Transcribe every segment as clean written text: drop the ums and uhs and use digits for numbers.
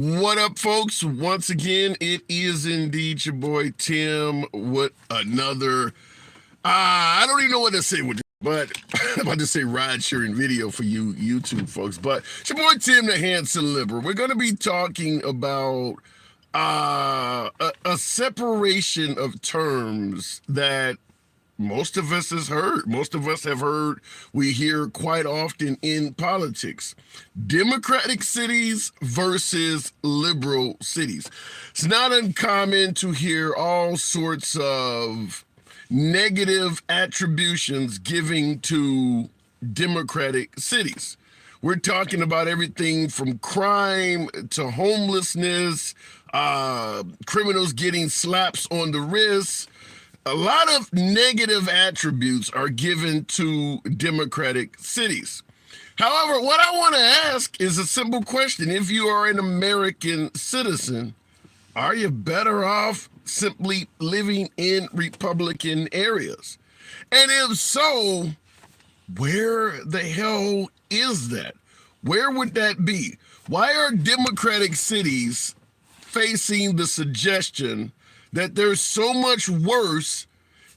What up, folks? Once again, it is indeed your boy Tim with another. I don't even know what to say with it, but I'm about to say ride sharing video for you YouTube folks. But it's your boy Tim, the handsome liberal. We're going to be talking about a separation of terms that most of us have heard, we hear quite often in politics. Democratic cities versus liberal cities. It's not uncommon to hear all sorts of negative attributions giving to democratic cities. We're talking about everything from crime to homelessness, criminals getting slaps on the wrist. A lot of negative attributes are given to democratic cities. However, what I want to ask is a simple question. If you are an American citizen, are you better off simply living in Republican areas? And if so, where the hell is that? Where would that be? Why are democratic cities facing the suggestion that they're so much worse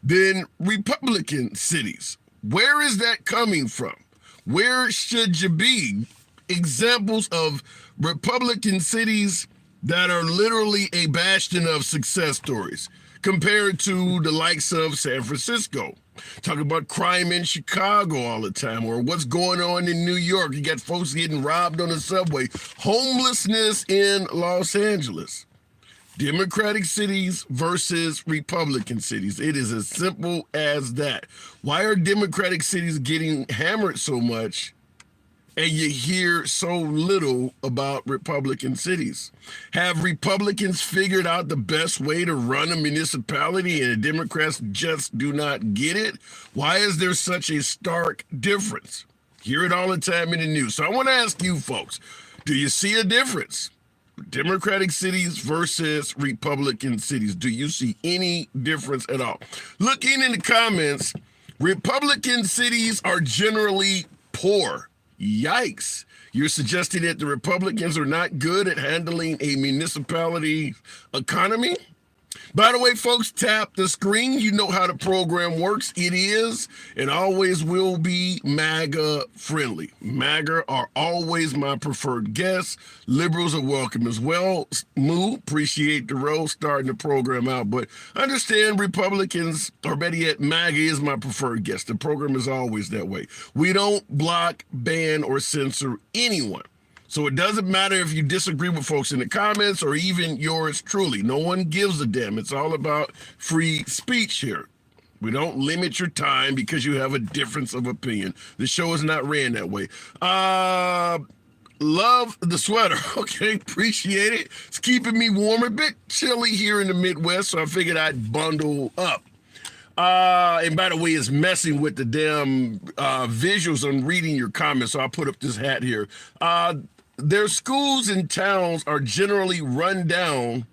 than Republican cities? Where is that coming from? Where should you be? Examples of Republican cities that are literally a bastion of success stories compared to the likes of San Francisco. Talk about crime in Chicago all the time, or what's going on in New York. You got folks getting robbed on the subway. Homelessness in Los Angeles. Democratic cities versus Republican cities. It is as simple as that. Why are Democratic cities getting hammered so much and you hear so little about Republican cities? Have Republicans figured out the best way to run a municipality and the Democrats just do not get it? Why is there such a stark difference? Hear it all the time in the news. So I want to ask you folks, do you see a difference? Democratic cities versus Republican cities. Do you see any difference at all? Looking in the comments, Republican cities are generally poor. Yikes. You're suggesting that the Republicans are not good at handling a municipality economy? By the way, folks, tap the screen. You know how the program works. It is and always will be MAGA friendly. MAGA are always my preferred guests. Liberals are welcome as well. Moo, appreciate the role starting the program out, but understand Republicans, or better yet, MAGA is my preferred guest. The program is always that way. We don't block, ban, or censor anyone. So it doesn't matter if you disagree with folks in the comments or even yours truly. No one gives a damn. It's all about free speech here. We don't limit your time because you have a difference of opinion. The show is not ran that way. Love the sweater. Okay, appreciate it. It's keeping me warm. A bit chilly here in the Midwest, so I figured I'd bundle up. And by the way, it's messing with the damn visuals. I'm reading your comments, so I put up this hat here. Their schools and towns are generally run down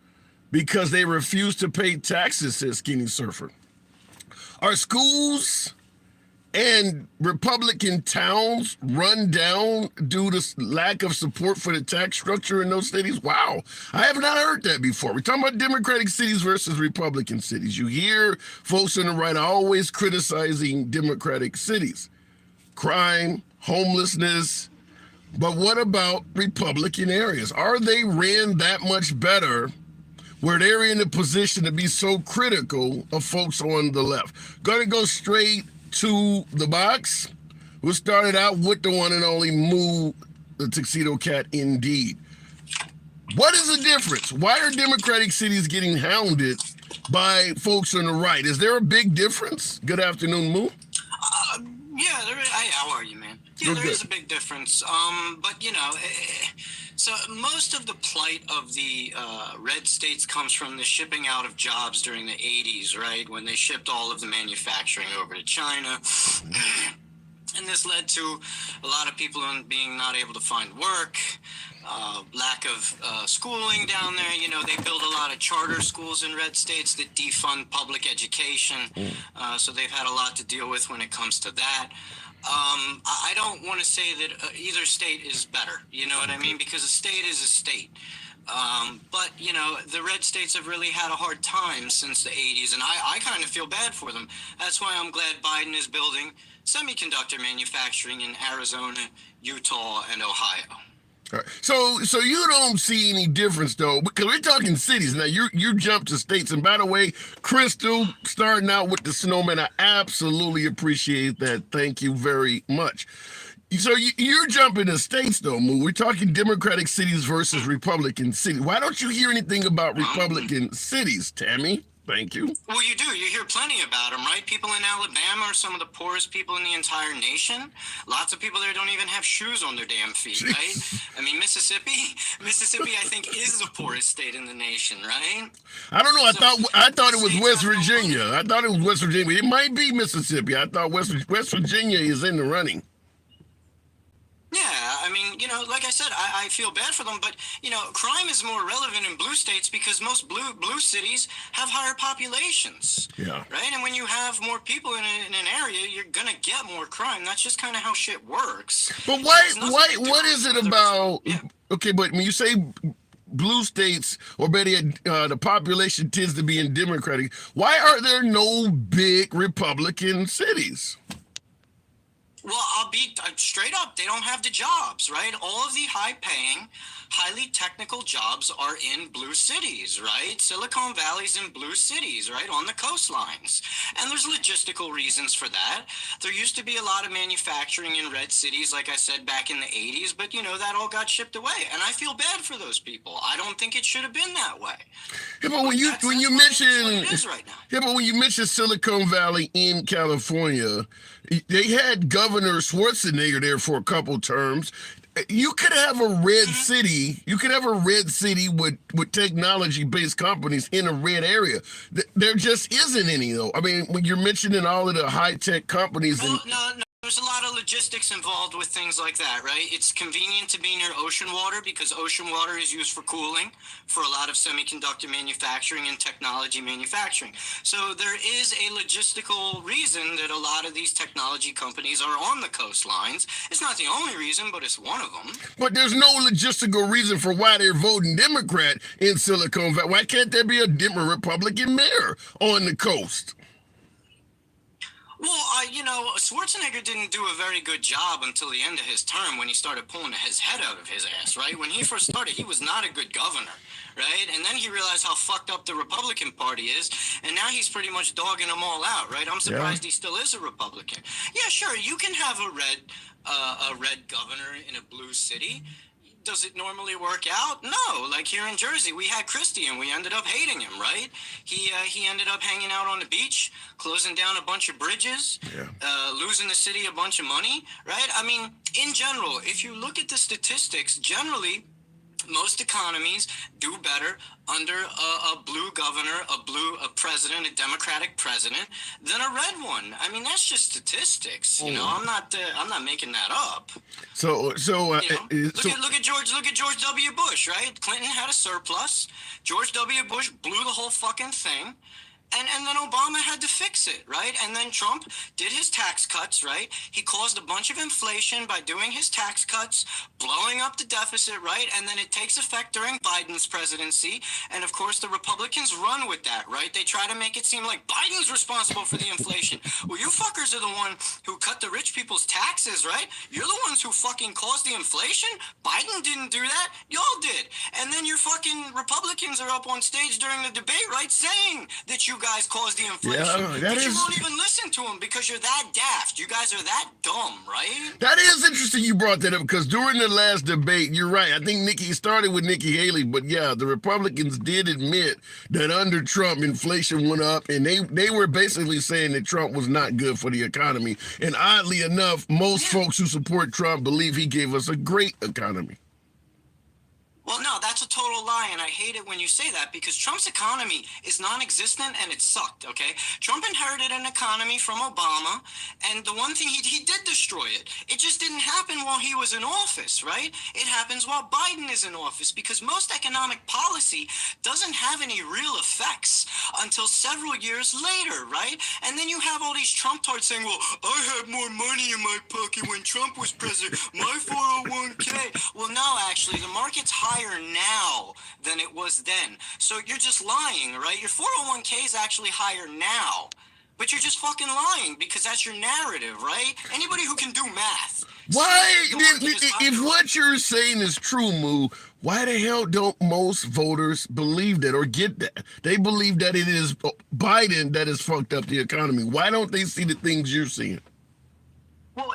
because they refuse to pay taxes, says Skinny Surfer. Are schools and Republican towns run down due to lack of support for the tax structure in those cities? Wow, I have not heard that before. We're talking about Democratic cities versus Republican cities. You hear folks on the right always criticizing Democratic cities. Crime, homelessness. But what about Republican areas? Are they ran that much better where they're in a position to be so critical of folks on the left? Gonna go straight to the box. We'll start it out with the one and only Moo, the Tuxedo Cat, indeed. What is the difference? Why are Democratic cities getting hounded by folks on the right? Is there a big difference? Good afternoon, Moo. Yeah, how are you, man? Yeah, there is a big difference. But so most of the plight of the red states comes from the shipping out of jobs during the 80s, right? When they shipped all of the manufacturing over to China. And this led to a lot of people being not able to find work, lack of schooling down there. You know, they build a lot of charter schools in red states that defund public education. So they've had a lot to deal with when it comes to that. I don't want to say that either state is better, you know what I mean? Because a state is a state. But, you know, the red states have really had a hard time since the 80s, and I kind of feel bad for them. That's why I'm glad Biden is building semiconductor manufacturing in Arizona, Utah, and Ohio. All right. So you don't see any difference though, because we're talking cities now. You jump to states, and by the way, Crystal, starting out with the snowman, I absolutely appreciate that. Thank you very much. So you're jumping to states though, Moo. We're talking Democratic cities versus Republican cities. Why don't you hear anything about Republican cities, Tammy? Thank you. Well, you do. You hear plenty about them, right? People in Alabama are some of the poorest people in the entire nation. Lots of people there don't even have shoes on their damn feet, right? I mean, Mississippi, I think, is the poorest state in the nation, right? I don't know. I thought it was West Virginia. I thought it was West Virginia. It might be Mississippi. I thought West Virginia is in the running. Yeah, I mean, you know, like I said, I feel bad for them, but, you know, crime is more relevant in blue states because most blue cities have higher populations. Yeah. Right? And when you have more people in an area, you're going to get more crime. That's just kind of how shit works. But what is it about? Yeah. Okay, but when you say blue states, or better yet, the population tends to be in Democratic, why are there no big Republican cities? Well, I'll be straight up. They don't have the jobs, right? All of the high-paying, highly technical jobs are in blue cities, right? Silicon Valley's in blue cities, right, on the coastlines. And there's logistical reasons for that. There used to be a lot of manufacturing in red cities, like I said, back in the 80s, but, you know, that all got shipped away. And I feel bad for those people. I don't think it should have been that way. Yeah, but when you mention Silicon Valley in California, they had Governor Schwarzenegger there for a couple terms. You could have a red city. You could have a red city with technology-based companies in a red area. There just isn't any, though. I mean, when you're mentioning all of the high-tech companies. Well, no. There's a lot of logistics involved with things like that, right? It's convenient to be near ocean water because ocean water is used for cooling for a lot of semiconductor manufacturing and technology manufacturing. So there is a logistical reason that a lot of these technology companies are on the coastlines. It's not the only reason, but it's one of them. But there's no logistical reason for why they're voting Democrat in Silicon Valley. Why can't there be a Republican mayor on the coast? Well, you know, Schwarzenegger didn't do a very good job until the end of his term when he started pulling his head out of his ass, right? When he first started, he was not a good governor, right? And then he realized how fucked up the Republican Party is, and now he's pretty much dogging them all out, right? I'm surprised he still is a Republican. Yeah, sure, you can have a red governor in a blue city. Does it normally work out? No. Like here in Jersey, we had Christie, and we ended up hating him, right? He ended up hanging out on the beach, closing down a bunch of bridges, losing the city a bunch of money, right? I mean, in general, if you look at the statistics, generally, most economies do better under a blue governor, a president, a Democratic president, than a red one. I mean, that's just statistics. You know, I'm not making that up. So look at George W. Bush, right? Clinton had a surplus. George W. Bush blew the whole fucking thing. And then Obama had to fix it, right? And then Trump did his tax cuts, right? He caused a bunch of inflation by doing his tax cuts, blowing up the deficit, right? And then it takes effect during Biden's presidency. And of course, the Republicans run with that, right? They try to make it seem like Biden's responsible for the inflation. Well, you fuckers are the one who cut the rich people's taxes, right? You're the ones who fucking caused the inflation. Biden didn't do that. Y'all did. And then your fucking Republicans are up on stage during the debate, right? Saying that you guys caused the inflation. Yeah, you won't even listen to them because you're that daft. You guys are that dumb, right? That is interesting you brought that up because during the last debate, you're right. I think Nikki started with Nikki Haley, but yeah, the Republicans did admit that under Trump, inflation went up, and they were basically saying that Trump was not good for the economy. And oddly enough, most folks who support Trump believe he gave us a great economy. Well, no, that's a total lie, and I hate it when you say that because Trump's economy is non-existent and it sucked, okay? Trump inherited an economy from Obama, and the one thing he did destroy it. It just didn't happen while he was in office, right? It happens while Biden is in office because most economic policy doesn't have any real effects until several years later, right? And then you have all these Trump-tards saying, well, I had more money in my pocket when Trump was president, my 401k. Well, no, actually, the market's high higher now than it was then. So you're just lying, right? Your 401k is actually higher now. But you're just fucking lying because that's your narrative, right? Anybody who can do math. Why, if what you're saying is true, Moo, why the hell don't most voters believe that or get that? They believe that it is Biden that has fucked up the economy. Why don't they see the things you're seeing? Well,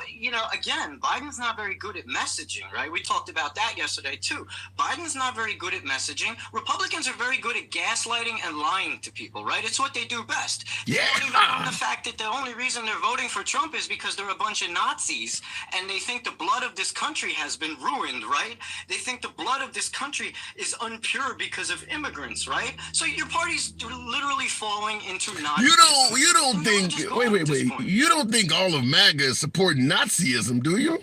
again, Biden's not very good at messaging, right? We talked about that yesterday, too. Biden's not very good at messaging. Republicans are very good at gaslighting and lying to people, right? It's what they do best. Yeah. They don't even know the fact that the only reason they're voting for Trump is because they're a bunch of Nazis, and they think the blood of this country has been ruined, right? They think the blood of this country is unpure because of immigrants, right? So your party's literally falling into Nazism. You don't think, wait. You don't think all of MAGA is supporting Nazism, do you?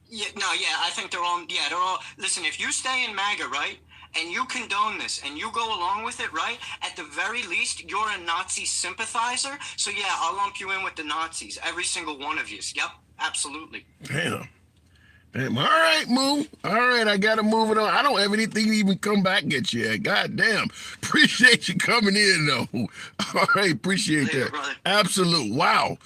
Yeah, I think they're all, listen, if you stay in MAGA, right, and you condone this and you go along with it, right, at the very least, you're a Nazi sympathizer. So yeah, I'll lump you in with the Nazis, every single one of you. Yep, absolutely. Damn. All right, Moo. All right, I got to move it on. I don't have anything to even come back at you. God damn. Appreciate you coming in, though. All right, appreciate that. Brother. Absolute. Wow.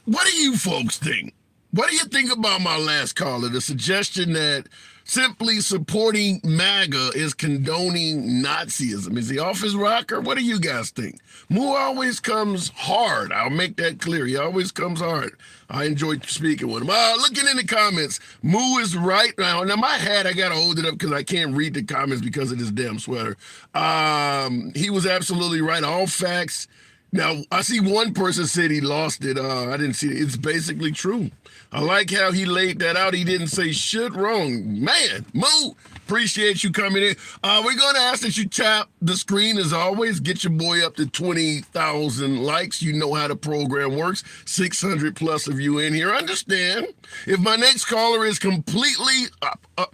What do you folks think? What do you think about my last caller? The suggestion that simply supporting MAGA is condoning Nazism. Is he off his rocker? What do you guys think? Moo always comes hard. I'll make that clear. He always comes hard. I enjoyed speaking with him. Looking in the comments, Moo is right now. Now, my hat, I got to hold it up because I can't read the comments because of this damn sweater. He was absolutely right. All facts. Now, I see one person said he lost it. I didn't see it. It's basically true. I like how he laid that out. He didn't say shit wrong. Man, Moo, appreciate you coming in. We're going to ask that you tap the screen as always. Get your boy up to 20,000 likes. You know how the program works. 600 plus of you in here. Understand, if my next caller is completely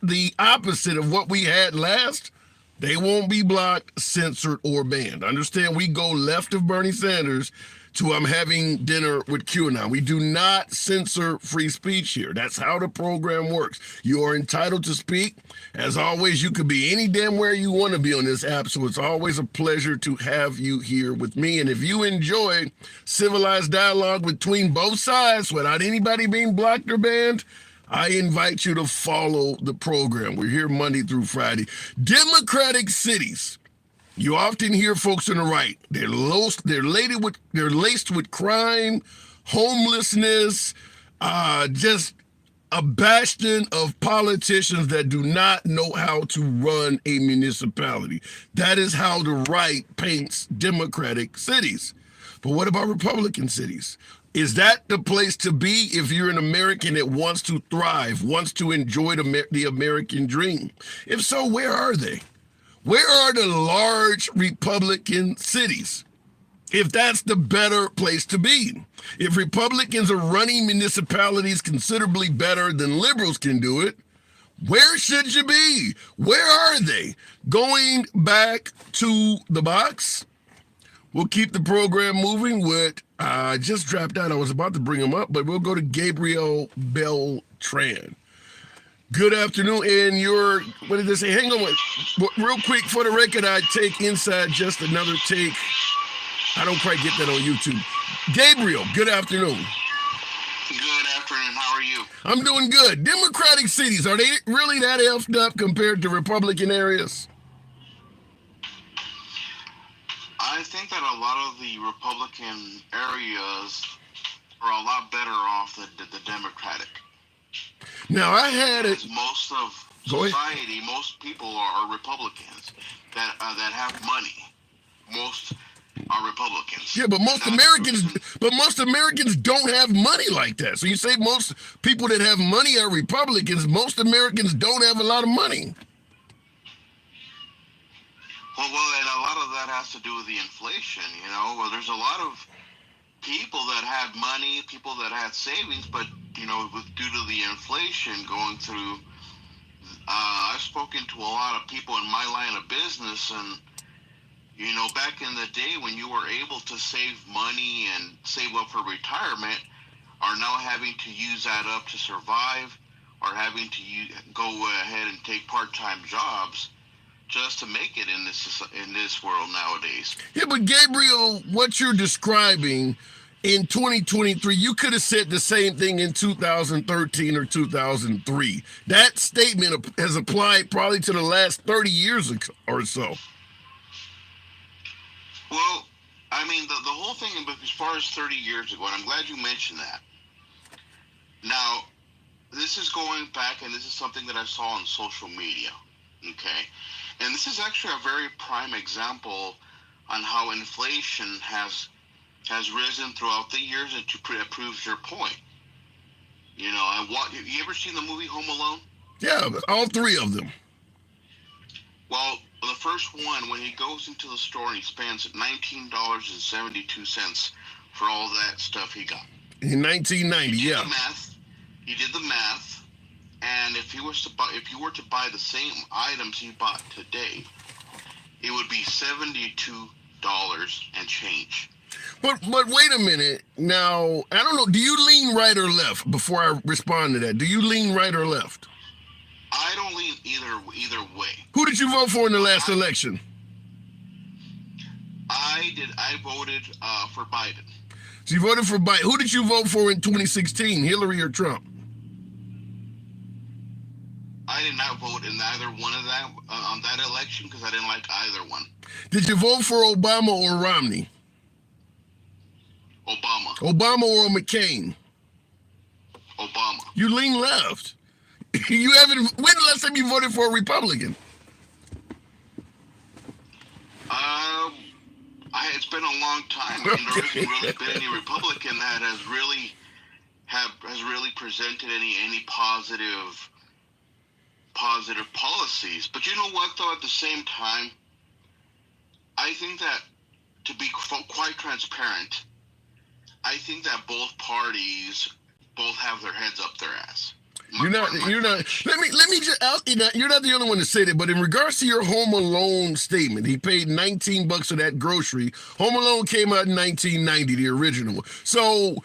the opposite of what we had last, they won't be blocked, censored, or banned. Understand, we go left of Bernie Sanders to I'm having dinner with QAnon. We do not censor free speech here. That's how the program works. You are entitled to speak. As always, you could be any damn where you want to be on this app, so it's always a pleasure to have you here with me. And if you enjoy civilized dialogue between both sides without anybody being blocked or banned, I invite you to follow the program. We're here Monday through Friday. Democratic cities. You often hear folks on the right. They're laced with crime, homelessness, just a bastion of politicians that do not know how to run a municipality. That is how the right paints Democratic cities. But what about Republican cities? Is that the place to be if you're an American that wants to thrive, wants to enjoy the American dream? If so, where are they? Where are the large Republican cities? If that's the better place to be. If Republicans are running municipalities considerably better than liberals can do it, where should you be? Where are they? Going back to the box? We'll keep the program moving with, I just dropped out. I was about to bring him up, but we'll go to Gabriel Beltran. Good afternoon, and what did they say? Hang on, real quick for the record, I take inside just another take. I don't quite get that on YouTube. Gabriel, good afternoon. Good afternoon, how are you? I'm doing good. Democratic cities, are they really that effed up compared to Republican areas? I think that a lot of the Republican areas are a lot better off than the Democratic. Now, I had it. Most of society, most people are Republicans that have money. Most are Republicans. Yeah, but most Americans don't have money like that. So you say most people that have money are Republicans. Most Americans don't have a lot of money. Well, and a lot of that has to do with the inflation. Well, there's a lot of people that had money, people that had savings, but due to the inflation going through, I've spoken to a lot of people in my line of business, and back in the day when you were able to save money and save up for retirement, are now having to use that up to survive, are having to go ahead and take part-time jobs just to make it in this world nowadays. Yeah, but Gabriel, what you're describing in 2023, you could have said the same thing in 2013 or 2003. That statement has applied probably to the last 30 years or so. Well, I mean, the whole thing, as far as 30 years ago, and I'm glad you mentioned that. Now, this is going back, and this is something that I saw on social media, okay? And this is actually a very prime example on how inflation has risen throughout the years, and it proves your point. You know, have you ever seen the movie Home Alone? Yeah, all three of them. Well, the first one, when he goes into the store and he spends $19.72 for all that stuff he got. In 1990, He did the math, and if you were to buy the same items he bought today, it would be $72 and change. But wait a minute. Now, I don't know. Do you lean right or left? Before I respond to that, do you lean right or left? I don't lean either way. Who did you vote for in the last election? I voted for Biden. So you voted for Biden. Who did you vote for in 2016, Hillary or Trump? I did not vote in either one of that on that election because I didn't like either one. Did you vote for Obama or Romney? Obama. Obama or McCain? Obama. You lean left. You haven't. When the last time you voted for a Republican? It's been a long time. There hasn't really been any Republican that has really presented any positive policies. But you know what, though, at the same time, I think that, to be quite transparent, I think that both parties have their heads up their ass. You're not. Let me just out. You're not the only one to say that. But in regards to your Home Alone statement, he paid $19 for that grocery. Home Alone came out in 1990, the original. So,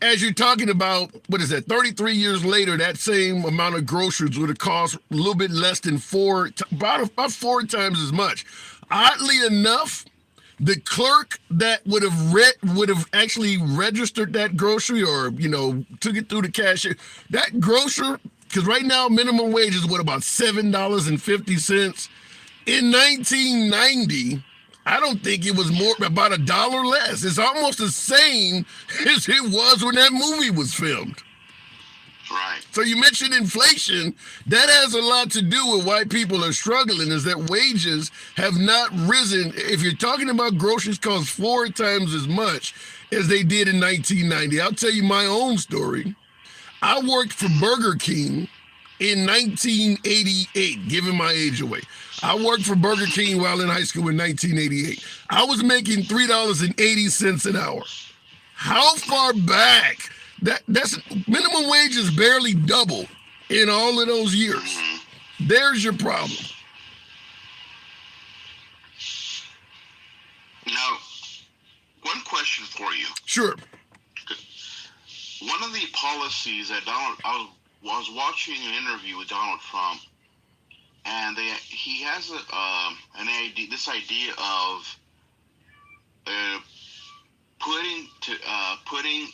as you're talking about, what is that? 33 years later, that same amount of groceries would have cost a little bit less than about 4 times as much. Oddly enough, the clerk that would have actually registered that grocery, or took it through the cashier, that grocer, because right now minimum wage is about $7.50. In 1990, I don't think it was more, about $1 less. It's almost the same as it was when that movie was filmed. Right. So you mentioned inflation. That has a lot to do with why people are struggling, is that wages have not risen. If you're talking about groceries cost 4 times as much as they did in 1990. I'll tell you my own story. I worked for Burger King in 1988, giving my age away. I worked for Burger King while in high school in 1988. I was making $3.80 an hour. How far back? That's minimum wage is barely double in all of those years. Mm-hmm. There's your problem. Now, one question for you. Sure. One of the policies that I was watching an interview with Donald Trump, and he has this idea of putting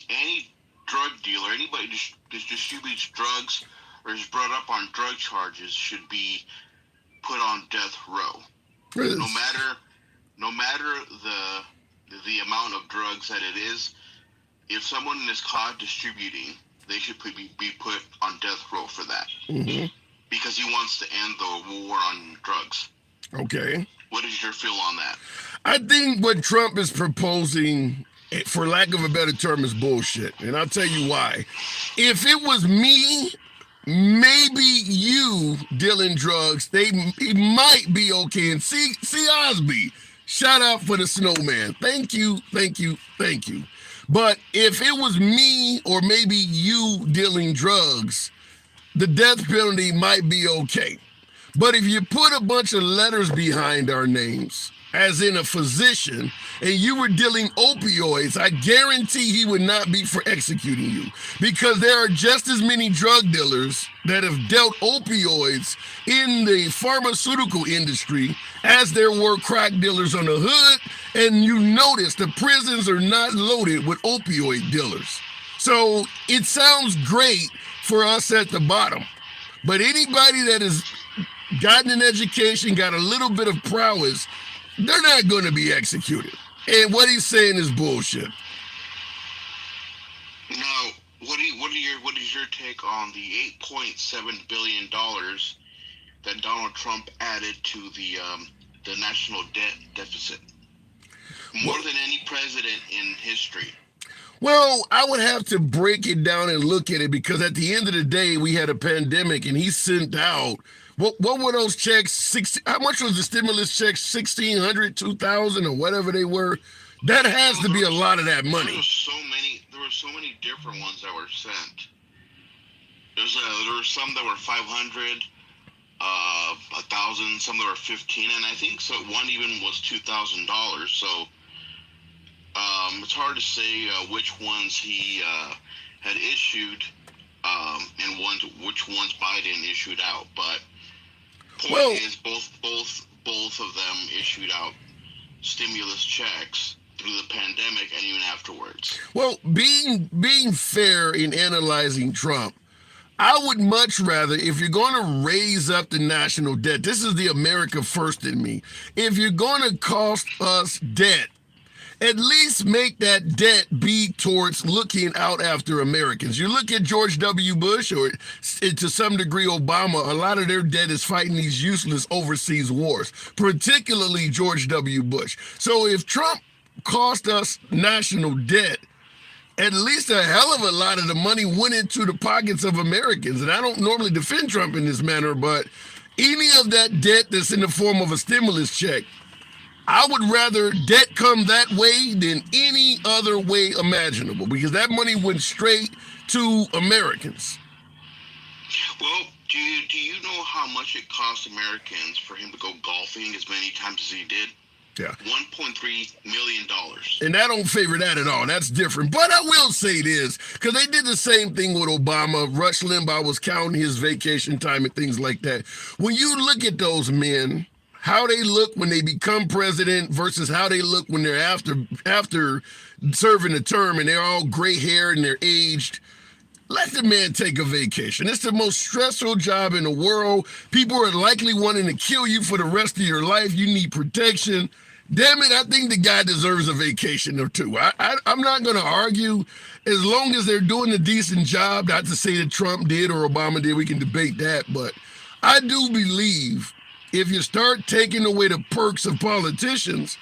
any drug dealer, anybody that distributes drugs or is brought up on drug charges, should be put on death row. Yes. No matter the amount of drugs that it is, if someone is caught distributing, they should be put on death row for that. Mm-hmm. Because he wants to end the war on drugs. Okay. What is your feel on that? I think what Trump is proposing, for lack of a better term, is bullshit. And I'll tell you why. If it was me, maybe you dealing drugs, it might be okay. And see Osby, shout out for the snowman. Thank you. But if it was me or maybe you dealing drugs, the death penalty might be okay. But if you put a bunch of letters behind our names, as in a physician, and you were dealing opioids, I guarantee he would not be for executing you, because there are just as many drug dealers that have dealt opioids in the pharmaceutical industry as there were crack dealers on the hood. And you notice the prisons are not loaded with opioid dealers. So it sounds great for us at the bottom, but anybody that has gotten an education, got a little bit of prowess, they're not going to be executed. And what he's saying is bullshit. Now, what is your take on the $8.7 billion that Donald Trump added to the national debt deficit? More than any president in history. Well, I would have to break it down and look at it, because at the end of the day, we had a pandemic and he sent out, what were those checks? How much was the stimulus checks? 1,600, 2,000, or whatever they were. That has to be a lot of that money. There were so many different ones that were sent. There were some that were 500, 1,000, some that were 15, and I think so. One even was $2,000. So it's hard to say which ones he had issued and which ones Biden issued out. But point is, both of them issued out stimulus checks through the pandemic and even afterwards. Well, being fair in analyzing Trump, I would much rather, if you're going to raise up the national debt, this is the America first in me. If you're going to cost us debt, at least make that debt be towards looking out after Americans. You look at George W. Bush, or to some degree Obama, a lot of their debt is fighting these useless overseas wars, particularly George W. Bush. So if Trump cost us national debt, at least a hell of a lot of the money went into the pockets of Americans. And I don't normally defend Trump in this manner, but any of that debt that's in the form of a stimulus check, I would rather debt come that way than any other way imaginable, because that money went straight to Americans. Well, do you know how much it cost Americans for him to go golfing as many times as he did? Yeah. $1.3 million. And I don't favor that at all. That's different. But I will say this, because they did the same thing with Obama. Rush Limbaugh was counting his vacation time and things like that. When you look at those men, how they look when they become president versus how they look when they're after serving a term and they're all gray haired and they're aged, let the man take a vacation. It's the most stressful job in the world. People are likely wanting to kill you for the rest of your life. You need protection. Damn it, I think the guy deserves a vacation or two. I'm not going to argue. As long as they're doing a decent job, not to say that Trump did or Obama did, we can debate that. But I do believe if you start taking away the perks of politicians,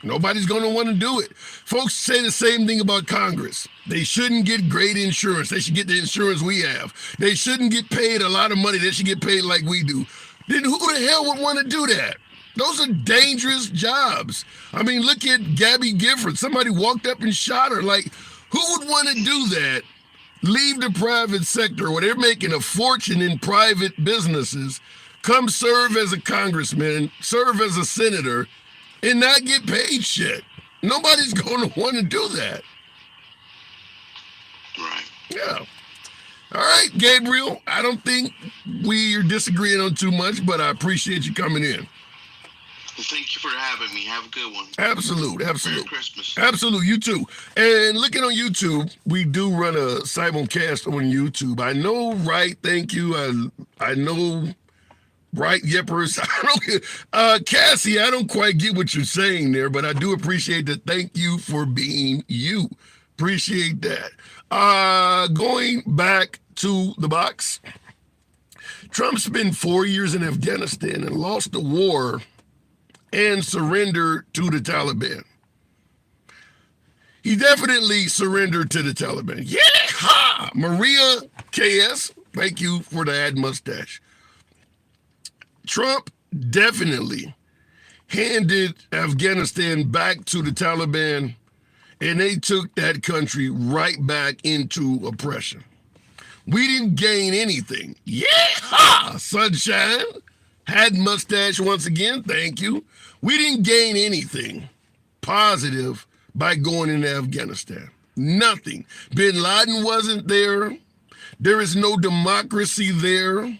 nobody's going to want to do it. Folks say the same thing about Congress. They shouldn't get great insurance. They should get the insurance we have. They shouldn't get paid a lot of money. They should get paid like we do. Then who the hell would want to do that? Those are dangerous jobs. I mean, look at Gabby Gifford. Somebody walked up and shot her. Like, who would want to do that? Leave the private sector where they're making a fortune in private businesses, come serve as a congressman, serve as a senator, and not get paid shit. Nobody's going to want to do that. Right. Yeah. All right, Gabriel. I don't think we are disagreeing on too much, but I appreciate you coming in. Well, thank you for having me. Have a good one. Absolute. Merry Christmas. Absolute. You too. And looking on YouTube, we do run a simulcast on YouTube. I know, right? Thank you. I know. Right, Yippers. Cassie, I don't quite get what you're saying there, but I do appreciate that. Thank you for being you. Appreciate that. Going back to the box. Trump spent 4 years in Afghanistan and lost the war and surrendered to the Taliban. He definitely surrendered to the Taliban. Yeah! Maria KS, thank you for the ad mustache. Trump definitely handed Afghanistan back to the Taliban, and they took that country right back into oppression. We didn't gain anything. Yeah, sunshine. had mustache once again, thank you. We didn't gain anything positive by going into Afghanistan. Nothing. Bin Laden wasn't there. There is no democracy there.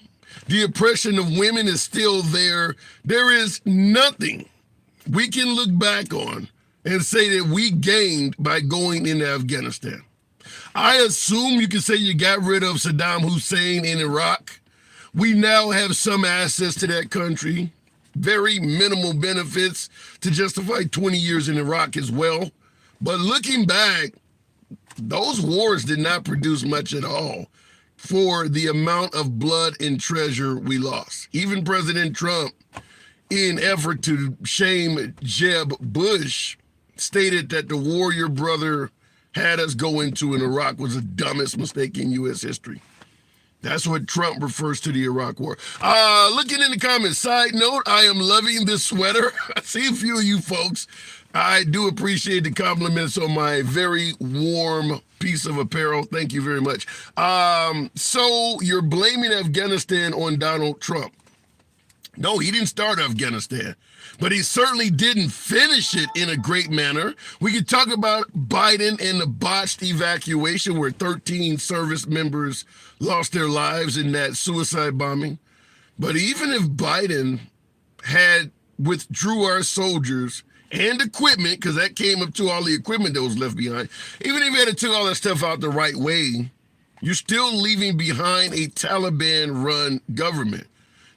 The oppression of women is still there. There is nothing we can look back on and say that we gained by going into Afghanistan. I assume you can say you got rid of Saddam Hussein in Iraq. We now have some access to that country, very minimal benefits to justify 20 years in Iraq as well. But looking back, those wars did not produce much at all for the amount of blood and treasure we lost. Even President Trump, in effort to shame Jeb Bush, stated that the war your brother had us go into in Iraq was the dumbest mistake in U.S. history. That's what Trump refers to the Iraq war. Looking in the comments, side note, I am loving this sweater. I see a few of you folks. I do appreciate the compliments on my very warm piece of apparel. Thank you very much. So you're blaming Afghanistan on Donald Trump. No, he didn't start Afghanistan, but he certainly didn't finish it in a great manner. We could talk about Biden and the botched evacuation where 13 service members lost their lives in that suicide bombing. But even if Biden had withdrew our soldiers and equipment, because that came up to all the equipment that was left behind, even if he had took all that stuff out the right way, you're still leaving behind a Taliban-run government.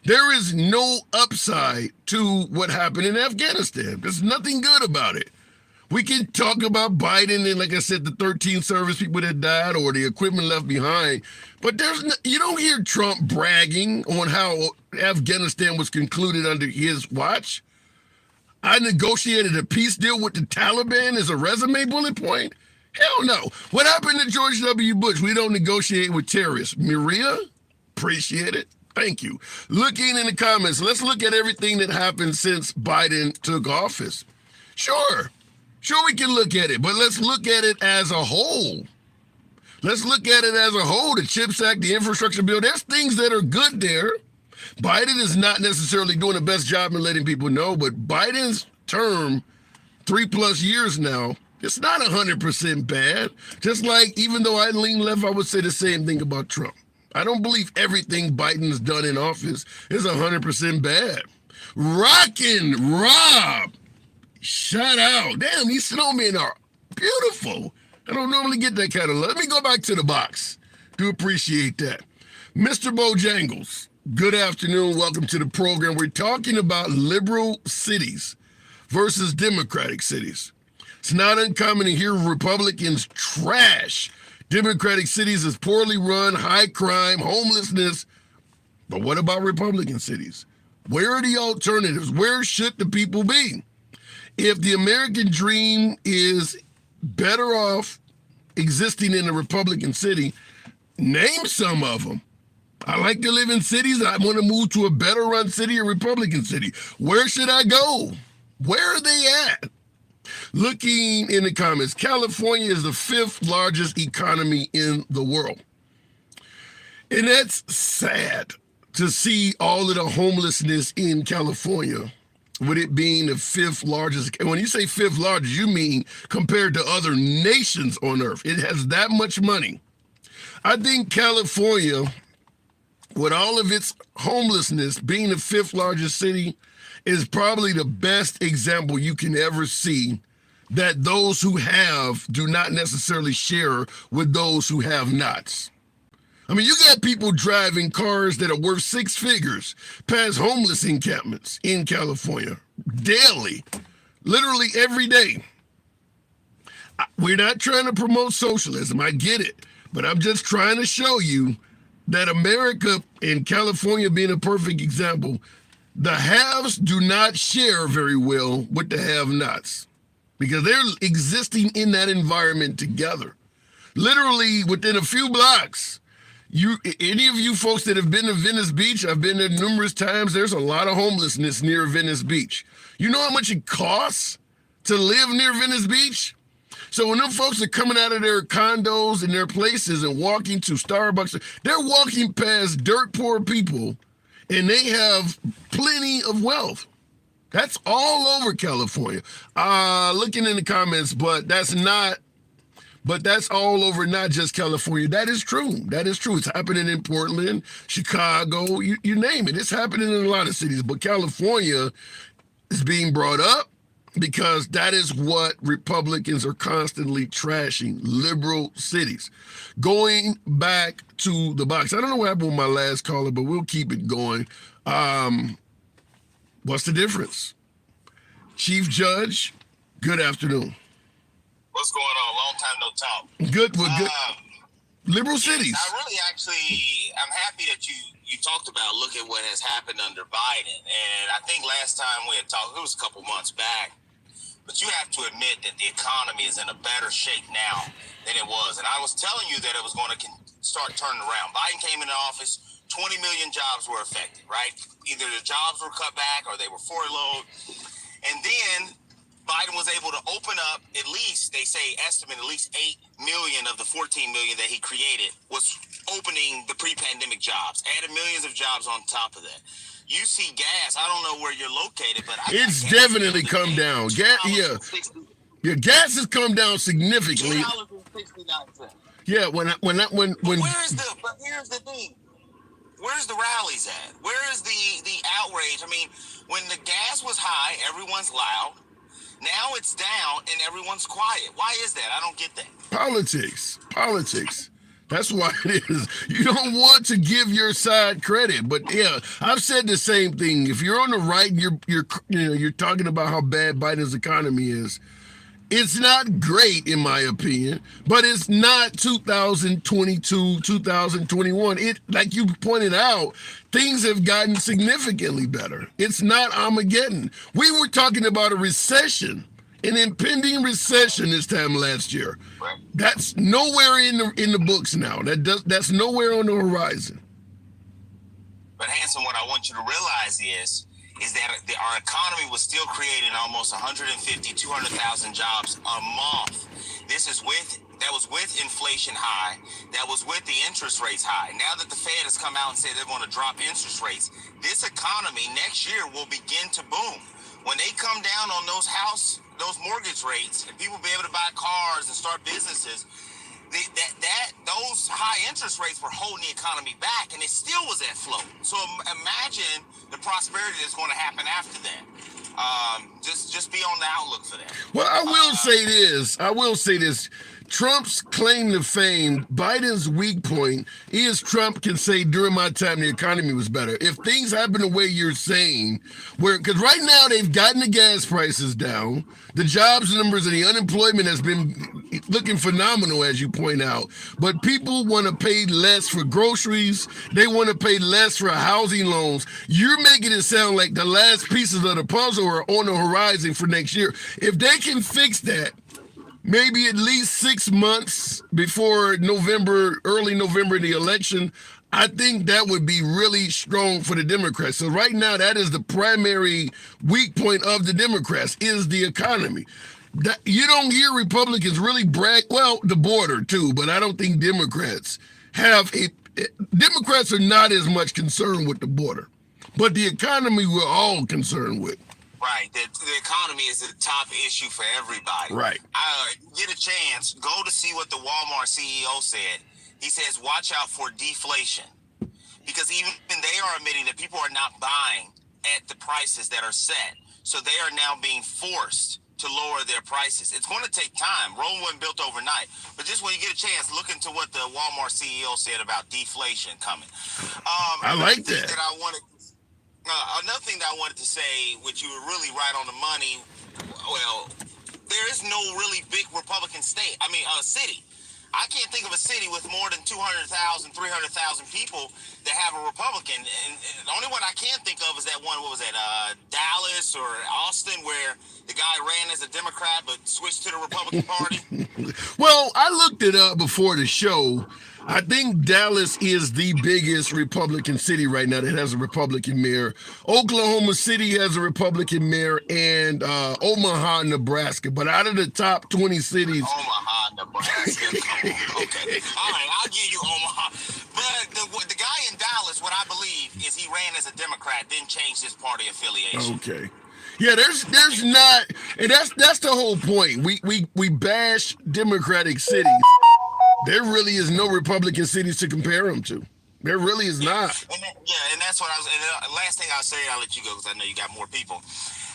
There is no upside to what happened in Afghanistan. There's nothing good about it. We can talk about Biden and, like I said, the 13 service people that died or the equipment left behind, but you don't hear Trump bragging on how Afghanistan was concluded under his watch. I negotiated a peace deal with the Taliban as a resume bullet point. Hell no. What happened to George W. Bush? We don't negotiate with terrorists. Maria, appreciate it. Thank you. Looking in the comments, let's look at everything that happened since Biden took office. Sure, we can look at it, but let's look at it as a whole. Let's look at it as a whole. The CHIPS Act, the infrastructure bill, there's things that are good there. Biden is not necessarily doing the best job in letting people know, but Biden's term, 3+ years now, it's not 100% bad. Just like, even though I lean left, I would say the same thing about Trump. I don't believe everything Biden's done in office is 100% bad. Rockin' Rob, shout out. Damn, these snowmen are beautiful. I don't normally get that kind of love. Let me go back to the box. Do appreciate that. Mr. Bojangles, good afternoon. Welcome to the program. We're talking about liberal cities versus democratic cities. It's not uncommon to hear Republicans trash democratic cities as poorly run, high crime, homelessness. But what about Republican cities? Where are the alternatives? Where should the people be? If the American dream is better off existing in a Republican city, name some of them. I like to live in cities. I want to move to a better run city, a Republican city. Where should I go? Where are they at? Looking in the comments, California is the 5th largest economy in the world. And that's sad to see all of the homelessness in California, with it being the 5th largest. And when you say 5th largest, you mean compared to other nations on earth. It has that much money. I think California, with all of its homelessness, being the 5th largest city, is probably the best example you can ever see that those who have do not necessarily share with those who have nots. I mean, you got people driving cars that are worth 6 figures past homeless encampments in California daily, literally every day. We're not trying to promote socialism, I get it, but I'm just trying to show you that America and California being a perfect example, the haves do not share very well with the have-nots, because they're existing in that environment together. Literally within a few blocks, any of you folks that have been to Venice Beach, I've been there numerous times, there's a lot of homelessness near Venice Beach. You know how much it costs to live near Venice Beach? So when them folks are coming out of their condos and their places and walking to Starbucks, they're walking past dirt poor people and they have plenty of wealth. That's all over California. Looking in the comments, but that's all over, not just California. That is true. That is true. It's happening in Portland, Chicago, you name it. It's happening in a lot of cities, but California is being brought up because that is what Republicans are constantly trashing, liberal cities. Going back to the box, I don't know what happened with my last caller, but we'll keep it going. What's the difference? Chief Judge, good afternoon. What's going on? Long time no talk. Good, we're good. Liberal cities. I'm happy that you talked about, look at what has happened under Biden. And I think last time we had talked, it was a couple months back, but you have to admit that the economy is in a better shape now than it was. And I was telling you that it was going to start turning around. Biden came into office, 20 million jobs were affected, right? Either the jobs were cut back or they were furloughed. And then Biden was able to open up at least, they say, estimate at least 8 million of the 14 million that he created was opening the pre-pandemic jobs, added millions of jobs on top of that. You see gas, I don't know where you're located, but it's definitely come down. Gas, yeah, gas has come down significantly. Yeah, when Here's the thing. Where's the rallies at? Where is the outrage? I mean, when the gas was high, everyone's loud. Now it's down and everyone's quiet. Why is that? I don't get that. Politics. That's why it is. You don't want to give your side credit, but yeah, I've said the same thing. If you're on the right, you're talking about how bad Biden's economy is. It's not great, in my opinion, but it's not 2022, 2021. It, like you pointed out, things have gotten significantly better. It's not Armageddon. We were talking about a recession, an impending recession this time last year. That's nowhere in the books now. That's nowhere on the horizon. But Hanson, what I want you to realize is that our economy was still creating almost 150, 200,000 jobs a month. That was with inflation high. That was with the interest rates high. Now that the Fed has come out and said they're going to drop interest rates, this economy next year will begin to boom. When they come down on those mortgage rates, and people be able to buy cars and start businesses, those high interest rates were holding the economy back, and it still was at flow. So imagine the prosperity that's going to happen after that. Just be on the outlook for that. Well, I will say this. Trump's claim to fame, Biden's weak point is Trump can say during my time the economy was better. If things happen the way you're saying, because right now they've gotten the gas prices down, the jobs numbers and the unemployment has been looking phenomenal, as you point out. But people want to pay less for groceries. They want to pay less for housing loans. You're making it sound like the last pieces of the puzzle are on the horizon for next year. If they can fix that, maybe at least 6 months before early November, the election, I think that would be really strong for the Democrats. So right now, that is the primary weak point of the Democrats, is the economy. You don't hear Republicans really brag, well, the border too, but I don't think Democrats Democrats are not as much concerned with the border, but the economy we're all concerned with. Right. The economy is the top issue for everybody. Right. Get a chance, go to see what the Walmart CEO said. He says, watch out for deflation. Because even they are admitting that people are not buying at the prices that are set. So they are now being forced to lower their prices. It's going to take time. Rome wasn't built overnight. But just when you get a chance, look into what the Walmart CEO said about deflation coming. I like that. Another thing that I wanted to say, which you were really right on the money, well, there is no really big Republican city. I can't think of a city with more than 200,000, 300,000 people that have a Republican. And the only one I can think of is that one, Dallas or Austin, where the guy ran as a Democrat but switched to the Republican Party? Well, I looked it up before the show. I think Dallas is the biggest Republican city right now that has a Republican mayor. Oklahoma City has a Republican mayor, and Omaha, Nebraska. But out of the top 20 cities... Omaha, Nebraska. Okay. All right, I'll give you Omaha. But the guy in Dallas, what I believe, is he ran as a Democrat, then changed his party affiliation. Okay. Yeah, there's not, and that's the whole point. We bash Democratic cities. There really is no Republican cities to compare them to. There really is not. And that's what I was. And the last thing I'll say, I'll let you go because I know you got more people.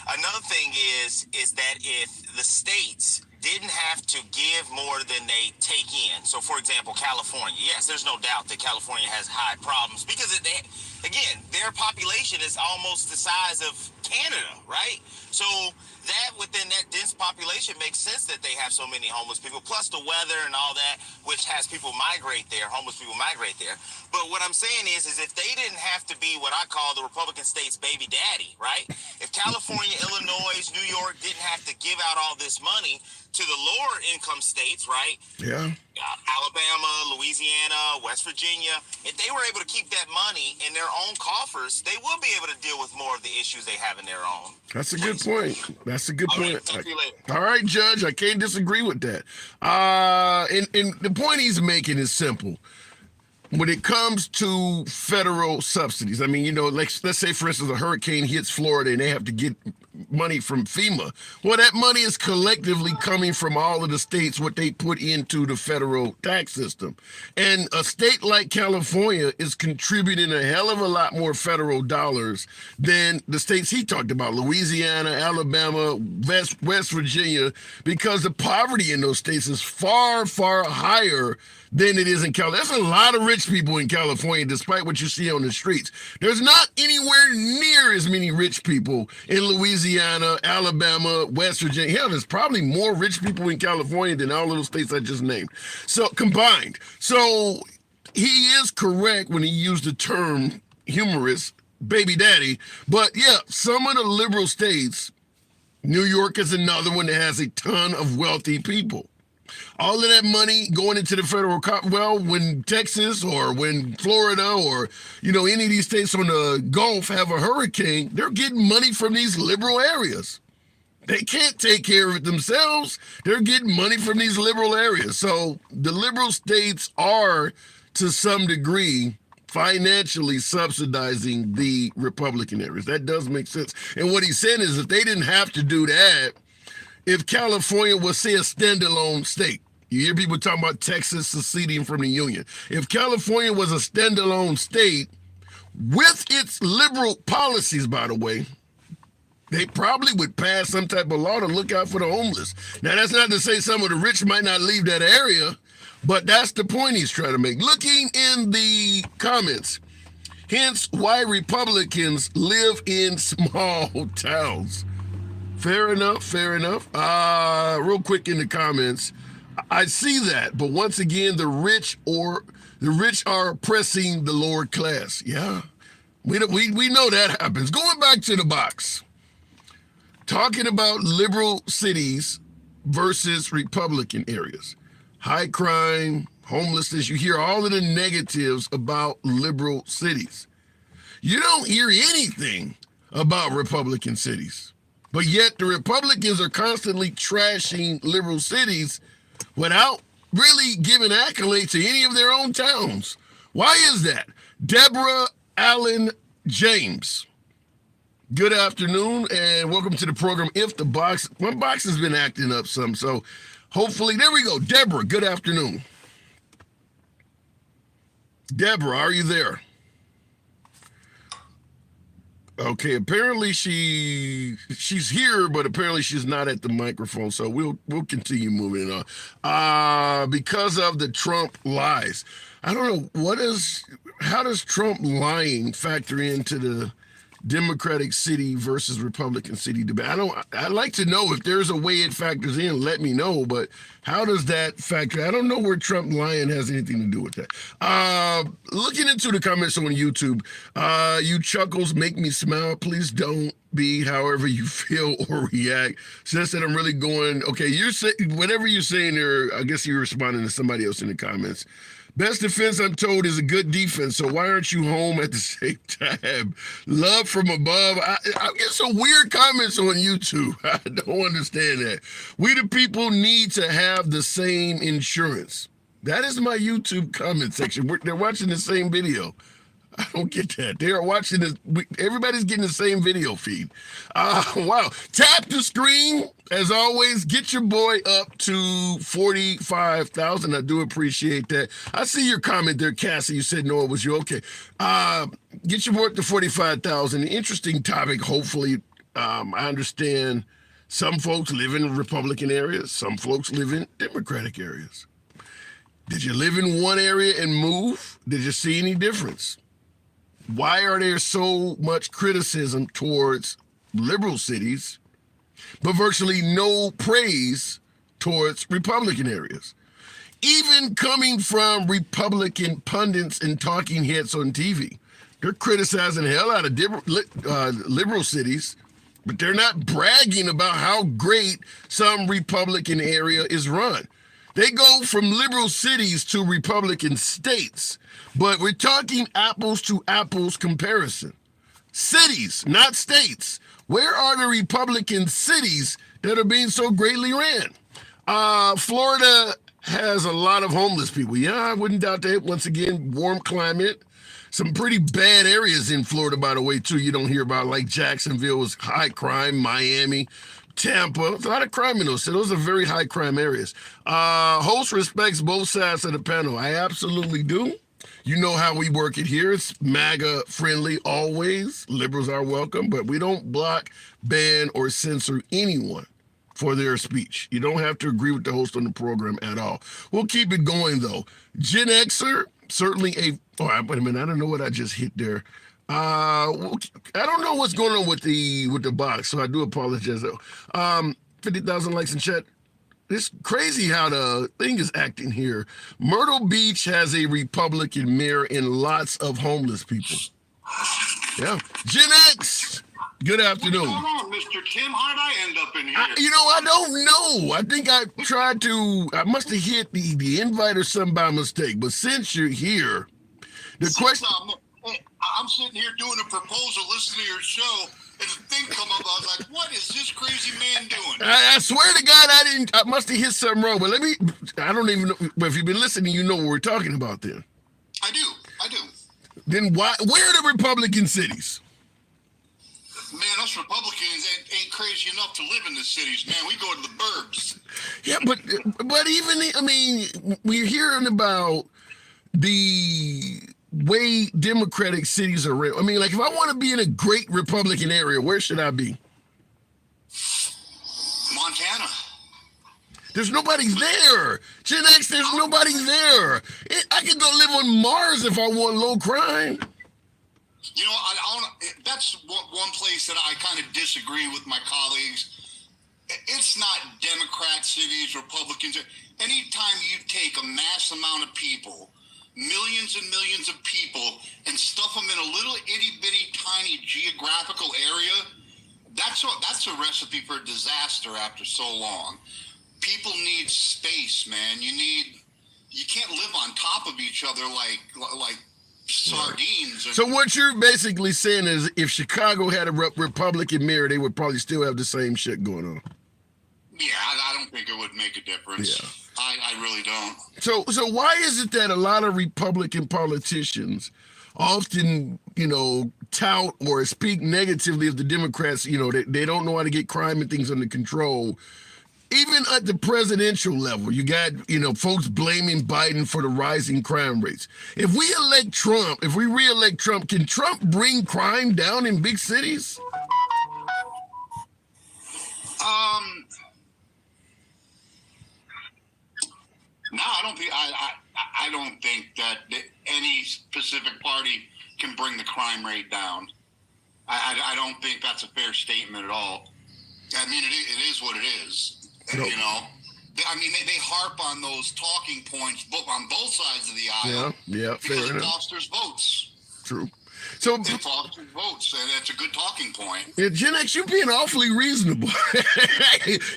Another thing is that if the states didn't have to give more than they take in. So, for example, California. Yes, there's no doubt that California has high problems because, again, their population is almost the size of Canada, right? So that within that dense population makes sense that they have so many homeless people, plus the weather and all that, which has people migrate there, homeless people migrate there. But what I'm saying is if they didn't have to be what I call the Republican state's baby daddy, right? If California, Illinois, New York didn't have to give out all this money to the lower income states, right? Yeah. Alabama, Louisiana, West Virginia, if they were able to keep that money in their own coffers, they would be able to deal with more of the issues they have in their own. That's a good point. That's a good point. Right, talk to you later. All right, Judge, I can't disagree with that. And the point he's making is simple. When it comes to federal subsidies, I mean, you know, like let's say, for instance, a hurricane hits Florida and they have to get money from FEMA. Well, that money is collectively coming from all of the states, what they put into the federal tax system. And a state like California is contributing a hell of a lot more federal dollars than the states he talked about, Louisiana, Alabama, West Virginia, because the poverty in those states is far, far higher than it is in California. There's a lot of rich people in California, despite what you see on the streets. There's not anywhere near as many rich people in Louisiana, Alabama, West Virginia. Hell, there's probably more rich people in California than all of those states I just named. So combined. So he is correct when he used the term humorous, baby daddy. But yeah, some of the liberal states, New York is another one that has a ton of wealthy people. All of that money going into the federal well, when Texas or when Florida or, you know, any of these states on the Gulf have a hurricane, they're getting money from these liberal areas. They can't take care of it themselves. They're getting money from these liberal areas. So the liberal states are, to some degree, financially subsidizing the Republican areas. That does make sense. And what he's saying is if they didn't have to do that, if California was, say, a standalone state, you hear people talking about Texas seceding from the Union. If California was a standalone state with its liberal policies, by the way, they probably would pass some type of law to look out for the homeless. Now, that's not to say some of the rich might not leave that area, but that's the point he's trying to make. Looking in the comments, hence why Republicans live in small towns. Fair enough, fair enough. Real quick in the comments, I see that, but once again, the rich are oppressing the lower class. Yeah, we know that happens. Going back to the box, talking about liberal cities versus Republican areas, high crime, homelessness. You hear all of the negatives about liberal cities. You don't hear anything about Republican cities. But yet the Republicans are constantly trashing liberal cities without really giving accolades to any of their own towns. Why is that? Deborah Allen James. Good afternoon and welcome to the program. My box has been acting up some, so hopefully, there we go. Deborah, good afternoon. Deborah, are you there? Okay, apparently she's here, but apparently she's not at the microphone. So we'll continue moving on. Because of the Trump lies. I don't know how does Trump lying factor into the Democratic city versus Republican city debate? I'd like to know if there's a way it factors in, let me know, but how does that factor? I don't know where Trump lying has anything to do with that. Looking into the comments on YouTube, you chuckles make me smile. Please don't be however you feel or react. Since that I'm really going, okay, whatever you're saying there, I guess you're responding to somebody else in the comments. Best defense, I'm told, is a good defense. So why aren't you home at the same time? Love from above. I get some weird comments on YouTube. I don't understand that. We the people need to have the same insurance. That is my YouTube comment section. They're watching the same video. I don't get that. They are watching this. Everybody's getting the same video feed. Wow. Tap the screen. As always, get your boy up to 45,000. I do appreciate that. I see your comment there, Cassie. You said no, it was you. Okay. Get your boy up to 45,000. Interesting topic. Hopefully, I understand some folks live in Republican areas. Some folks live in Democratic areas. Did you live in one area and move? Did you see any difference? Why are there so much criticism towards liberal cities, but virtually no praise towards Republican areas? Even coming from Republican pundits and talking heads on TV, they're criticizing the hell out of liberal cities, but they're not bragging about how great some Republican area is run. They go from liberal cities to Republican states, but we're talking apples to apples comparison. Cities, not states. Where are the Republican cities that are being so greatly ran? Florida has a lot of homeless people. Yeah, I wouldn't doubt that. Once again, warm climate. Some pretty bad areas in Florida, by the way, too. You don't hear about, like Jacksonville is high crime, Miami, Tampa. There's a lot of crime in those. So those are very high crime areas. Host respects both sides of the panel. I absolutely do. You know how we work it here. It's MAGA friendly always. Liberals are welcome, but we don't block, ban, or censor anyone for their speech. You don't have to agree with the host on the program at all. We'll keep it going, though. Gen Xer, certainly a... Oh, wait a minute. I don't know what I just hit there. I don't know what's going on with the box, so I do apologize, though. 50,000 likes in chat. It's crazy how the thing is acting here. Myrtle Beach has a Republican mayor and lots of homeless people. Yeah. Gen X, good afternoon. What's going on, Mr. Tim? How did I end up in here? I don't know. I think I must have hit the invite or something by mistake. But since you're here, question... I'm sitting here doing a proposal, listening to your show, and the thing come up. I was like, what is this crazy man doing? I swear to God, I must have hit something wrong. But I don't even know. But if you've been listening, you know what we're talking about then. I do. Then where are the Republican cities? Man, us Republicans ain't crazy enough to live in the cities, man. We go to the burbs. Yeah, but even, we're hearing about the way Democratic cities are ran. Like if I want to be in a great Republican area, where should I be? Montana. There's nobody there. Gen X, there's nobody there. I could go live on Mars if I want low crime. You know, that's one place that I kind of disagree with my colleagues. It's not Democrat cities, Republicans. Anytime you take a mass amount of people, millions and millions of people, and stuff them in a little itty-bitty tiny geographical area, that's a recipe for disaster after so long. People need space, man. You can't live on top of each other like sardines. So what you're basically saying is if Chicago had a Republican mayor, they would probably still have the same shit going on. Yeah, I don't think it would make a difference. Yeah. I really don't. So why is it that a lot of Republican politicians often, tout or speak negatively of the Democrats, they don't know how to get crime and things under control? Even at the presidential level, you got, folks blaming Biden for the rising crime rates. If we re-elect Trump, can Trump bring crime down in big cities? No, I don't think that any specific party can bring the crime rate down. I don't think that's a fair statement at all. I mean, it is what it is. No. They harp on those talking points on both sides of the aisle. Yeah, fair enough. It fosters votes. True. So it fosters votes, and it's a good talking point. Yeah, Gen X, you're being awfully reasonable.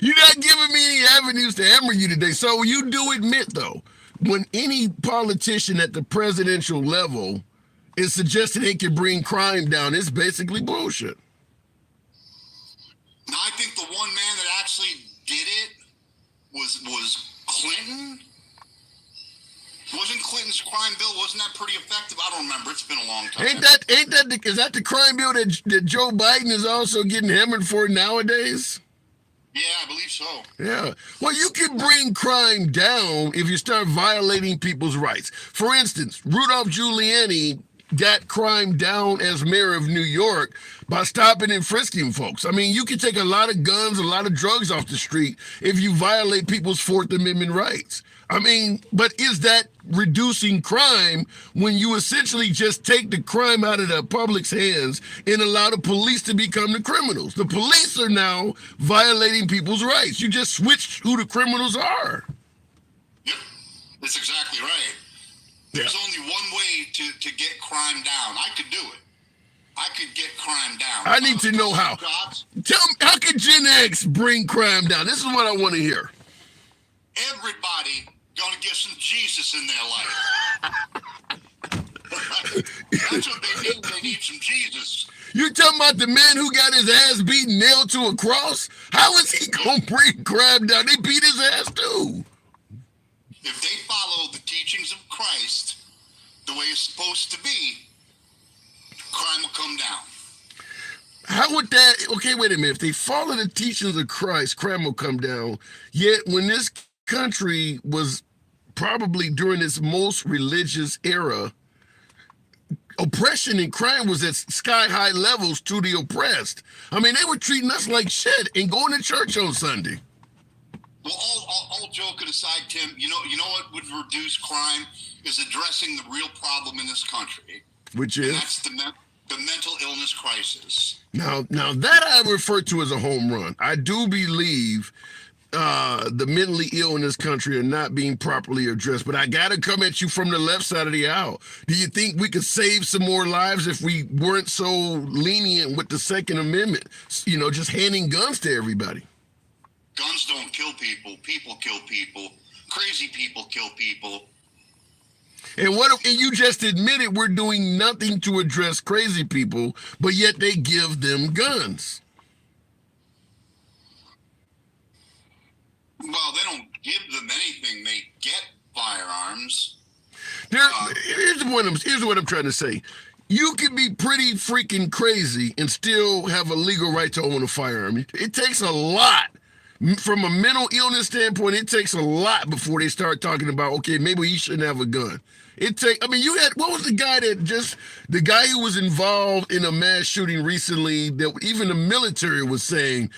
You're not giving me any avenues to hammer you today. So you do admit, though, when any politician at the presidential level is suggesting they can bring crime down, it's basically bullshit. Now, I think the one man that actually did it was Clinton. Wasn't Clinton's crime bill, wasn't that pretty effective? I don't remember. It's been a long time. Is that the crime bill that Joe Biden is also getting hammered for nowadays? Yeah, I believe so. Yeah. Well, you can bring crime down if you start violating people's rights. For instance, Rudolph Giuliani got crime down as mayor of New York by stopping and frisking folks. I mean, you can take a lot of guns, a lot of drugs off the street if you violate people's Fourth Amendment rights. I mean, but is that reducing crime when you essentially just take the crime out of the public's hands and allow the police to become the criminals? The police are now violating people's rights. You just switch who the criminals are. Yep, that's exactly right. There's only one way to get crime down. I could do it. I could get crime down. I need to know how. Tell me, how can Gen X bring crime down? This is what I want to hear. Everybody gonna get some Jesus in their life. That's what they need. They need some Jesus. You talking about the man who got his ass beaten, nailed to a cross? How is he gonna bring crime down? They beat his ass too. If they follow the teachings of Christ the way it's supposed to be, crime will come down. How would that, okay, wait a minute. If they follow the teachings of Christ, crime will come down. Yet when this country was probably during its most religious era, oppression and crime was at sky-high levels to the oppressed. I mean, they were treating us like shit and going to church on Sunday. Well, all joking aside, Tim, you know what would reduce crime is addressing the real problem in this country, which and is that's the mental illness crisis. Now that I refer to as a home run. I do believe the mentally ill in this country are not being properly addressed, but I gotta come at you from the left side of the aisle. Do you think we could save some more lives if we weren't so lenient with the Second Amendment? You know, just handing guns to everybody. Guns don't kill people. People kill people. Crazy people kill people. And you just admitted we're doing nothing to address crazy people, but yet they give them guns. Well, they don't give them anything. They get firearms. Here's what I'm trying to say. You can be pretty freaking crazy and still have a legal right to own a firearm. It takes a lot. From a mental illness standpoint, it takes a lot before they start talking about, okay, maybe he shouldn't have a gun. What was the guy who was involved in a mass shooting recently that even the military was saying,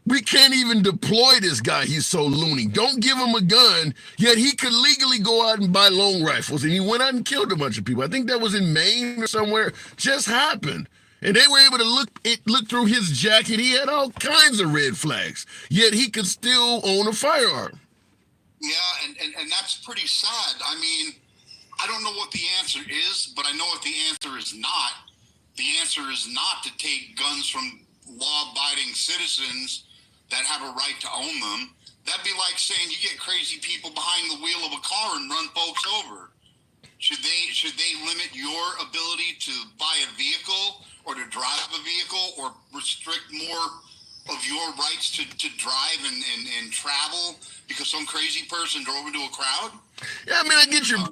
we can't even deploy this guy, he's so loony. Don't give him a gun, yet he could legally go out and buy long rifles, and he went out and killed a bunch of people. I think that was in Maine or somewhere, just happened. And they were able to look through his jacket. He had all kinds of red flags, yet he could still own a firearm. Yeah, and that's pretty sad. I mean, I don't know what the answer is, but I know what the answer is not. The answer is not to take guns from law-abiding citizens that have a right to own them. That'd be like saying you get crazy people behind the wheel of a car and run folks over. Should they limit your ability to buy a vehicle or to drive a vehicle, or restrict more of your rights to drive and travel because some crazy person drove into a crowd? Yeah, I mean,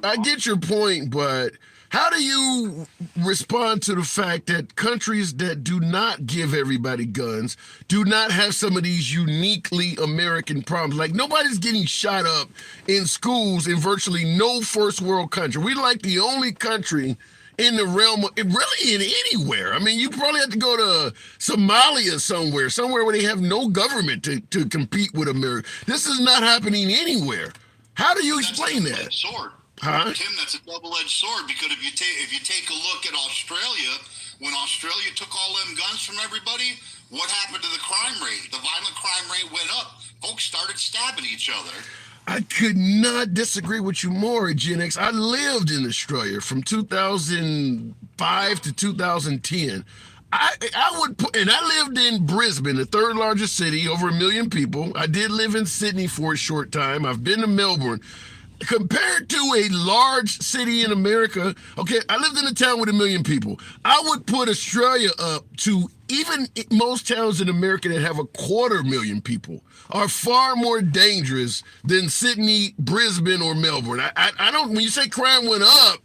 I get your point, but how do you respond to the fact that countries that do not give everybody guns do not have some of these uniquely American problems? Like, nobody's getting shot up in schools in virtually no first world country. We're like the only country in the realm of, really in anywhere. I mean, you probably have to go to Somalia somewhere where they have no government to compete with America. This is not happening anywhere. How do you explain that? Sword. Huh? Tim, that's a double-edged sword, because if you take a look at Australia, when Australia took all them guns from everybody, what happened to the crime rate? The violent crime rate went up. Folks started stabbing each other. I could not disagree with you more, Gen X. I lived in Australia from 2005 to 2010. I lived in Brisbane, the third largest city, over 1 million people. I did live in Sydney for a short time. I've been to Melbourne. Compared to a large city in America, okay, I lived in a town with 1 million people. I would put Australia up to even most towns in America that have 250,000 people are far more dangerous than Sydney, Brisbane, or Melbourne. I don't, when you say crime went up,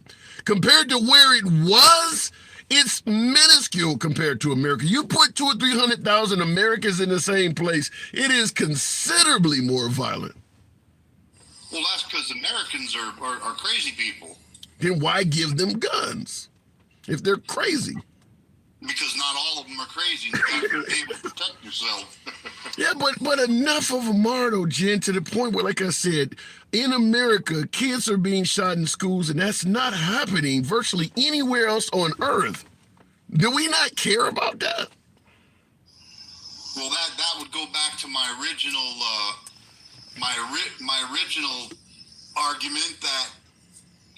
compared to where it was, it's minuscule compared to America. You put 200,000 or 300,000 Americans in the same place, it is considerably more violent. Well, that's because Americans are crazy people. Then why give them guns if they're crazy? Because not all of them are crazy. You got to be able to protect yourself. Yeah, but enough of them are, though, Jen, to the point where, like I said, in America, kids are being shot in schools, and that's not happening virtually anywhere else on Earth. Do we not care about that? Well, that would go back to my original my original argument that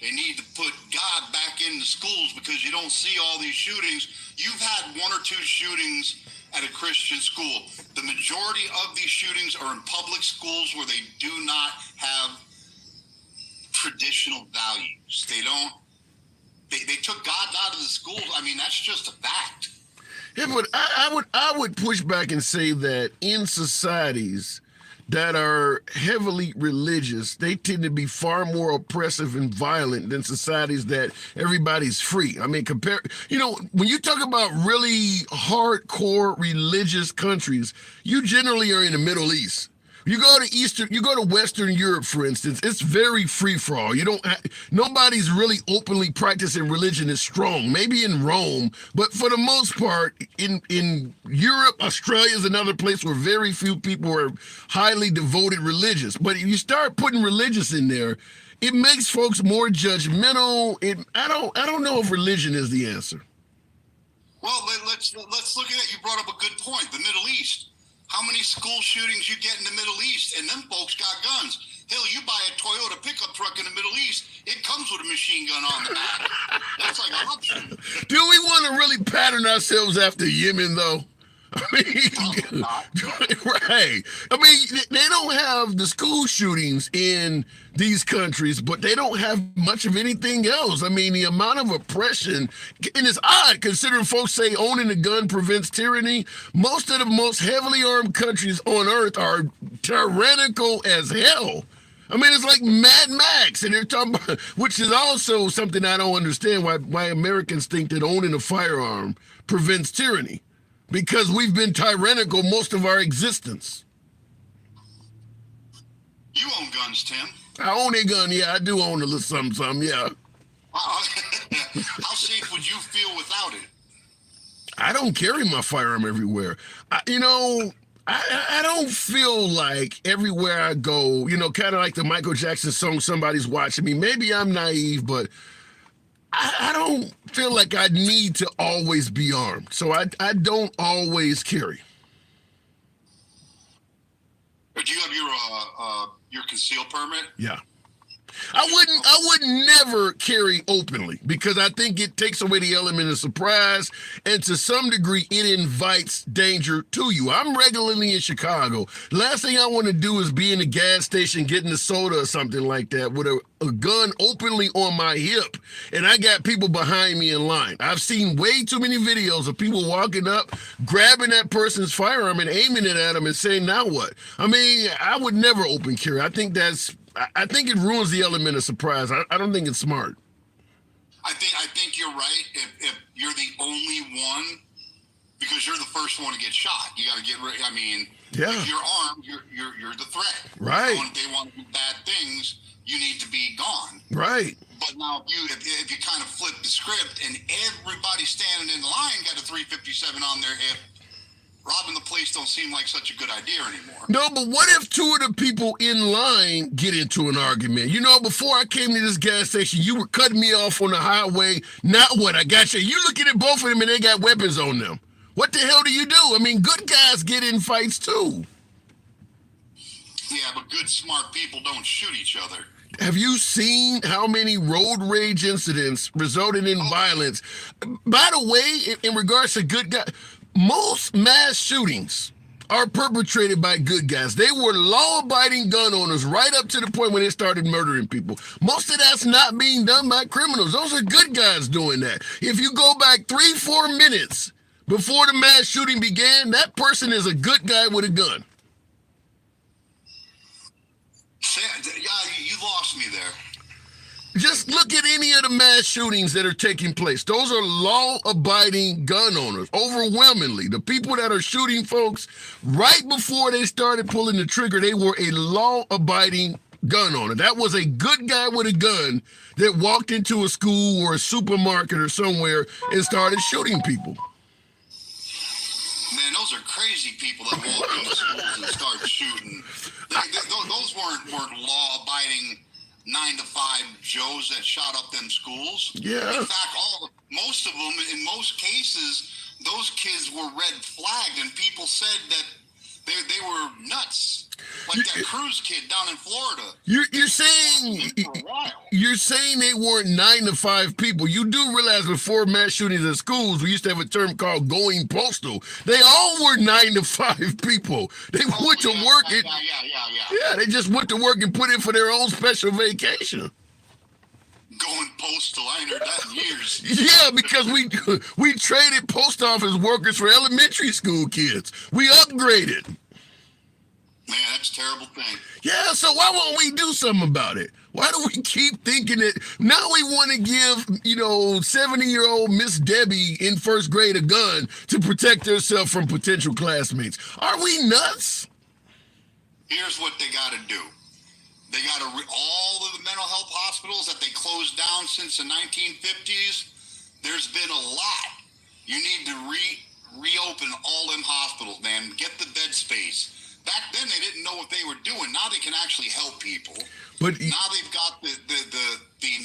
they need to put God back in the schools because you don't see all these shootings. You've had 1 or 2 shootings at a Christian school. The majority of these shootings are in public schools where they do not have traditional values. They took God out of the schools. I mean, that's just a fact. Yeah, but I would push back and say that in societies that are heavily religious, they tend to be far more oppressive and violent than societies that everybody's free. I mean, when you talk about really hardcore religious countries, you generally are in the Middle East. You go to Western Europe, for instance, it's very free for all. Nobody's really openly practicing religion as strong. Maybe in Rome, but for the most part, in Europe, Australia is another place where very few people are highly devoted religious. But if you start putting religious in there, it makes folks more judgmental. I don't know if religion is the answer. Well, let's look at it. You brought up a good point. The Middle East. How many school shootings you get in the Middle East, and them folks got guns. Hell, you buy a Toyota pickup truck in the Middle East, it comes with a machine gun on the back. That's like an option. Do we want to really pattern ourselves after Yemen, though? I mean, right. I mean, they don't have the school shootings in these countries, but they don't have much of anything else. I mean, the amount of oppression, and it's odd considering folks say owning a gun prevents tyranny. Most of the most heavily armed countries on earth are tyrannical as hell. I mean, it's like Mad Max, and they're talking about, which is also something I don't understand why Americans think that owning a firearm prevents tyranny. Because we've been tyrannical most of our existence. You own guns, Tim. I own a gun, yeah. I do own a little something, yeah. How safe would you feel without it? I don't carry my firearm everywhere. I don't feel like everywhere I go, kind of like the Michael Jackson song, Somebody's Watching Me. Maybe I'm naive, but I don't feel like I need to always be armed, so I don't always carry. Do you have your concealed permit? Yeah. I would never carry openly because I think it takes away the element of surprise, and to some degree it invites danger to you. I'm regularly in Chicago. Last thing I want to do is be in a gas station getting a soda or something like that with a gun openly on my hip, and I got people behind me in line. I've seen way too many videos of people walking up, grabbing that person's firearm and aiming it at them and saying, now what? I mean, I would never open carry. I think it ruins the element of surprise. I don't think it's smart. I think you're right. If you're the only one, because you're the first one to get shot, you got to get ready. I mean, yeah. If you're armed, you're the threat. Right. So if they want to do bad things, you need to be gone. Right. But now, if you kind of flip the script and everybody standing in the line got a 357 on their hip, robbing the place don't seem like such a good idea anymore. No, but what if 2 of the people in line get into an argument? Before I came to this gas station, you were cutting me off on the highway. Now what? I got you. You looking at both of them and they got weapons on them. What the hell do you do? I mean, good guys get in fights too. Yeah, but good, smart people don't shoot each other. Have you seen how many road rage incidents resulted in violence? By the way, in regards to good guys, most mass shootings are perpetrated by good guys. They were law-abiding gun owners right up to the point when they started murdering people. Most of that's not being done by criminals. Those are good guys doing that. If you go back 3-4 minutes Before the mass shooting began, that person is a good guy with a gun. Yeah, you lost me there. Just look at any of the mass shootings that are taking place. Those are law-abiding gun owners. Overwhelmingly, the people that are shooting folks, right before they started pulling the trigger, they were a law-abiding gun owner. That was a good guy with a gun that walked into a school or a supermarket or somewhere and started shooting people. Man, those are crazy people that walk into schools and start shooting. Those weren't law-abiding 9-to-5 Joes that shot up them schools. Yeah. In fact, most of them, in most cases, those kids were red flagged, and people said that they were nuts. Like that Cruz kid down in Florida. You're saying they weren't 9-to-5 people. You do realize before mass shootings at schools, we used to have a term called going postal. They all were 9-to-5 people. They went to work. Yeah, they just went to work and put in for their own special vacation. Going postal, I ain't heard that in years. Yeah, because we traded post office workers for elementary school kids. We upgraded. Man, that's a terrible thing. Yeah, so why won't we do something about it? Why do we keep thinking that now we want to give, 70-year-old Miss Debbie in first grade a gun to protect herself from potential classmates? Are we nuts? Here's what they got to do. They got to all of the mental health hospitals that they closed down since the 1950s. There's been a lot. You need to reopen all them hospitals, man. Get the bed space. Back then, they didn't know what they were doing. Now they can actually help people. But now they've got the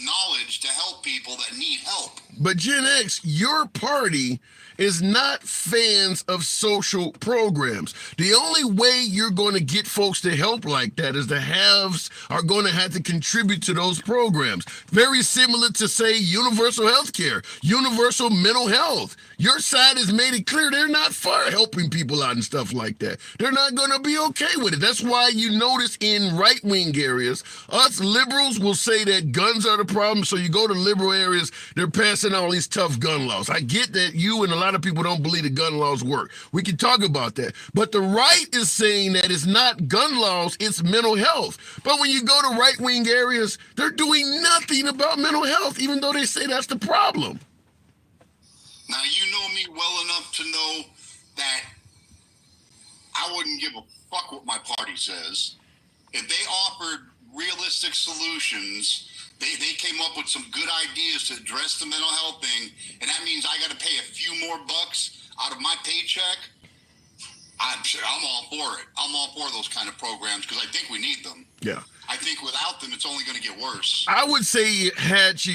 knowledge to help people that need help. But Gen X, your party is not fans of social programs. The only way you're going to get folks to help like that is the haves are going to have to contribute to those programs. Very similar to, say, universal health care, universal mental health. Your side has made it clear they're not for helping people out and stuff like that. They're not going to be okay with it. That's why you notice in right-wing areas, us liberals will say that guns are the problem, so you go to liberal areas, they're passing all these tough gun laws. I get that you and a lot of people don't believe the gun laws work. We can talk about that. But the right is saying that it's not gun laws, it's mental health. But when you go to right-wing areas, they're doing nothing about mental health, even though they say that's the problem. Now, you know me well enough to know that I wouldn't give a fuck what my party says. If they offered realistic solutions, they came up with some good ideas to address the mental health thing, and that means I got to pay a few more bucks out of my paycheck, I'm all for it. I'm all for those kind of programs because I think we need them. Yeah. I think without them, it's only going to get worse. I would say had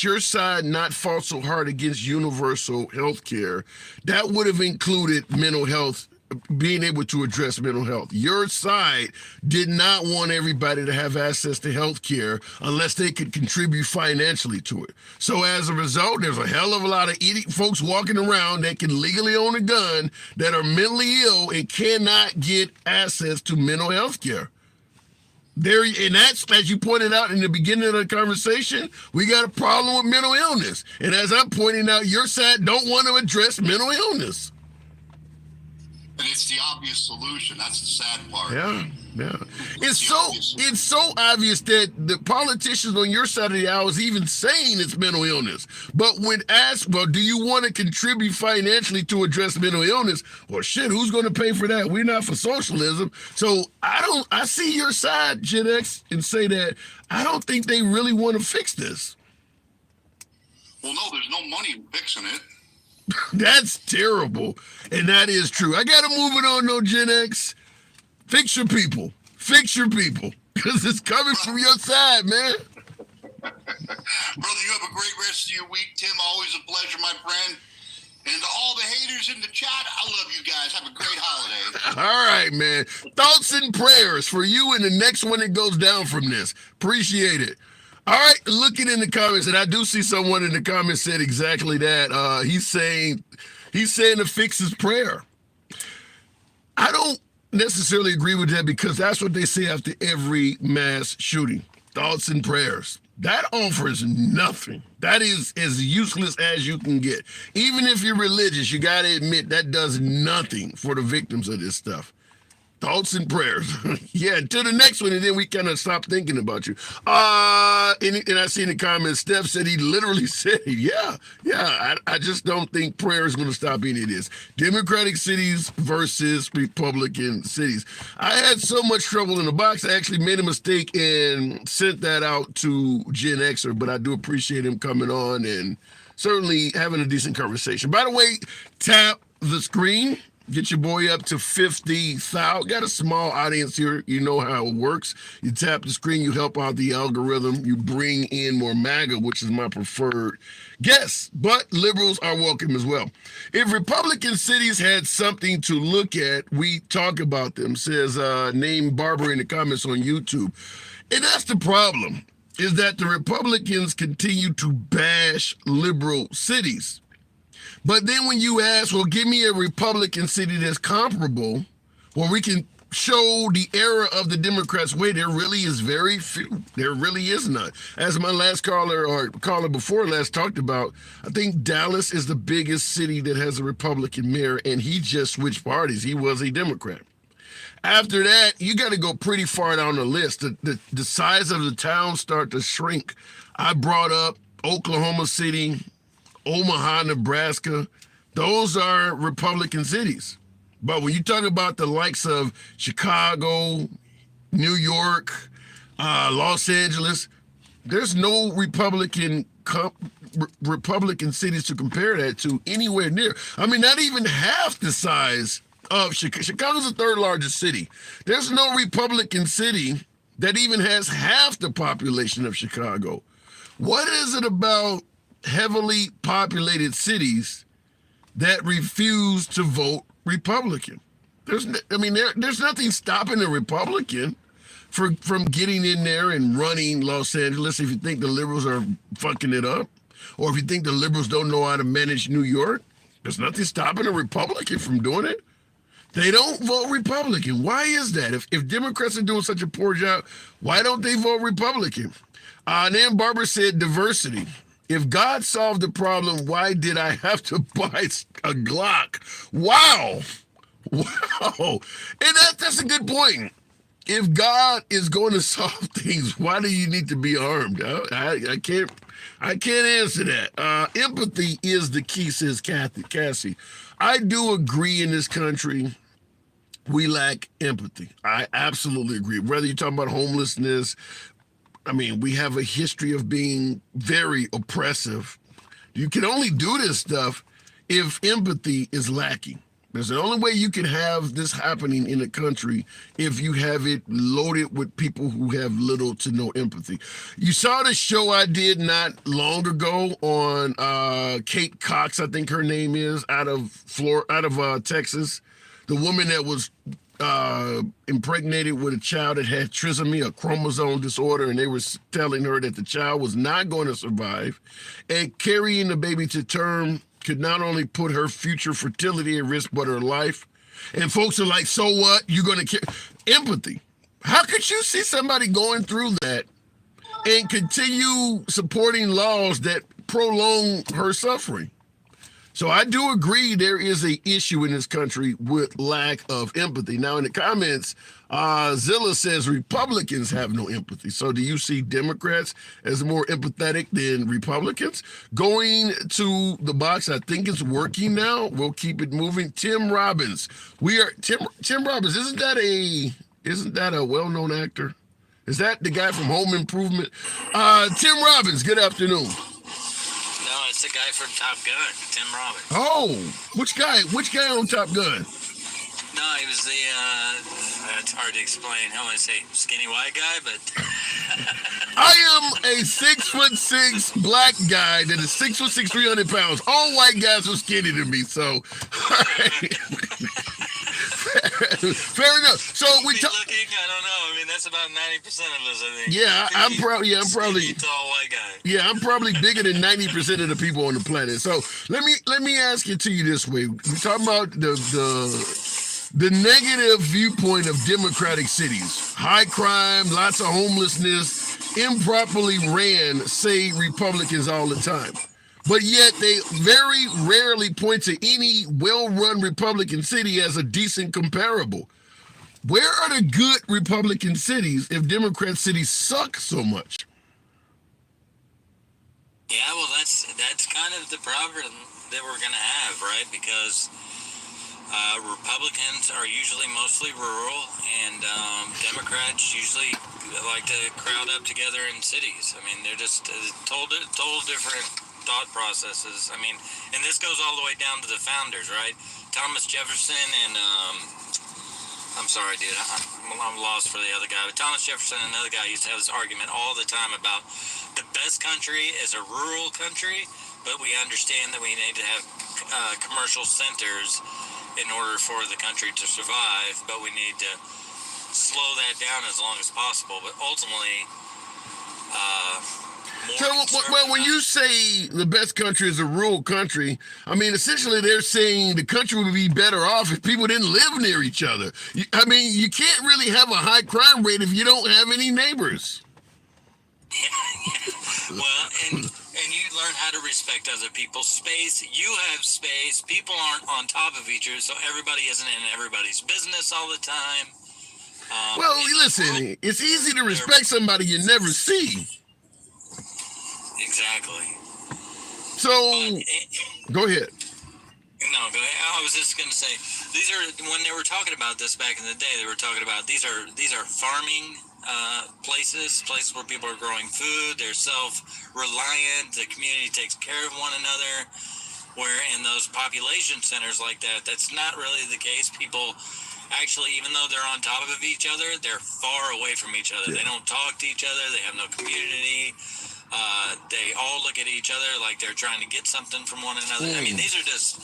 your side not fought so hard against universal health care, that would have included mental health, being able to address mental health. Your side did not want everybody to have access to health care unless they could contribute financially to it. So as a result, there's a hell of a lot of folks walking around that can legally own a gun that are mentally ill and cannot get access to mental health care. There, and that's, as you pointed out in the beginning of the conversation, we got a problem with mental illness. And as I'm pointing out, your side don't want to address mental illness. And it's the obvious solution. That's the sad part. Yeah. It's so obvious that the politicians on your side of the aisle is even saying it's mental illness. But when asked, well, do you want to contribute financially to address mental illness? Well, shit, who's going to pay for that? We're not for socialism. So I see your side, Gen X, and say that I don't think they really want to fix this. Well, no, there's no money in fixing it. That's terrible. And that is true. I got to move it on, though, Gen X. Fix your people. Because it's coming from your side, man. Brother, you have a great rest of your week, Tim. Always a pleasure, my friend. And to all the haters in the chat, I love you guys. Have a great holiday. All right, man. Thoughts and prayers for you and the next one that goes down from this. Appreciate it. All right, looking in the comments, and I do see someone in the comments said exactly that. He's saying to fix his prayer. I don't necessarily agree with that because that's what they say after every mass shooting. Thoughts and prayers. That offers nothing. That is as useless as you can get. Even if you're religious, you got to admit that does nothing for the victims of this stuff. Thoughts and prayers. Yeah, until the next one, and then we kind of stop thinking about you. And I see in the comments, Steph said he literally said, yeah. I just don't think prayer is going to stop any of this. Democratic cities versus Republican cities. I had so much trouble in the box, I actually made a mistake and sent that out to Gen Xer, but I do appreciate him coming on and certainly having a decent conversation. By the way, tap the screen. Get your boy up to 50,000. Got a small audience here. You know how it works. You tap the screen, you help out the algorithm, you bring in more MAGA, which is my preferred guess. But liberals are welcome as well. If Republican cities had something to look at, we talk about them, says name Barbara in the comments on YouTube. And that's the problem, is that the Republicans continue to bash liberal cities. But then when you ask, well, give me a Republican city that's comparable, where we can show the era of the Democrats' way, there really is very few. There really is none. As my last caller before last talked about, I think Dallas is the biggest city that has a Republican mayor, and he just switched parties. He was a Democrat. After that, you got to go pretty far down the list. The size of the towns start to shrink. I brought up Oklahoma City, Omaha, Nebraska. Those are Republican cities. But when you talk about the likes of Chicago, New York, Los Angeles, there's no Republican cities to compare that to anywhere near. I mean, not even half the size of Chicago. Chicago's the third largest city. There's no Republican city that even has half the population of Chicago. What is it about heavily populated cities that refuse to vote Republican? There's nothing stopping a Republican from getting in there and running Los Angeles if you think the liberals are fucking it up, or if you think the liberals don't know how to manage New York. There's nothing stopping a Republican from doing it. They don't vote Republican. Why is that? If Democrats are doing such a poor job, why don't they vote Republican? And then Barbara said diversity. If God solved the problem, why did I have to buy a Glock? Wow. And that's a good point. If God is going to solve things, why do you need to be armed? I can't answer that. Empathy is the key, says Cassie. I do agree in this country, we lack empathy. I absolutely agree. Whether you're talking about homelessness, I mean, we have a history of being very oppressive. You can only do this stuff if empathy is lacking. There's the only way you can have this happening in a country if you have it loaded with people who have little to no empathy. You saw the show I did not long ago on Kate Cox, I think her name is, out of Texas. The woman that was impregnated with a child that had trisomy, a chromosome disorder, and they were telling her that the child was not going to survive, and carrying the baby to term could not only put her future fertility at risk, but her life. And folks are like, so what? You're going to empathy. How could you see somebody going through that and continue supporting laws that prolong her suffering? So I do agree there is an issue in this country with lack of empathy. Now in the comments, Zilla says Republicans have no empathy. So do you see Democrats as more empathetic than Republicans? Going to the box, I think it's working now. We'll keep it moving. Tim Robbins. Tim Robbins, isn't that a well-known actor? Is that the guy from Home Improvement? Tim Robbins, good afternoon. No, it's the guy from Top Gun, Tim Robbins. Oh, which guy on Top Gun? No, he was it's hard to explain. I want to say skinny white guy, but... I am a 6'6" black guy that is 6'6", 300 pounds. All white guys are skinny to me, so... Fair enough. So we looking, I don't know. I mean, that's about 90% of us, I think. Yeah, I'm probably tall white guy. Yeah, I'm probably bigger than 90% of the people on the planet. So let me ask it to you this way: we talking about the negative viewpoint of democratic cities, high crime, lots of homelessness. improperly ran say Republicans all the time. But yet they very rarely point to any well-run Republican city as a decent comparable. Where are the good Republican cities if Democrat cities suck so much? Yeah, well, that's kind of the problem that we're going to have, right? Because Republicans are usually mostly rural, and Democrats usually like to crowd up together in cities. I mean, they're just total different thought processes. I mean, and this goes all the way down to the founders, right? Thomas Jefferson and I'm sorry, dude, I'm lost for the other guy. But Thomas Jefferson and another guy used to have this argument all the time about the best country is a rural country, but we understand that we need to have commercial centers in order for the country to survive, but we need to slow that down as long as possible. But ultimately, so, well, when you say the best country is a rural country, I mean, essentially they're saying the country would be better off if people didn't live near each other. I mean, you can't really have a high crime rate if you don't have any neighbors. Well, and you learn how to respect other people's space. You have space. People aren't on top of each other, so everybody isn't in everybody's business all the time. Well, listen, it's easy to respect somebody you never see. Exactly. So, go ahead. No, go ahead. I was just going to say, these are, when they were talking about this back in the day, they were talking about these are farming places where people are growing food. They're self-reliant. The community takes care of one another. Where in those population centers like that, that's not really the case. People actually, even though they're on top of each other, they're far away from each other. Yeah. They don't talk to each other. They have no community. They all look at each other like they're trying to get something from one another. I mean, these are just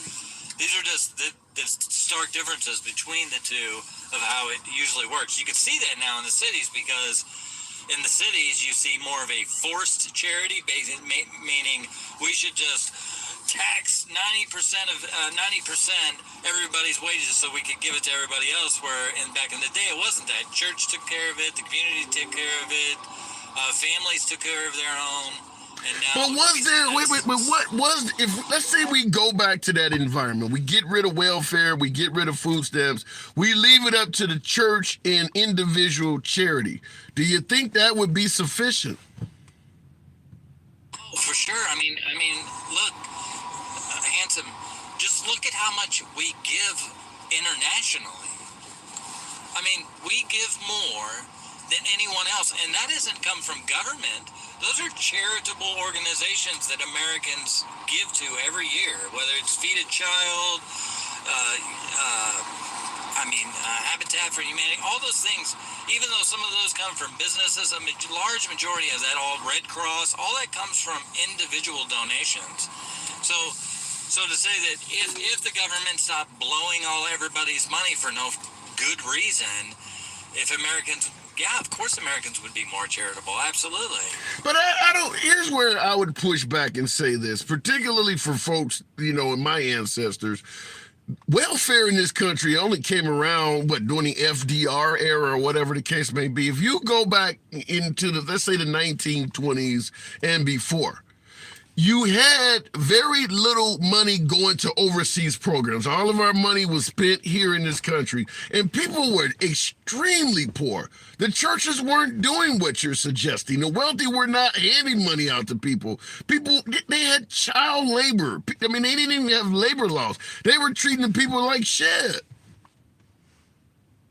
the stark differences between the two of how it usually works. You can see that now in the cities, because in the cities you see more of a forced charity, meaning we should just tax 90% of 90% everybody's wages so we could give it to everybody else. Where back in the day it wasn't that. Church took care of it, the community took care of it, families took care of their own. And now, but was there? Wait. What was? If let's say we go back to that environment, we get rid of welfare, we get rid of food stamps, we leave it up to the church and individual charity. Do you think that would be sufficient? Oh, for sure. I mean, look, Handsome. Just look at how much we give internationally. I mean, we give more than anyone else, and that doesn't come from government. Those are charitable organizations that Americans give to every year, whether it's Feed a Child, Habitat for Humanity, all those things. Even though some of those come from businesses, a large majority of that, all Red Cross, all that comes from individual donations. So to say that if the government stopped blowing everybody's money for no good reason, if Americans... Yeah, of course Americans would be more charitable. Absolutely. But I don't, here's where I would push back and say this, particularly for folks, and my ancestors. Welfare in this country only came around, during the FDR era or whatever the case may be. If you go back into let's say the 1920s and before, you had very little money going to overseas programs. All of our money was spent here in this country, and people were extremely poor. The churches weren't doing what you're suggesting. The wealthy were not handing money out to people. They had child labor. I mean, they didn't even have labor laws. They were treating the people like shit.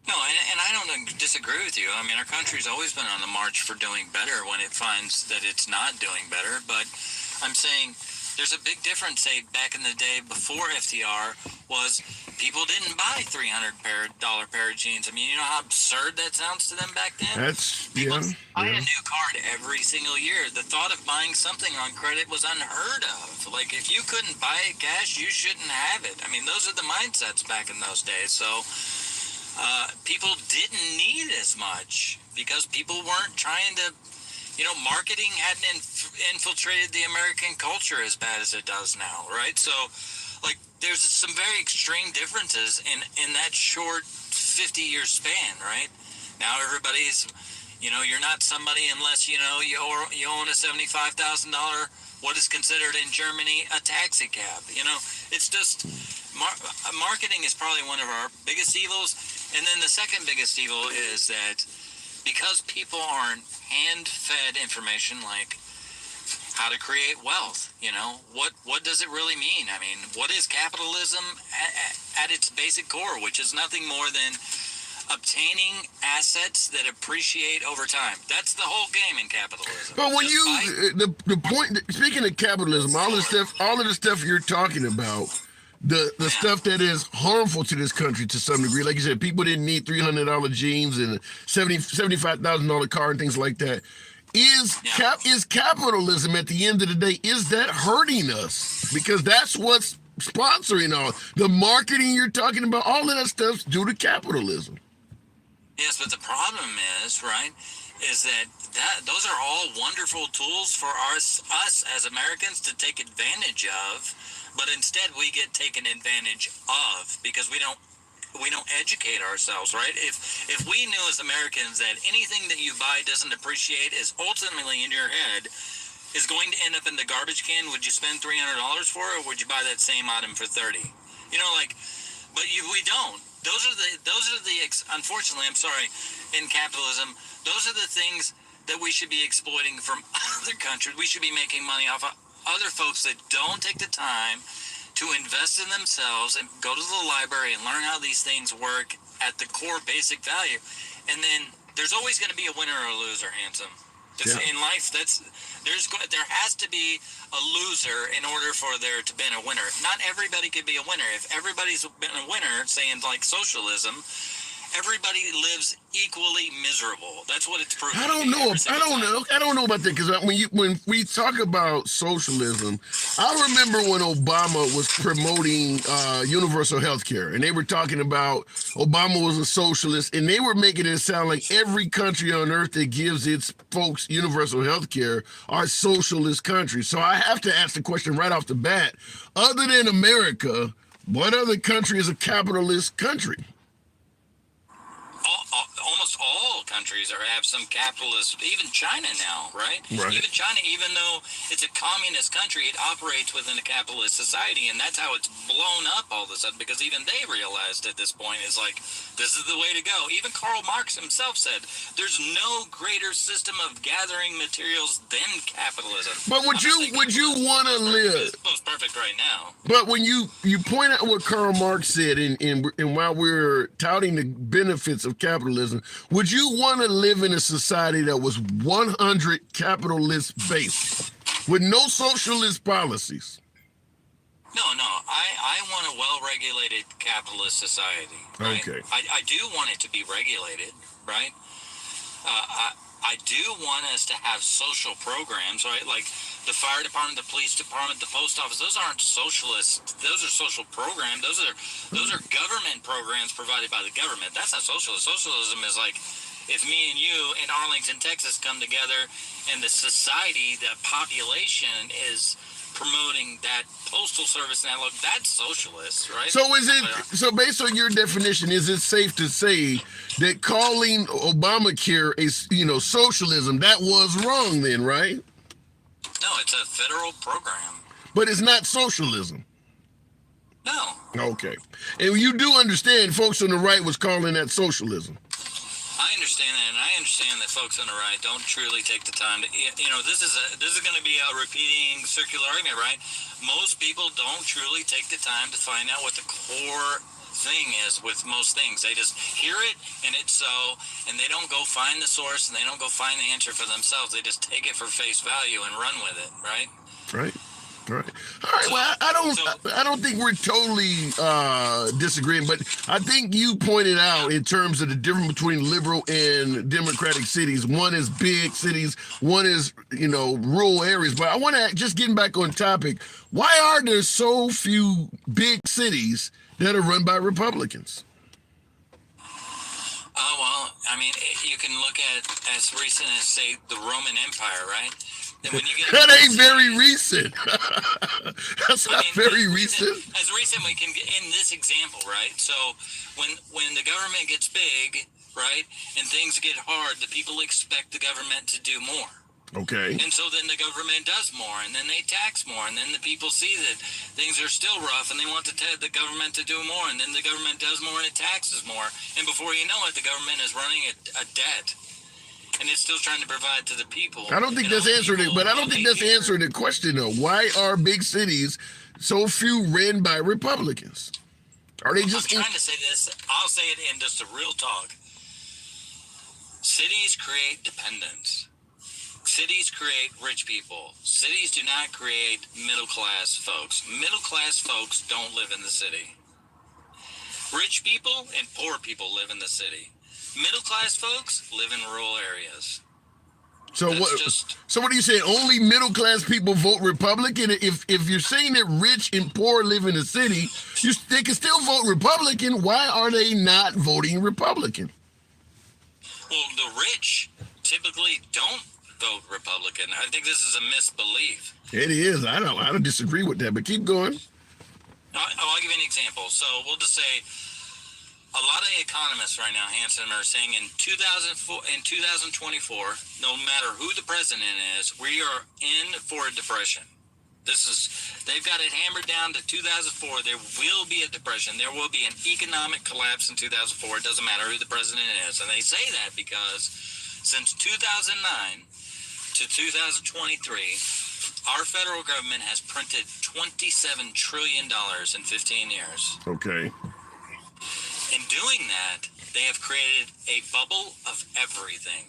No, and I don't disagree with you. I mean, our country's always been on the march for doing better when it finds that it's not doing better, but I'm saying there's a big difference, say, back in the day before FDR, was people didn't buy $300 pair of jeans. I mean, you know how absurd that sounds to them back then? People buy a new car every single year. The thought of buying something on credit was unheard of. Like, if you couldn't buy it cash, you shouldn't have it. I mean, those are the mindsets back in those days. So people didn't need as much because people weren't trying to... marketing hadn't infiltrated the American culture as bad as it does now, right? So, there's some very extreme differences in that short 50-year span, right? Now everybody's, You know, you're not somebody unless, you know, you own a $75,000, what is considered in Germany a taxi cab. You know, it's just marketing is probably one of our biggest evils. And then the second biggest evil is that because people aren't hand-fed information like how to create wealth, you know, what does it really mean? I mean, what is capitalism at its basic core, which is nothing more than obtaining assets that appreciate over time. That's the whole game in capitalism. But when the point, speaking of capitalism, all of the stuff you're talking about, the stuff that is harmful to this country to some degree, like you said, people didn't need $300 jeans and a $75,000 car and things like that. Is capitalism at the end of the day, is that hurting us? Because that's what's sponsoring all the marketing you're talking about, all of that stuff's due to capitalism. Yes, but the problem is, right, is that those are all wonderful tools for us as Americans to take advantage of, but instead we get taken advantage of because we don't educate ourselves, right? If we knew as Americans that anything that you buy doesn't appreciate is ultimately in your head is going to end up in the garbage can, would you spend $300 for it, or would you buy that same item for $30? You know, like, but we don't. Those are the unfortunately, I'm sorry, in capitalism, those are the things that we should be exploiting from other countries. We should be making money off of other folks that don't take the time to invest in themselves and go to the library and learn how these things work at the core basic value. And then there's always going to be a winner or a loser, Handsome. In life, there has to be a loser in order for there to be a winner. Not everybody could be a winner. If everybody's been a winner, saying like socialism, everybody lives equally miserable. That's what it's proven. I don't know about that, because when we talk about socialism, I remember when Obama was promoting universal health care, and they were talking about Obama was a socialist, and they were making it sound like every country on earth that gives its folks universal health care are socialist countries. So I have to ask the question right off the bat, other than America, what other country is a capitalist country? Almost all countries have some capitalist, even China now, right? Even China, even though it's a communist country, it operates within a capitalist society, and that's how it's blown up all of a sudden, because even they realized at this point, it's like, this is the way to go. Even Karl Marx himself said, there's no greater system of gathering materials than capitalism. But would you want to live? It's most perfect right now. But when you point out what Karl Marx said, and while we're touting the benefits of capitalism, would you want to live in a society that was 100 capitalist based with no socialist policies? No. I want a well-regulated capitalist society. Right? Okay. I do want it to be regulated, right? I do want us to have social programs, right? Like the fire department, the police department, the post office. Those aren't socialist. Those are social programs. Those are government programs provided by the government. That's not socialist. Socialism is like if me and you in Arlington, Texas come together and the society, the population is promoting that postal service and that's socialist, right? So so based on your definition, is it safe to say that calling Obamacare a socialism, that was wrong then, right? No, it's a federal program. But it's not socialism. No. Okay. And you do understand folks on the right was calling that socialism. I understand that, and I understand that folks on the right don't truly take the time to, this is going to be a repeating circular argument, right? Most people don't truly take the time to find out what the core thing is with most things. They just hear it, and it's so, and they don't go find the source, and they don't go find the answer for themselves. They just take it for face value and run with it, right? Right. All right. Well, I don't think we're totally disagreeing, but I think you pointed out in terms of the difference between liberal and democratic cities. One is big cities, one is rural areas. But I want to just getting back on topic. Why are there so few big cities that are run by Republicans? Well, I mean, you can look at as recent as say the Roman Empire, right? That ain't very recent. That's not very recent. As recent we can get in this example, right? So when the government gets big, right? And things get hard, the people expect the government to do more. Okay. And so then the government does more, and then they tax more, and then the people see that things are still rough, and they want the government to do more, and then the government does more, and it taxes more, and before you know it, the government is running a debt, and it's still trying to provide to the people. I don't think that's answering it, but I don't think that's answering the question though. Why are big cities so few ran by Republicans? Are they just? I'm trying to say this. I'll say it in just a real talk. Cities create dependence. Cities create rich people. Cities do not create middle-class folks. Middle-class folks don't live in the city. Rich people and poor people live in the city. Middle-class folks live in rural areas. So what are you saying? Only middle-class people vote Republican? If you're saying that rich and poor live in the city, they can still vote Republican. Why are they not voting Republican? Well, the rich typically don't vote Republican. I think this is a misbelief. It is. I don't disagree with that, but keep going. I'll give you an example. So we'll just say a lot of the economists right now, Hanson, are saying in 2024, no matter who the president is, we are in for a depression. They've got it hammered down to 2004. There will be a depression. There will be an economic collapse in 2004. It doesn't matter who the president is. And they say that because since 2009 to 2023, our federal government has printed $27 trillion in 15 years. Okay. In doing that, they have created a bubble of everything.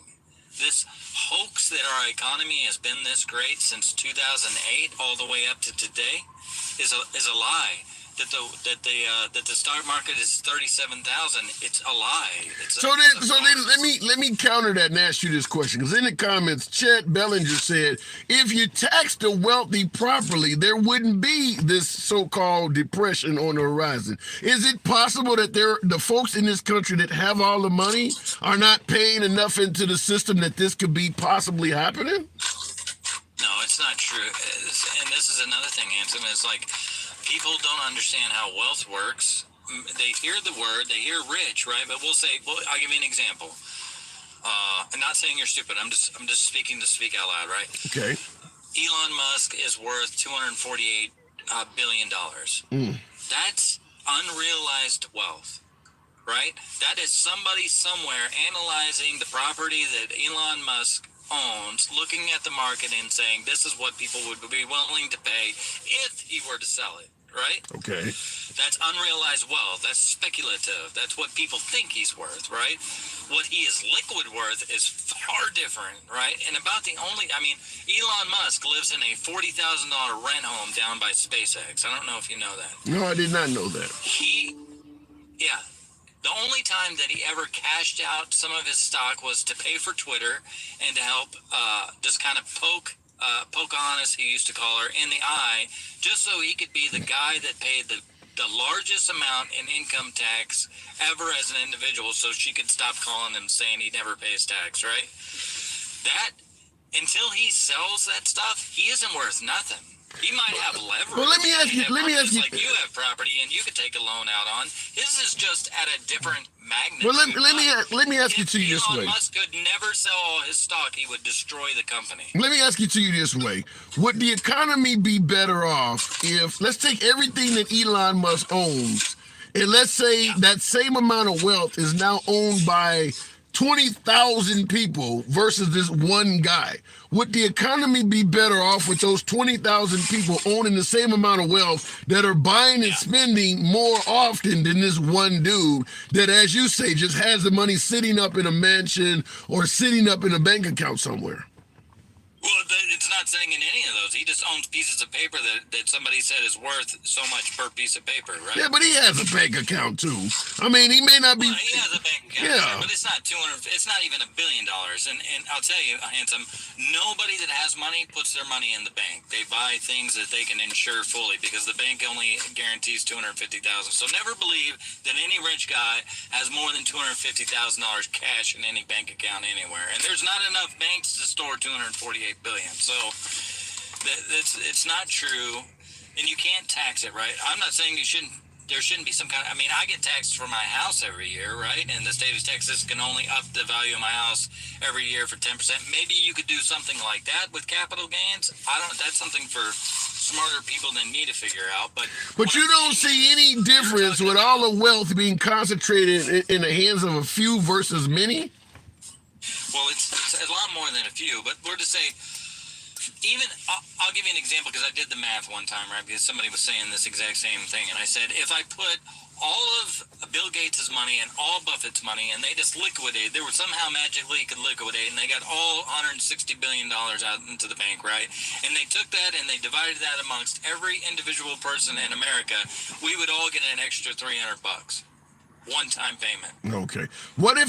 This hoax that our economy has been this great since 2008 all the way up to today is a lie. That the stock market is 37,000. It's a lie. So then let me counter that and ask you this question, because in the comments, Chet Bellinger said, if you tax the wealthy properly, there wouldn't be this so-called depression on the horizon. Is it possible that the folks in this country that have all the money are not paying enough into the system that this could be possibly happening? No, it's not true. And this is another thing, Anson, is like, people don't understand how wealth works. They hear the word, they hear rich, right? But I'll give you an example. I'm not saying you're stupid. I'm just speaking to speak out loud, right? Okay. Elon Musk is worth $248 billion. That's unrealized wealth, right? That is somebody somewhere analyzing the property that Elon Musk owns, looking at the market and saying, this is what people would be willing to pay if he were to sell it. Right? Okay. That's unrealized wealth. That's speculative. That's what people think he's worth, right? What he is liquid worth is far different, right? And Elon Musk lives in a $40,000 rent home down by SpaceX. I don't know if you know that. No, I did not know that. The only time that he ever cashed out some of his stock was to pay for Twitter and to help just kind of Pocahontas, he used to call her, in the eye, just so he could be the guy that paid the largest amount in income tax ever as an individual, so she could stop calling him saying he never pays tax, right? That, until he sells that stuff, he isn't worth nothing. He might have leverage. Well, let me ask you. Like you have property and you could take a loan out on. His is just at a different magnitude. Well, let me ask you to you this way. Elon Musk could never sell all his stock. He would destroy the company. Let me ask you to you this way. Would the economy be better off if, let's take everything that Elon Musk owns, and let's say that same amount of wealth is now owned by 20,000 people versus this one guy? Would the economy be better off with those 20,000 people owning the same amount of wealth that are buying and spending more often than this one dude that, as you say, just has the money sitting up in a mansion or sitting up in a bank account somewhere? Well, it's not sitting in any of those. He just owns pieces of paper that somebody said is worth so much per piece of paper, right? Yeah, but he has a bank account too. I mean, he may not be. Well, he has a bank account, yeah, but it's not 200. It's not even $1 billion. And I'll tell you, Handsome, nobody that has money puts their money in the bank. They buy things that they can insure fully because the bank only guarantees $250,000. So never believe that any rich guy has more than $250,000 cash in any bank account anywhere. And there's not enough banks to store $248 billion. So it's not true, and you can't tax it, right? I'm not saying you shouldn't there shouldn't be some kind of, I mean, I get taxed for my house every year, right? And the state of Texas can only up the value of my house every year for 10%. Maybe you could do something like that with capital gains. That's something for smarter people than me to figure out. But you don't see any difference with all the wealth being concentrated in the hands of a few versus many? Well, it's a lot more than a few, but we're to say, even, I'll give you an example because I did the math one time, right? Because somebody was saying this exact same thing. And I said, if I put all of Bill Gates' money and all Buffett's money and they just liquidate, they were somehow magically could liquidate and they got all $160 billion out into the bank, right? And they took that and they divided that amongst every individual person in America, we would all get an extra $300. One-time payment. Okay. What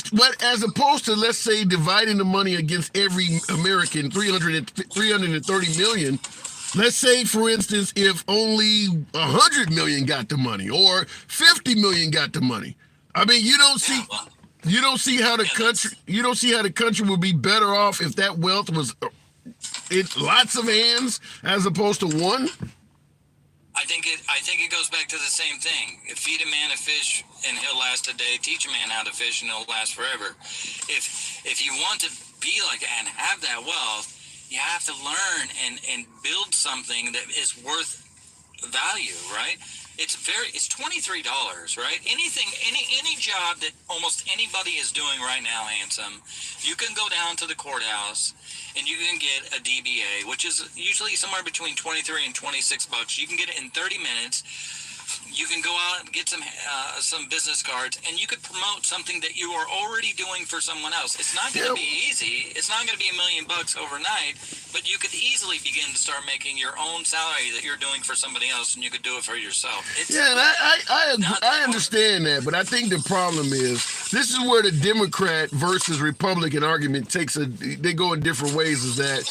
as opposed to, let's say, dividing the money against every American, 330 million, let's say, for instance, if only 100 million got the money or 50 million got the money. I mean, you don't see how the country would be better off if that wealth was in lots of hands as opposed to one. I think it goes back to the same thing. If feed a man a fish and he'll last a day, teach a man how to fish and he'll last forever. If you want to be like that and have that wealth, you have to learn and build something that is worth value, right? It's $23, right? Any job that almost anybody is doing right now, Handsome, you can go down to the courthouse and you can get a DBA, which is usually somewhere between $23 and $26. You can get it in 30 minutes. You can go out and get some business cards, and you could promote something that you are already doing for someone else. It's not going to be easy. It's not going to be $1 million overnight, but you could easily begin to start making your own salary that you're doing for somebody else, and you could do it for yourself. I understand that, but I think the problem is this is where the Democrat versus Republican argument they go in different ways. Is that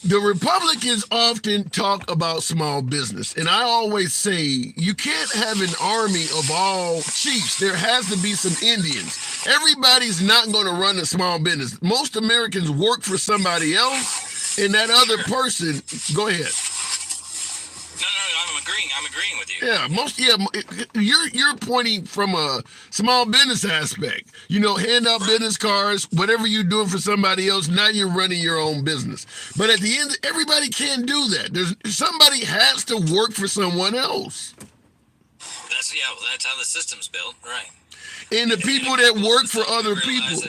the Republicans often talk about small business, and I always say you can't have an army of all chiefs. There has to be some Indians. Everybody's not going to run a small business. Most Americans work for somebody else, and that other person. Go ahead. I'm agreeing with you. Yeah, you're pointing from a small business aspect. Hand out business cards, whatever you're doing for somebody else, now you're running your own business. But at the end, everybody can't do that. Somebody has to work for someone else. That's how the system's built, right? And the people that work for other people.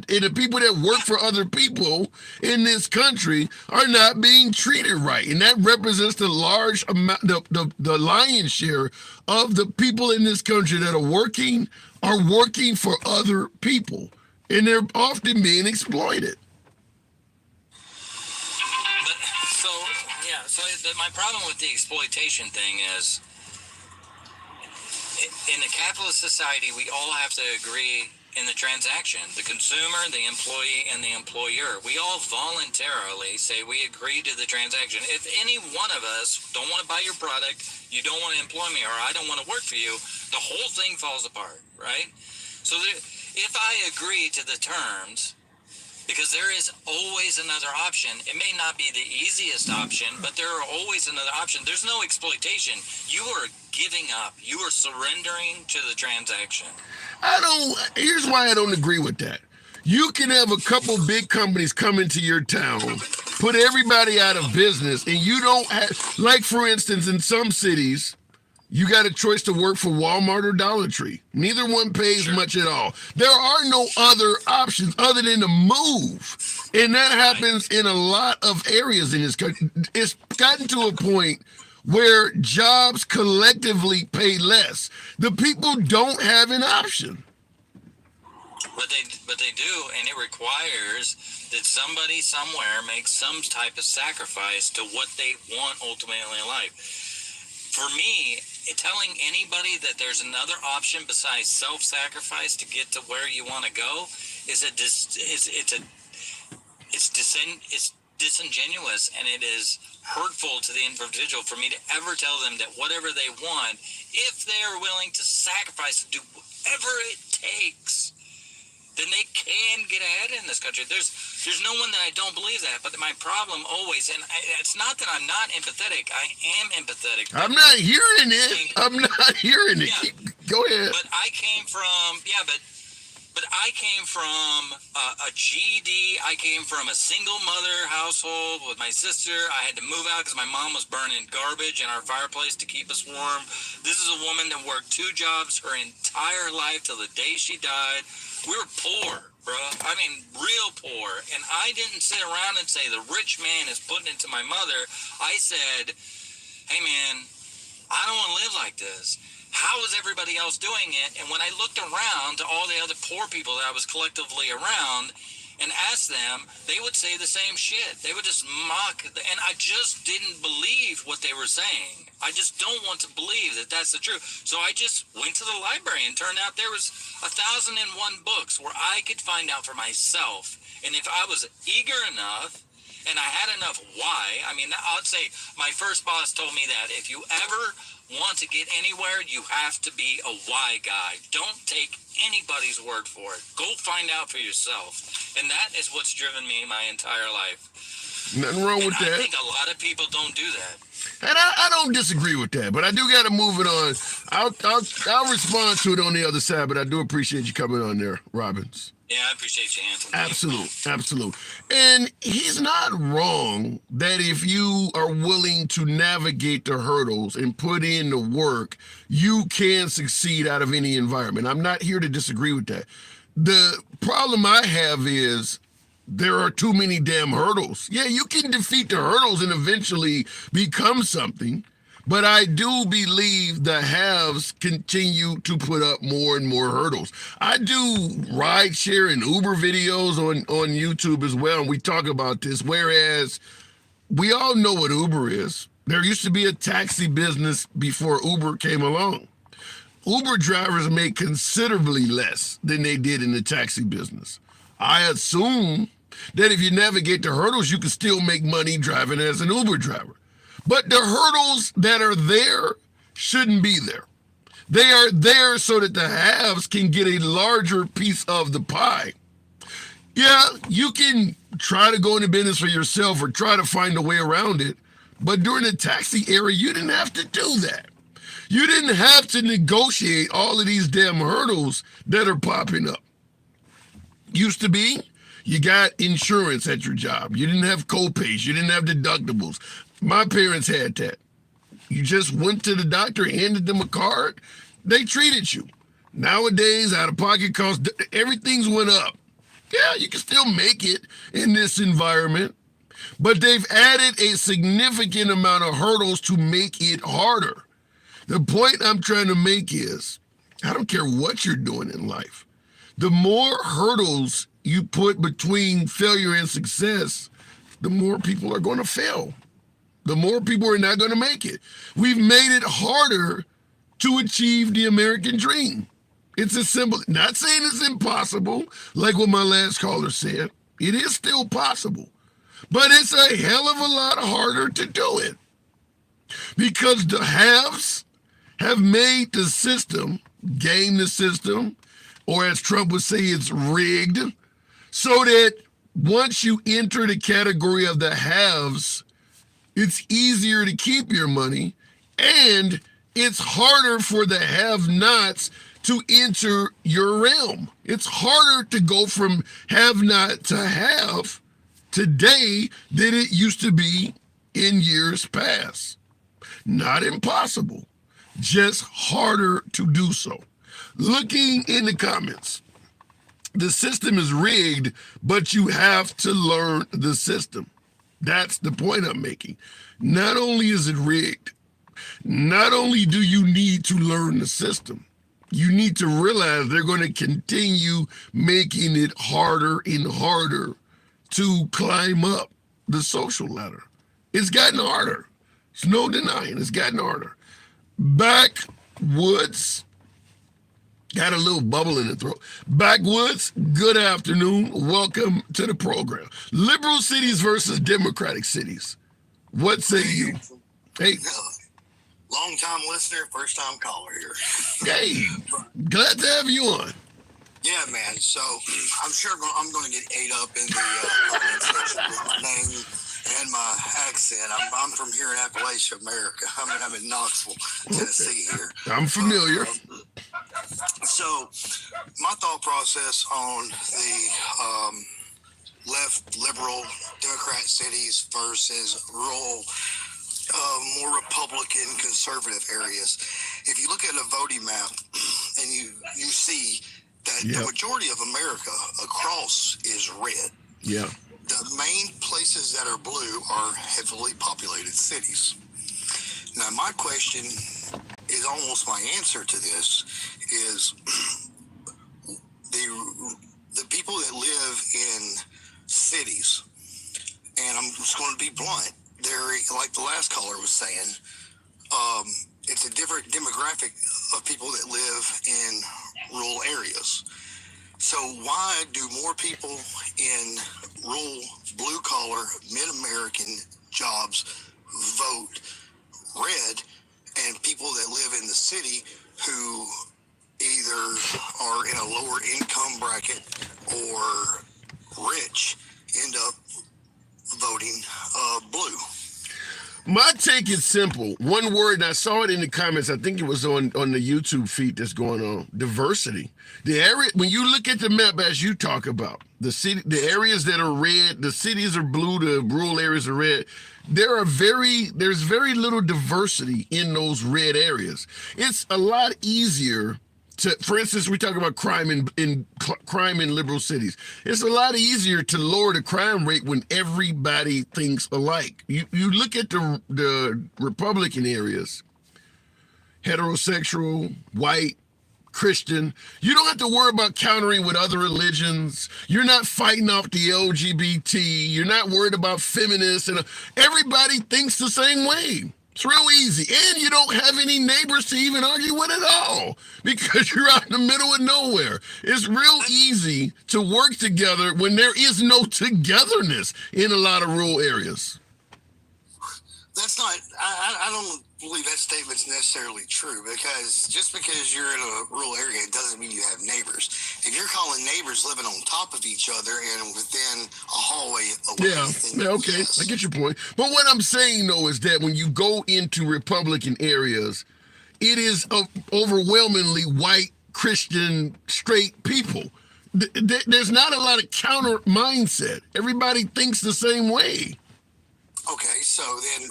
And the people that work for other people in this country are not being treated right. And that represents the large amount, the lion's share of the people in this country that are working for other people. And they're often being exploited. So my problem with the exploitation thing is, in a capitalist society, we all have to agree in the transaction, the consumer, the employee, and the employer. We all voluntarily say we agree to the transaction. If any one of us don't want to buy your product, you don't want to employ me, or I don't want to work for you, the whole thing falls apart, right? So if I agree to the terms, because there is always another option. It may not be the easiest option, but there are always another option. There's no exploitation. You are giving up. You are surrendering to the transaction. Here's why I don't agree with that. You can have a couple big companies come into your town, put everybody out of business, and you don't have, like for instance, in some cities, you got a choice to work for Walmart or Dollar Tree. Neither one pays much at all. There are no other options other than to move. And that happens in a lot of areas in this country. It's gotten to a point where jobs collectively pay less. The people don't have an option. But they do, and it requires that somebody somewhere makes some type of sacrifice to what they want ultimately in life. For me, telling anybody that there's another option besides self-sacrifice to get to where you want to go is disingenuous, and it is hurtful to the individual for me to ever tell them that whatever they want, if they are willing to sacrifice, to do whatever it takes, then they can get ahead in this country. There's no one that I don't believe that. But my problem always, and it's not that I'm not empathetic. I am empathetic. I'm not hearing it. I'm not hearing it. Yeah. Go ahead. But I came from, but I came from a GED. I came from a single mother household with my sister. I had to move out because my mom was burning garbage in our fireplace to keep us warm. This is a woman that worked 2 jobs her entire life till the day she died. We were poor, bro. I mean, real poor. And I didn't sit around and say the rich man is putting it to my mother. I said, hey, man, I don't want to live like this. How is everybody else doing it? And when I looked around to all the other poor people that I was collectively around and asked them, they would say the same shit. They would just mock. And I just didn't believe what they were saying. I just don't want to believe that that's the truth. So I just went to the library and turned out there was 1,001 books where I could find out for myself. And if I was eager enough, and I had enough why, I mean, I'd say my first boss told me that if you ever want to get anywhere, you have to be a why guy. Don't take anybody's word for it. Go find out for yourself. And that is what's driven me my entire life. Nothing wrong with that. I think a lot of people don't do that. And I don't disagree with that, but I do got to move it on. I'll respond to it on the other side, but I do appreciate you coming on there, Robbins. Yeah, I appreciate you, Anthony. Absolute. And he's not wrong that if you are willing to navigate the hurdles and put in the work, you can succeed out of any environment. I'm not here to disagree with that. The problem I have is there are too many damn hurdles. Yeah, you can defeat the hurdles and eventually become something. But I do believe the haves continue to put up more and more hurdles. I do rideshare and Uber videos on YouTube as well, and we talk about this, whereas we all know what Uber is. There used to be a taxi business before Uber came along. Uber drivers make considerably less than they did in the taxi business. I assume that if you navigate the hurdles, you can still make money driving as an Uber driver. But the hurdles that are there shouldn't be there. They are there so that the haves can get a larger piece of the pie. Yeah, you can try to go into business for yourself or try to find a way around it. But during the taxi era, you didn't have to do that. You didn't have to negotiate all of these damn hurdles that are popping up. Used to be, you got insurance at your job. You didn't have co-pays. You didn't have deductibles. My parents had that. You just went to the doctor, handed them a card, they treated you. Nowadays, out-of-pocket costs, everything's went up. Yeah, you can still make it in this environment, but they've added a significant amount of hurdles to make it harder. The point I'm trying to make is, I don't care what you're doing in life. The more hurdles you put between failure and success, the more people are going to fail. The more people are not going to make it. We've made it harder to achieve the American dream. It's as simple, not saying it's impossible, like what my last caller said. It is still possible, but it's a hell of a lot harder to do it because the haves have made the system, game the system, or as Trump would say, it's rigged, so that once you enter the category of the haves, it's easier to keep your money, and it's harder for the have-nots to enter your realm. It's harder to go from have-not to have today than it used to be in years past. Not impossible, just harder to do so. Looking in the comments, the system is rigged, but you have to learn the system. That's the point I'm making. Not only is it rigged, not only do you need to learn the system, you need to realize they're going to continue making it harder and harder to climb up the social ladder. It's gotten harder. There's no denying it's gotten harder. Backwoods, got a little bubble in the throat. Backwoods, good afternoon. Welcome to the program. Liberal cities versus democratic cities. What say you? Hey. Long time listener, first time caller here. Hey, glad to have you on. Yeah, man. So I'm sure I'm going to get ate up in the comment section with my name and my accent. I'm from here in Appalachia, America. I'm in Knoxville, Tennessee here. I'm familiar. So my thought process on the left, liberal, Democrat cities versus rural, more Republican, conservative areas. If you look at a voting map and you see that the majority of America across is red. Yeah. The main places that are blue are heavily populated cities. Now, my question is almost my answer to this is the people that live in cities, and I'm just going to be blunt, they're like the last caller was saying, it's a different demographic of people that live in rural areas. So why do more people in rural, blue-collar, mid-American jobs vote red, and people that live in the city who either are in a lower income bracket or rich end up voting blue? My take is simple. One word, and I saw it in the comments. I think it was on the YouTube feed that's going on. Diversity. The area, when you look at the map as you talk about, the areas that are red, the cities are blue, the rural areas are red. There's very little diversity in those red areas. It's a lot easier for instance, we talk about crime in liberal cities. It's a lot easier to lower the crime rate when everybody thinks alike. You look at the Republican areas, heterosexual, white, Christian. You don't have to worry about countering with other religions. You're not fighting off the LGBT. You're not worried about feminists, and everybody thinks the same way. It's real easy. And you don't have any neighbors to even argue with at all because you're out in the middle of nowhere. It's real easy to work together when there is no togetherness in a lot of rural areas. That's not, I don't believe that statement's necessarily true, because just because you're in a rural area, it doesn't mean you have neighbors. If you're calling neighbors living on top of each other and within a hallway away, okay, yes. I get your point. But what I'm saying, though, is that when you go into Republican areas, it is overwhelmingly white, Christian, straight people. There's not a lot of counter mindset. Everybody thinks the same way. Okay, so then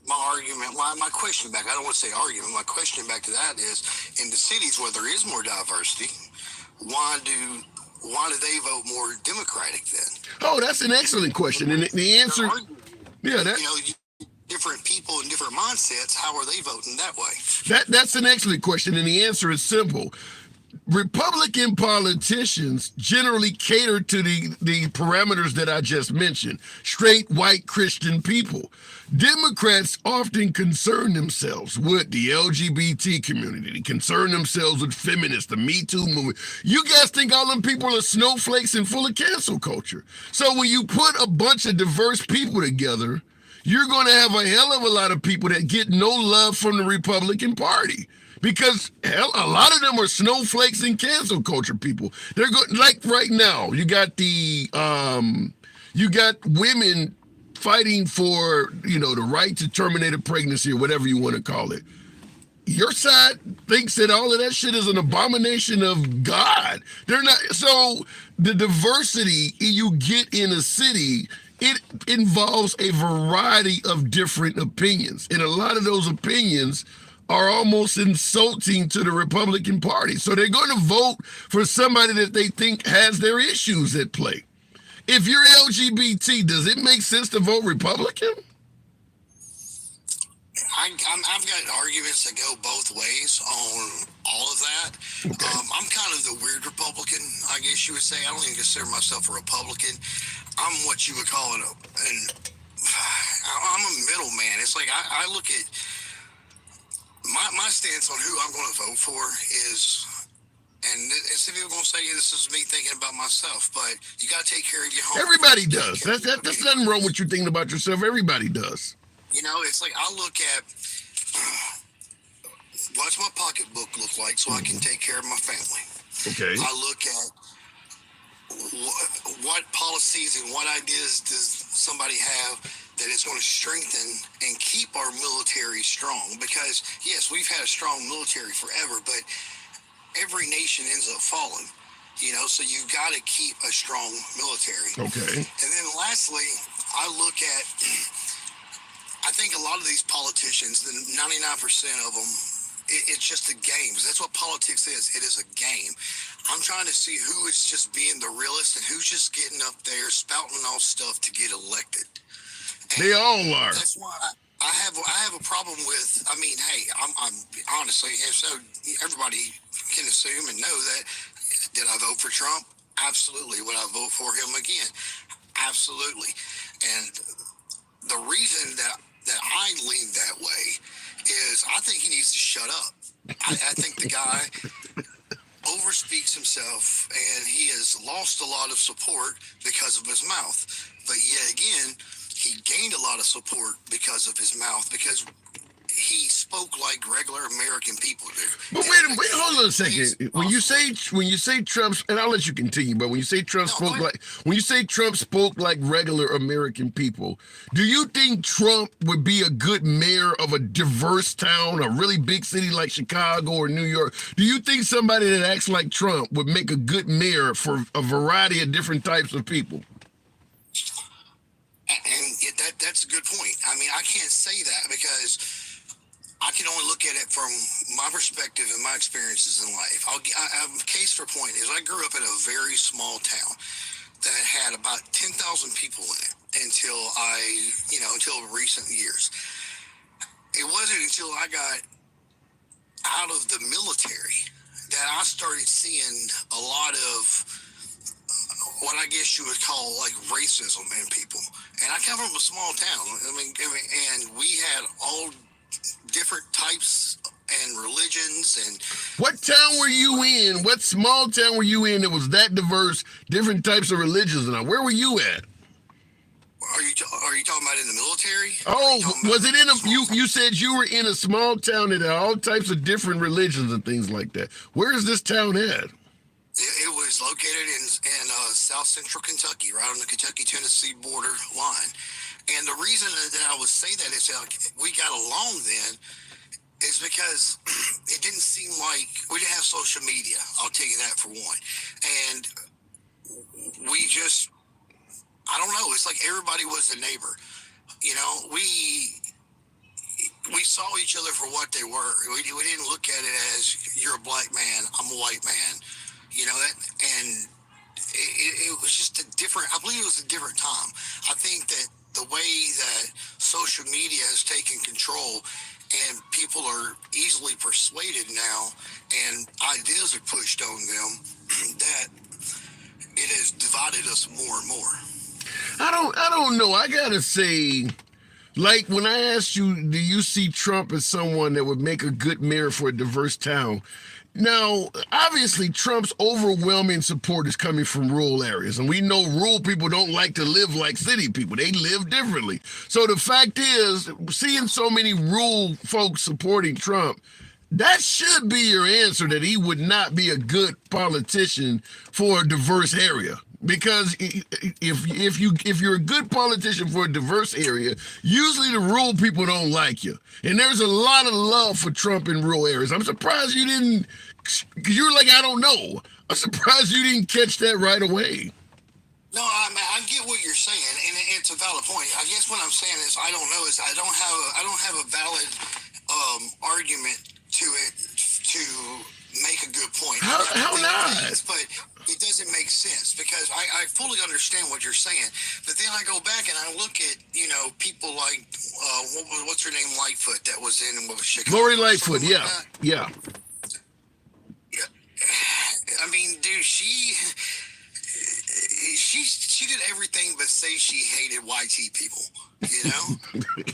my question back, I don't want to say argument, my question back to that is, in the cities where there is more diversity, why do they vote more Democratic then? Oh, that's an excellent question. And the answer, different people and different mindsets, how are they voting that way? That's an excellent question. And the answer is simple. Republican politicians generally cater to the parameters that I just mentioned, straight white Christian people. Democrats often concern themselves with the LGBT community. They concern themselves with feminists, the Me Too movement. You guys think all them people are snowflakes and full of cancel culture. So when you put a bunch of diverse people together, you're going to have a hell of a lot of people that get no love from the Republican Party. Because hell, a lot of them are snowflakes and cancel culture people. They're good. Like right now, you got women fighting for, the right to terminate a pregnancy or whatever you want to call it. Your side thinks that all of that shit is an abomination of God. They're not. So the diversity you get in a city, it involves a variety of different opinions. And a lot of those opinions are almost insulting to the Republican Party. So they're going to vote for somebody that they think has their issues at play. If you're LGBT, does it make sense to vote Republican? I've got arguments that go both ways on all of that. Okay. I'm kind of the weird Republican, I guess you would say. I don't even consider myself a Republican. I'm what you would call I'm a middleman. It's like I look at my stance on who I'm going to vote for is, and some people are going to say this is me thinking about myself, but you got to take care of your home. Everybody does. That's nothing wrong with you thinking about yourself. Everybody does. It's like I look at what's my pocketbook look like so I can take care of my family. Okay. I look at what policies and what ideas does somebody have that is going to strengthen and keep our military strong. Because yes, we've had a strong military forever, but every nation ends up falling. So you've got to keep a strong military. Okay. And then lastly, I look at, I think a lot of these politicians, the 99% of them, it's just a game. That's what politics is. It is a game. I'm trying to see who is just being the realist and who's just getting up there spouting off stuff to get elected. And they all are. That's why I have a problem with. I mean, hey, I'm honestly, and so everybody can assume and know that. Did I vote for Trump? Absolutely. Would I vote for him again? Absolutely. And the reason that I lean that way is I think he needs to shut up. I think the guy overspeaks himself, and he has lost a lot of support because of his mouth. But yet again, he gained a lot of support because of his mouth, because he spoke like regular American people do. But wait, hold on a second. When you say Trump, and I'll let you continue, but when you say Trump spoke like regular American people, do you think Trump would be a good mayor of a diverse town, a really big city like Chicago or New York? Do you think somebody that acts like Trump would make a good mayor for a variety of different types of people? And that's a good point. I mean, I can't say that because I can only look at it from my perspective and my experiences in life. Case for point is I grew up in a very small town that had about 10,000 people in it until recent years. It wasn't until I got out of the military that I started seeing a lot of what I guess you would call like racism in people. And I come from a small town. I mean, and we had all different types and religions. And what town were you in? What small town were you in that was that diverse, different types of religions? And where were you at? Are you talking about in the military? Oh, was it in a? You said you were in a small town that had all types of different religions and things like that. Where is this town at? It was located in south central Kentucky, right on the Kentucky-Tennessee border line. And the reason that I would say that is that we got along then is because it didn't seem like we didn't have social media. I'll tell you that for one. And we just, I don't know. It's like everybody was a neighbor. We saw each other for what they were. We didn't look at it as you're a black man, I'm a white man. And it was just a different. I believe it was a different time. I think that the way that social media has taken control and people are easily persuaded now and ideas are pushed on them, that it has divided us more and more. I don't know. I gotta say, like when I asked you, do you see Trump as someone that would make a good mayor for a diverse town? Now, obviously, Trump's overwhelming support is coming from rural areas, and we know rural people don't like to live like city people. They live differently. So the fact is, seeing so many rural folks supporting Trump, that should be your answer, that he would not be a good politician for a diverse area. Because if you're a good politician for a diverse area, usually the rural people don't like you. And there's a lot of love for Trump in rural areas. I'm surprised you didn't, because you were like, I don't know. I'm surprised you didn't catch that right away. No, I get what you're saying, and it's a valid point. I guess what I'm saying is I don't know. Is I don't have a valid argument to it to make a good point. How not? Things, but it doesn't make sense because I fully understand what you're saying. But then I go back and I look at, people like, what's her name, Lightfoot, that was in Chicago. Lori Lightfoot, yeah. Yeah. I mean, dude, she did everything but say she hated YT people,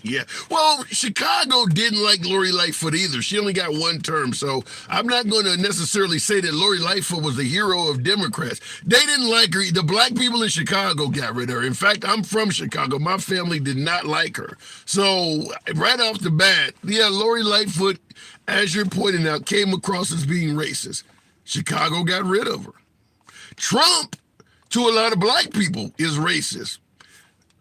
Yeah. Well, Chicago didn't like Lori Lightfoot either. She only got one term, so I'm not going to necessarily say that Lori Lightfoot was the hero of Democrats. They didn't like her. The black people in Chicago got rid of her. In fact, I'm from Chicago. My family did not like her. So right off the bat, yeah, Lori Lightfoot, as you're pointing out, came across as being racist. Chicago got rid of her. Trump, to a lot of black people, is racist.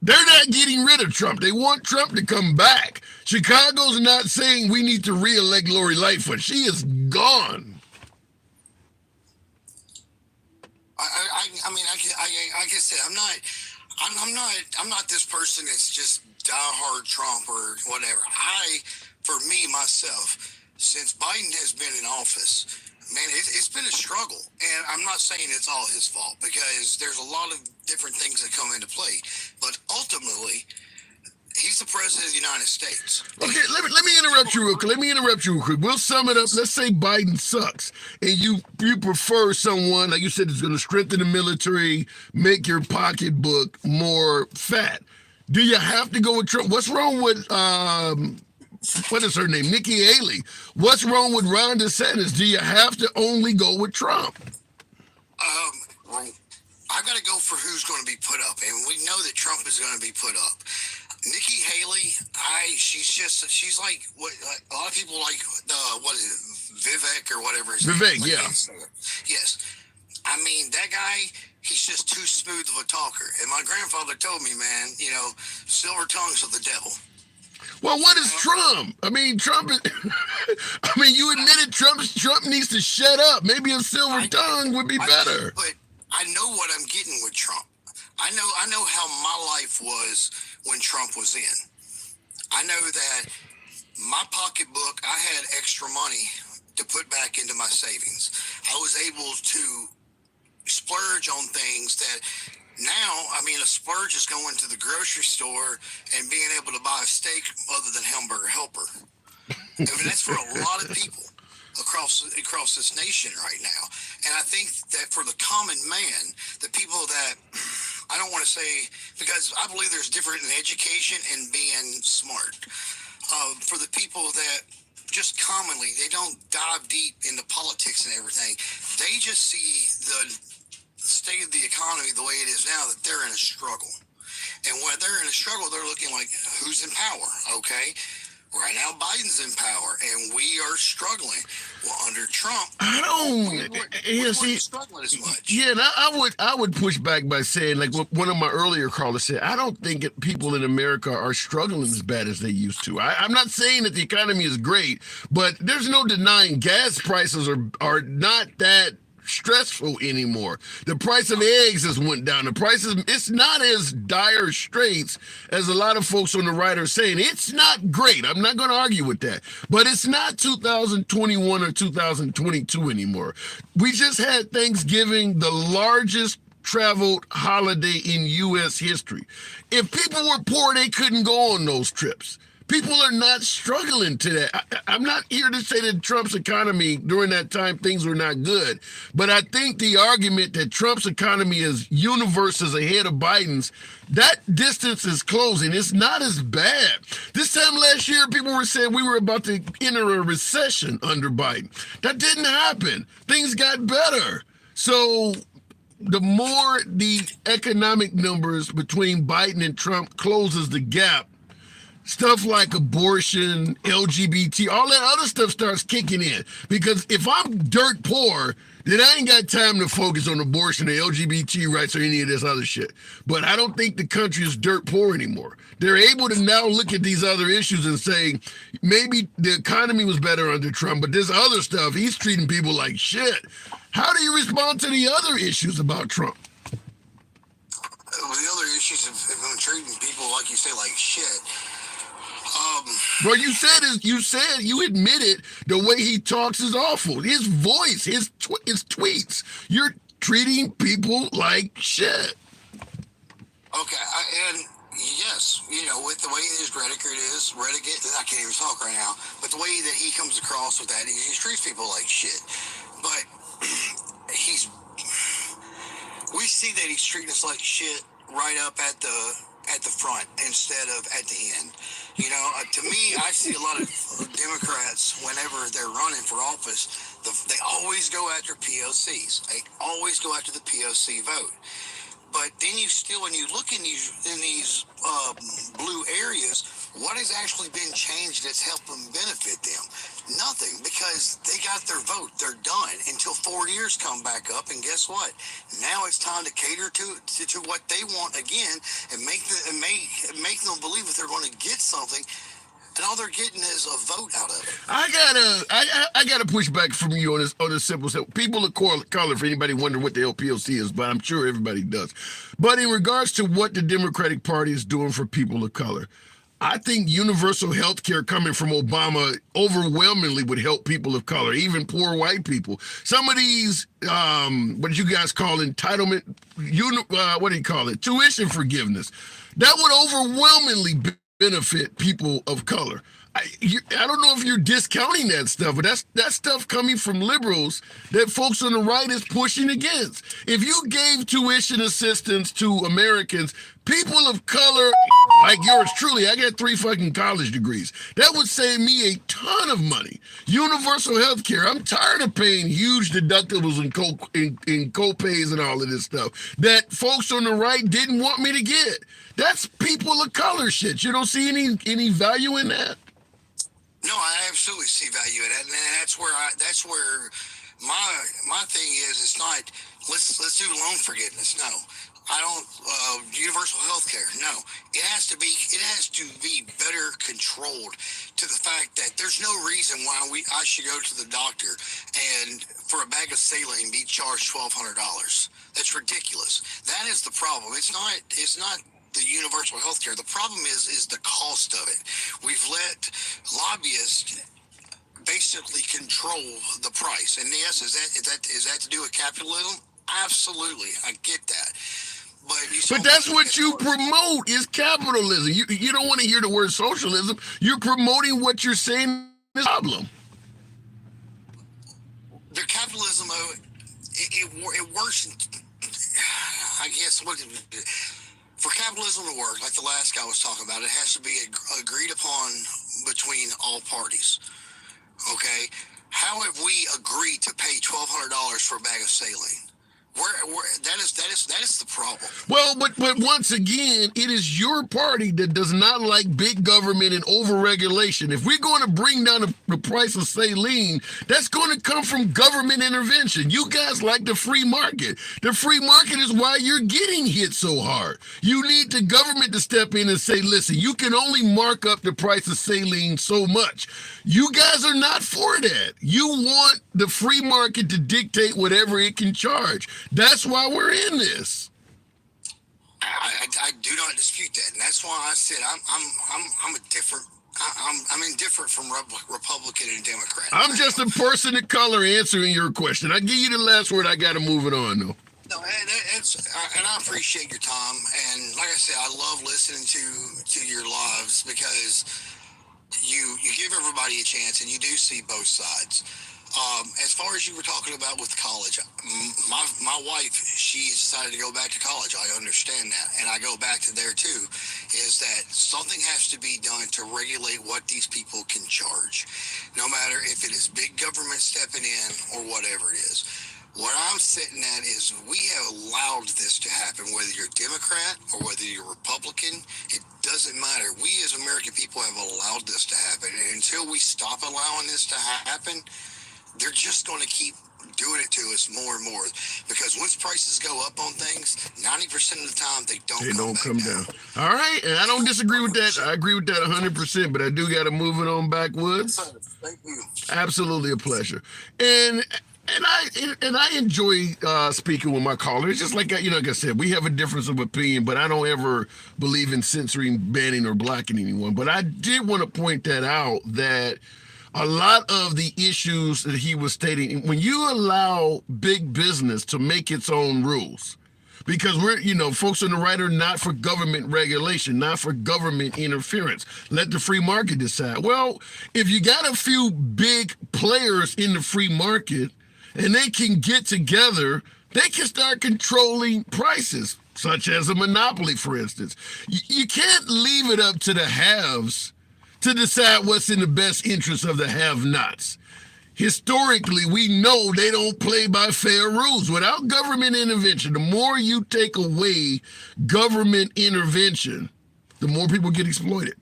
They're not getting rid of Trump. They want Trump to come back. Chicago's not saying we need to re-elect Lori Lightfoot. She is gone. I mean, like I said, I'm not this person that's just diehard Trump or whatever. For me, myself, since Biden has been in office, man, it's been a struggle. And I'm not saying it's all his fault, because there's a lot of different things that come into play. But ultimately, he's the president of the United States. Okay, let me interrupt you real quick. We'll sum it up. Let's say Biden sucks, and you prefer someone, like you said, is going to strengthen the military, make your pocketbook more fat. Do you have to go with Trump? What's wrong with what is her name? Nikki Haley. What's wrong with Ron DeSantis? Do you have to only go with Trump? Well, I got to go for who's going to be put up, and we know that Trump is going to be put up. Nikki Haley, she's like what a lot of people like. What is it, Vivek or whatever? Vivek, yeah. Yes, I mean that guy. He's just too smooth of a talker. And my grandfather told me, man, silver tongues of the devil. Well, what is Trump? I mean, Trump is. I mean, you admitted Trump needs to shut up. Maybe a silver tongue would be better. But I know what I'm getting with Trump. I know how my life was when Trump was in. I know that my pocketbook, I had extra money to put back into my savings. I was able to splurge on things that now, I mean, a splurge is going to the grocery store and being able to buy a steak other than Hamburger Helper. I mean, that's for a lot of people across this nation right now. And I think that for the common man, the people that, I don't want to say, because I believe there's different in education and being smart. For the people that just commonly, they don't dive deep into politics and everything. They just see the state of the economy the way it is now, that they're in a struggle. And when they're in a struggle, they're looking like, who's in power? Okay. Right now, Biden's in power, and we are struggling. Well, under Trump, we weren't struggling as much. Yeah, and I would push back by saying, like what one of my earlier callers said, I don't think people in America are struggling as bad as they used to. I'm not saying that the economy is great, but there's no denying gas prices are not that stressful anymore. The price of eggs has went down. It's not as dire straits as a lot of folks on the right are saying. It's not great. I'm not going to argue with that. But it's not 2021 or 2022 anymore. We just had Thanksgiving, the largest traveled holiday in U.S. history. If people were poor, they couldn't go on those trips. People are not struggling to that. I'm not here to say that Trump's economy during that time, things were not good. But I think the argument that Trump's economy is universes ahead of Biden's, that distance is closing. It's not as bad. This time last year, people were saying we were about to enter a recession under Biden. That didn't happen. Things got better. So the more the economic numbers between Biden and Trump closes the gap, stuff like abortion, LGBT, all that other stuff starts kicking in. Because if I'm dirt poor, then I ain't got time to focus on abortion or LGBT rights or any of this other shit. But I don't think the country is dirt poor anymore. They're able to now look at these other issues and say, maybe the economy was better under Trump, but this other stuff, he's treating people like shit. How do you respond to the other issues about Trump? Well, the other issues of him treating people, like you say, like shit. Well, you admitted the way he talks is awful. His voice, his tweets. You're treating people like shit. Okay, and yes, with the way his rhetoric is, I can't even talk right now, but the way that he comes across with that, he treats people like shit. But we see that he's treating us like shit right up at the front instead of at the end. To me, I see a lot of Democrats, whenever they're running for office, they always go after POCs. They always go after the POC vote. But then when you look in these blue areas, what has actually been changed that's helped them benefit them? Nothing, because they got their vote. They're done until 4 years come back up, and guess what? Now it's time to cater to what they want again, and make them believe that they're going to get something. And all they're getting is a vote out of it. I gotta push back from you on this simple stuff. People of color, for anybody wondering what the LPOC is, but I'm sure everybody does. But in regards to what the Democratic Party is doing for people of color, I think universal health care coming from Obama overwhelmingly would help people of color, even poor white people. Some of these, what do you guys call entitlement, what do you call it, tuition forgiveness, that would overwhelmingly benefit people of color. I don't know if you're discounting that stuff, but that's stuff coming from liberals that folks on the right is pushing against. If you gave tuition assistance to Americans, people of color like yours truly, I got 3 fucking college degrees. That would save me a ton of money. Universal health care. I'm tired of paying huge deductibles and co-pays and all of this stuff that folks on the right didn't want me to get. That's people of color shit. You don't see any value in that? No, I absolutely see value in it, and that's where my thing is. It's not let's do loan forgiveness. No, I don't. Universal health care. No, it has to be better controlled to the fact that there's no reason why I should go to the doctor and for a bag of saline be charged $1,200. That's ridiculous. That is the problem. It's not the universal health care. The problem is the cost of it. We've let lobbyists basically control the price. And yes, is that to do with capitalism? Absolutely, I get that. But that's what you promote is capitalism. You don't want to hear the word socialism. You're promoting what you're saying is a problem. The capitalism, it works. I guess for capitalism to work, like the last guy was talking about, it has to be agreed upon between all parties. Okay, how have we agreed to pay $1,200 for a bag of saline? That is the problem. Well, but once again, it is your party that does not like big government and overregulation. If we're going to bring down the price of saline, that's going to come from government intervention. You guys like the free market. The free market is why you're getting hit so hard. You need the government to step in and say, listen, you can only mark up the price of saline so much. You guys are not for that. You want the free market to dictate whatever it can charge. That's why we're in this. I do not dispute that, and that's why I said I'm indifferent from Republican and Democrat. I'm just a person of color answering your question. I give you the last word. I got to move it on, though. No, and I appreciate your time. And like I said, I love listening to your lives because you give everybody a chance, and you do see both sides. As far as you were talking about with college, my wife, she decided to go back to college. I understand that. And I go back to there too, is that something has to be done to regulate what these people can charge, no matter if it is big government stepping in or whatever it is. What I'm sitting at is we have allowed this to happen, whether you're Democrat or whether you're Republican, it doesn't matter. We as American people have allowed this to happen. And until we stop allowing this to happen, they're just going to keep doing it to us more and more, because once prices go up on things, 90% of the time they don't come down. All right, and I don't disagree with that. I agree with that 100%, but I do got to move it on backwoods. Thank you. Absolutely a pleasure. And I enjoy speaking with my callers. Just like like I said, we have a difference of opinion, but I don't ever believe in censoring, banning, or blocking anyone. But I did want to point that out, that a lot of the issues that he was stating, when you allow big business to make its own rules, because we're, folks on the right are not for government regulation, not for government interference. Let the free market decide. Well, if you got a few big players in the free market and they can get together, they can start controlling prices, such as a monopoly, for instance. You can't leave it up to the haves to decide what's in the best interest of the have-nots. historically, we know they don't play by fair rules. Without government intervention, the more you take away government intervention, the more people get exploited.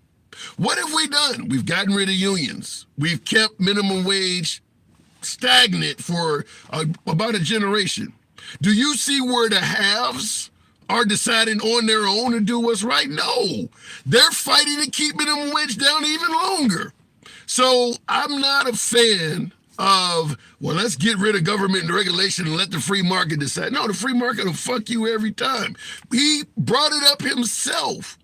What have we done? We've gotten rid of unions. We've kept minimum wage stagnant for about a generation. Do you see where the haves are deciding on their own to do what's right? No, they're fighting to keep minimum wage down even longer. So I'm not a fan of, well, let's get rid of government and regulation and let the free market decide. No, the free market will fuck you every time. He brought it up himself.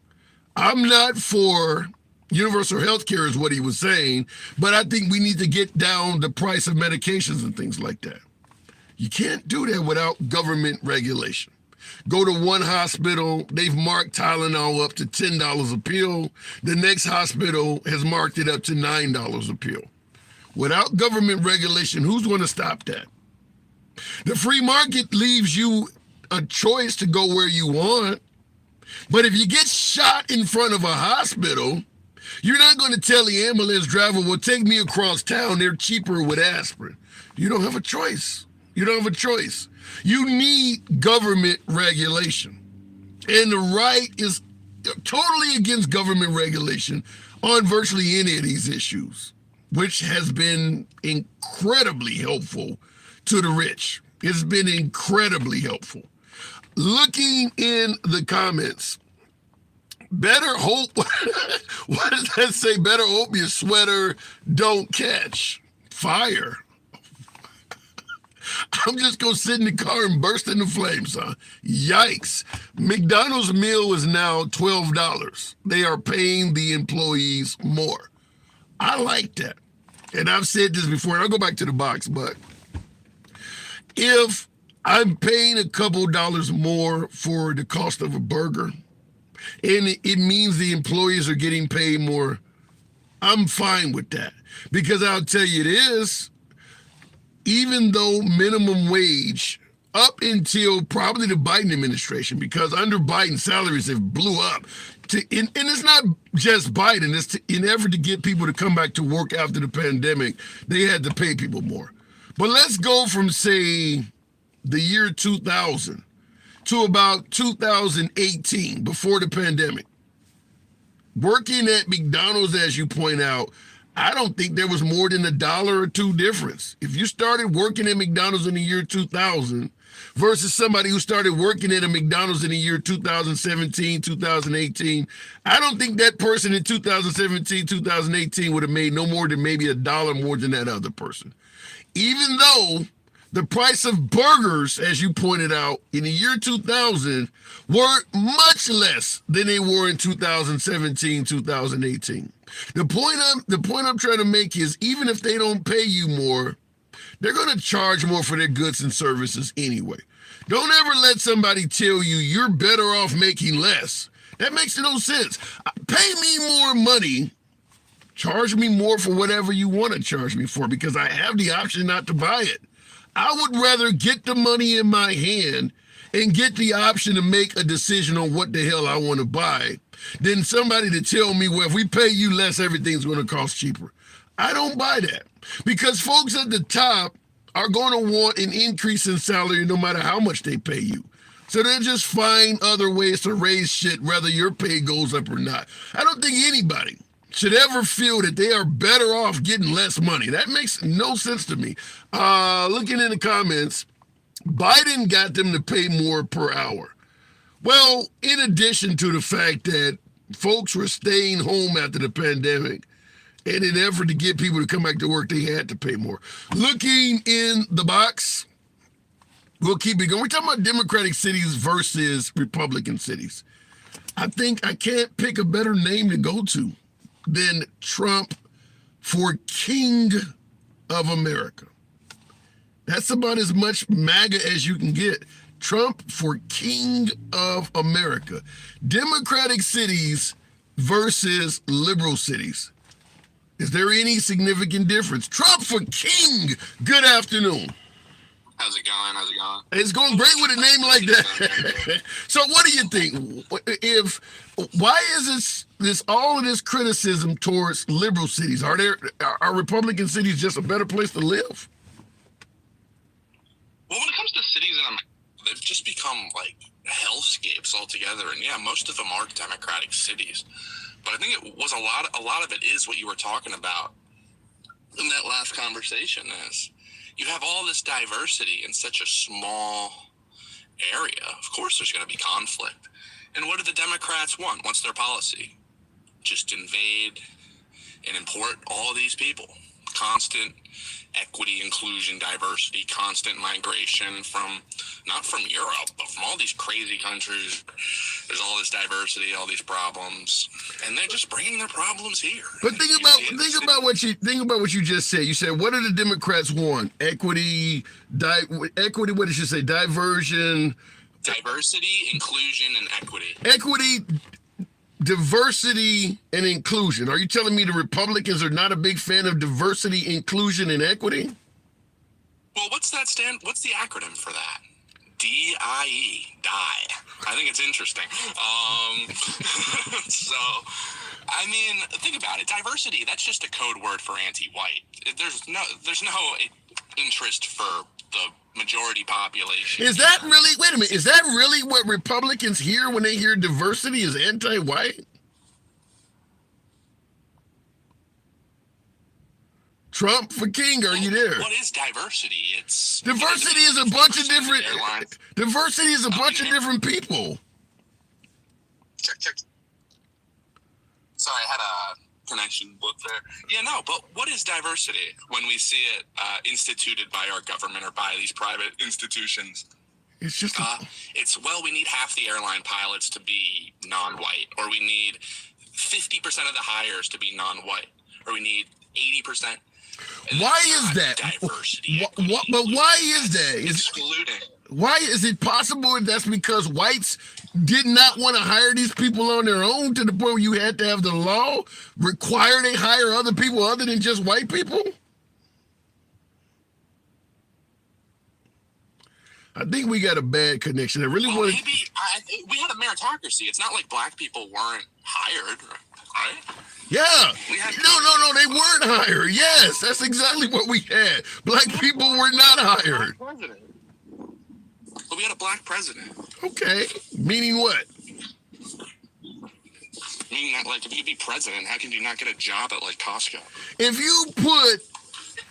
I'm not for universal health care is what he was saying, but I think we need to get down the price of medications and things like that. You can't do that without government regulation. Go to one hospital, they've marked Tylenol up to $10 a pill. The next hospital has marked it up to $9 a pill. Without government regulation, who's going to stop that? The free market leaves you a choice to go where you want. But if you get shot in front of a hospital, you're not going to tell the ambulance driver, well, take me across town. They're cheaper with aspirin. You don't have a choice. You don't have a choice. You need government regulation. And the right is totally against government regulation on virtually any of these issues, which has been incredibly helpful to the rich. It's been incredibly helpful. Looking in the comments, better hope, what does that say? Better hope your sweater don't catch fire. I'm just gonna sit in the car and burst into flames, huh? Yikes. McDonald's meal is now $12. They are paying the employees more. I like that. And I've said this before, and I'll go back to the box, but if I'm paying a couple dollars more for the cost of a burger, and it means the employees are getting paid more, I'm fine with that. Because I'll tell you this, even though minimum wage, up until probably the Biden administration, because under Biden, salaries have blew up. And it's not just Biden, it's in effort to get people to come back to work after the pandemic, they had to pay people more. But let's go from, say, the year 2000 to about 2018, before the pandemic. Working at McDonald's, as you point out, I don't think there was more than $1 or $2 difference. If you started working at McDonald's in the year 2000 versus somebody who started working at a McDonald's in the year 2017, 2018, I don't think that person in 2017, 2018 would have made no more than maybe $1 more than that other person. Even though the price of burgers, as you pointed out, in the year 2000 were much less than they were in 2017, 2018. The point I'm trying to make is, even if they don't pay you more, they're going to charge more for their goods and services anyway. Don't ever let somebody tell you you're better off making less. That makes no sense. Pay me more money. Charge me more for whatever you want to charge me for, because I have the option not to buy it. I would rather get the money in my hand and get the option to make a decision on what the hell I want to buy than somebody to tell me, well, if we pay you less, everything's going to cost cheaper. I don't buy that, because folks at the top are going to want an increase in salary no matter how much they pay you. So they'll just find other ways to raise shit whether your pay goes up or not. I don't think anybody should ever feel that they are better off getting less money. That makes no sense to me. Looking in the comments, Biden got them to pay more per hour. Well, in addition to the fact that folks were staying home after the pandemic, and in an effort to get people to come back to work, they had to pay more. Looking in the box, we'll keep it going. We're talking about Democratic cities versus Republican cities. I think I can't pick a better name to go to than Trump for King of America. That's about as much MAGA as you can get. Trump for King of America. Democratic cities versus liberal cities. Is there any significant difference? Trump for King. Good afternoon. How's it going? It's going great with a name like that. So what do you think? Why is this all of this criticism towards liberal cities? Are Republican cities just a better place to live? Well, when it comes to cities in America, they've just become like hellscapes altogether. And yeah, most of them are democratic cities. But I think it was a lot of it is what you were talking about in that last conversation is you have all this diversity in such a small area. Of course there's going to be conflict. And what do the Democrats want? What's their policy? Just invade and import all these people. Constant equity, inclusion, diversity, constant migration not from Europe, but from all these crazy countries. There's all this diversity, all these problems, and they're just bringing their problems here. But think about what you just said. You said, what do the Democrats want? Equity. What did you say? Diversion. Diversity, inclusion, and equity. Equity, diversity, and inclusion. Are you telling me the Republicans are not a big fan of diversity, inclusion, and equity? Well, what's the acronym for that? DIE, die. I think it's interesting. So, I mean, think about it. Diversity, that's just a code word for anti-white. There's no interest for the majority population. Is that really, wait a minute, is that really what Republicans hear when they hear diversity is anti-white? Trump for king, are you there? What is diversity? Diversity is a bunch of different people. Check. Sorry, I had a connection blip there. Yeah, no, but what is diversity when we see it instituted by our government or by these private institutions? It's just we need half the airline pilots to be non-white, or we need 50% of the hires to be non-white, or we need 80%. Why is that? Diversity. But why is that? Excluding. Why is it possible that's because whites did not want to hire these people on their own to the point where you had to have the law require they hire other people other than just white people? I think we got a bad connection. I really want to. Maybe we had a meritocracy. It's not like black people weren't hired, right? Yeah. No, they weren't hired. Yes, that's exactly what we had. Black people were not hired. But we had a black president. Okay. Meaning what? Meaning that, like, if you could be president, how can you not get a job at, like, Costco? If you put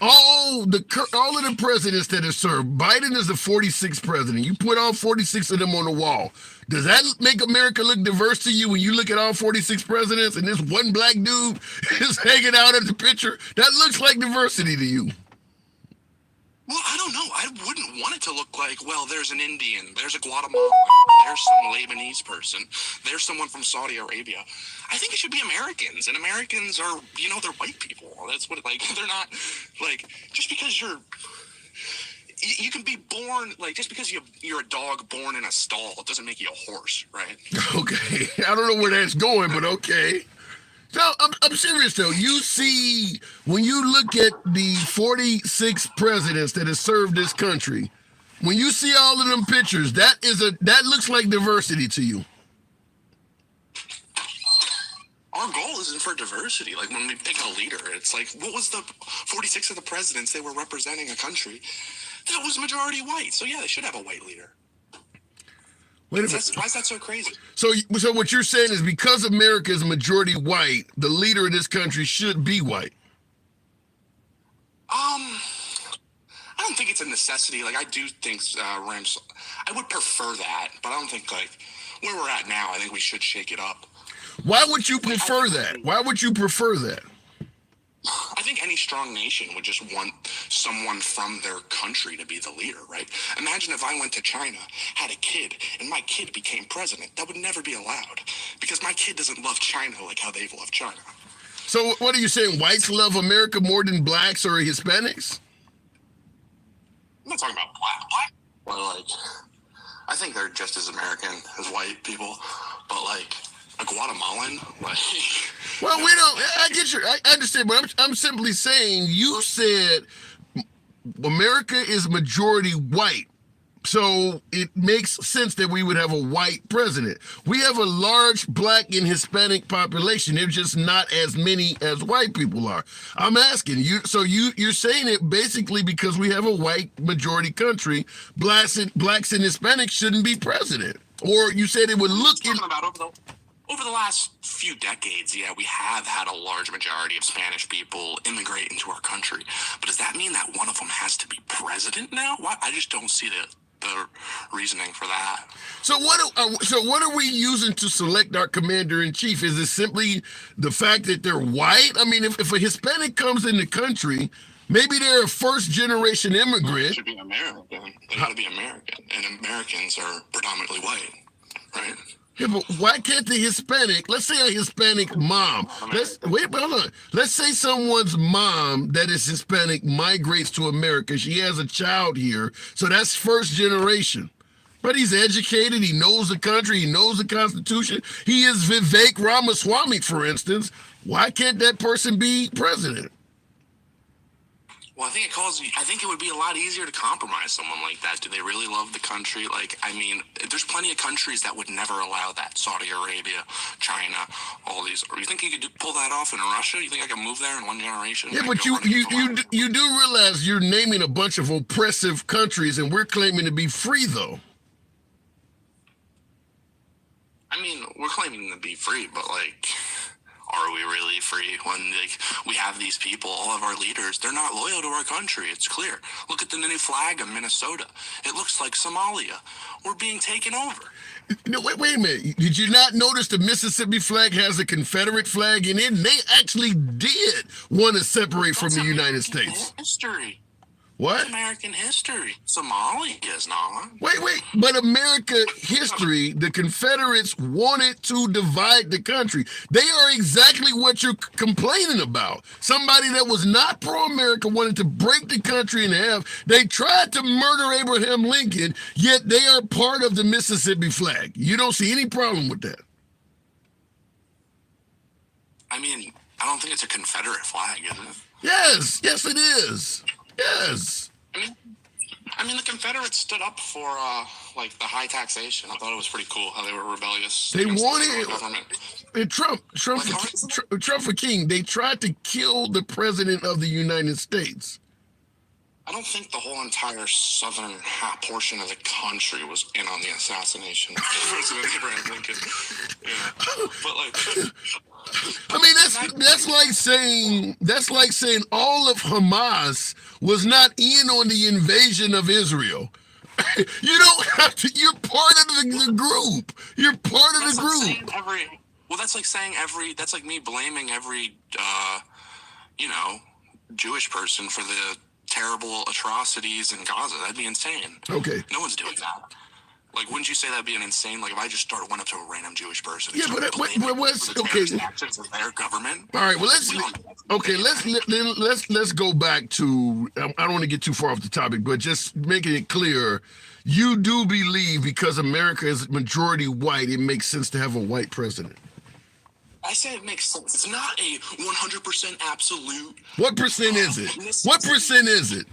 all of the presidents that have served, Biden is the 46th president. You put all 46 of them on the wall. Does that make America look diverse to you when you look at all 46 presidents and this one black dude is hanging out at the picture? That looks like diversity to you. Well, I don't know. I wouldn't want it to look like, well, there's an Indian, there's a Guatemalan, there's some Lebanese person, there's someone from Saudi Arabia. I think it should be Americans, and Americans are, they're white people. That's what, they're not, just because you can be born, just because you're a dog born in a stall, it doesn't make you a horse, right? Okay. I don't know where that's going, but okay. So I'm serious though. You see, when you look at the 46 presidents that have served this country, when you see all of them pictures, that looks like diversity to you. Our goal isn't for diversity. Like when we pick a leader, it's like, what was the 46 of the presidents? They were representing a country that was majority white. So yeah, they should have a white leader. Why is that so crazy? So what you're saying is because America is majority white, the leader of this country should be white. I don't think it's a necessity. I do think Rams. I would prefer that, but I don't think where we're at now. I think we should shake it up. Why would you prefer that? Why would you prefer that? I think any strong nation would just want someone from their country to be the leader, right? Imagine if I went to China, had a kid, and my kid became president. That would never be allowed because my kid doesn't love China like how they've loved China. So what are you saying? Whites love America more than blacks or Hispanics? I'm not talking about black. Well, I think they're just as American as white people, but a Guatemalan, Well, we don't. I get you. I understand, but I'm simply saying. You said America is majority white. So it makes sense that we would have a white president. We have a large black and Hispanic population. They're just not as many as white people are. I'm asking you, so you're saying it basically because we have a white majority country, blacks and Hispanics shouldn't be president. Or you said it would look talking about over the last few decades, yeah, we have had a large majority of Spanish people immigrate into our country. But does that mean that one of them has to be president now? Why? I just don't see the reasoning for that. So what are we using to select our commander in chief? Is it simply the fact that they're white? I mean, if a Hispanic comes in the country, maybe they're a first generation immigrant. They should be American. They gotta be American, and Americans are predominantly white, right? Yeah, but why can't the Hispanic, let's say a Hispanic mom, hold on. Let's say someone's mom that is Hispanic migrates to America. She has a child here, so that's first generation. But he's educated, he knows the country, he knows the Constitution. He is Vivek Ramaswamy, for instance. Why can't that person be president? Well, I think it would be a lot easier to compromise someone like that. Do they really love the country? Like, I mean, there's plenty of countries that would never allow that. Saudi Arabia, China, all these. Or you think you could pull that off in Russia? You think I can move there in one generation? Yeah, but you do realize you're naming a bunch of oppressive countries, and we're claiming to be free, though. I mean, we're claiming to be free, but like, are we really free when we have these people, all of our leaders, they're not loyal to our country. It's clear. Look at the new flag of Minnesota. It looks like Somalia. We're being taken over. No, wait a minute. Did you not notice the Mississippi flag has a Confederate flag in it? And they actually did want to separate from the United States. History. What? American history. Somalia is not. Wait. But America history, the Confederates wanted to divide the country. They are exactly what you're complaining about. Somebody that was not pro-America wanted to break the country in half. They tried to murder Abraham Lincoln, yet they are part of the Mississippi flag. You don't see any problem with that. I mean, I don't think it's a Confederate flag, is it? Yes, it is. Yes. I mean, the Confederates stood up for like the high taxation. I thought it was pretty cool how they were rebellious. They wanted the government. And Trump for king. They tried to kill the president of the United States. I don't think the whole entire southern portion of the country was in on the assassination of President Abraham Lincoln. Yeah. But like. I mean, that's like saying all of Hamas was not in on the invasion of Israel. You don't have to. You're part of the group. You're part of the group. That's like saying that's like me blaming every, Jewish person for the terrible atrocities in Gaza. That'd be insane. Okay. No one's doing that. Like, wouldn't you say that'd be an insane? Like, if I just went up to a random Jewish person, yeah, but what's okay? Actions of their government. All right, well, let's go back to. I don't want to get too far off the topic, but just making it clear, you do believe because America is majority white, it makes sense to have a white president. I say it makes sense. It's not a 100% absolute. What percent is it? What percent is it?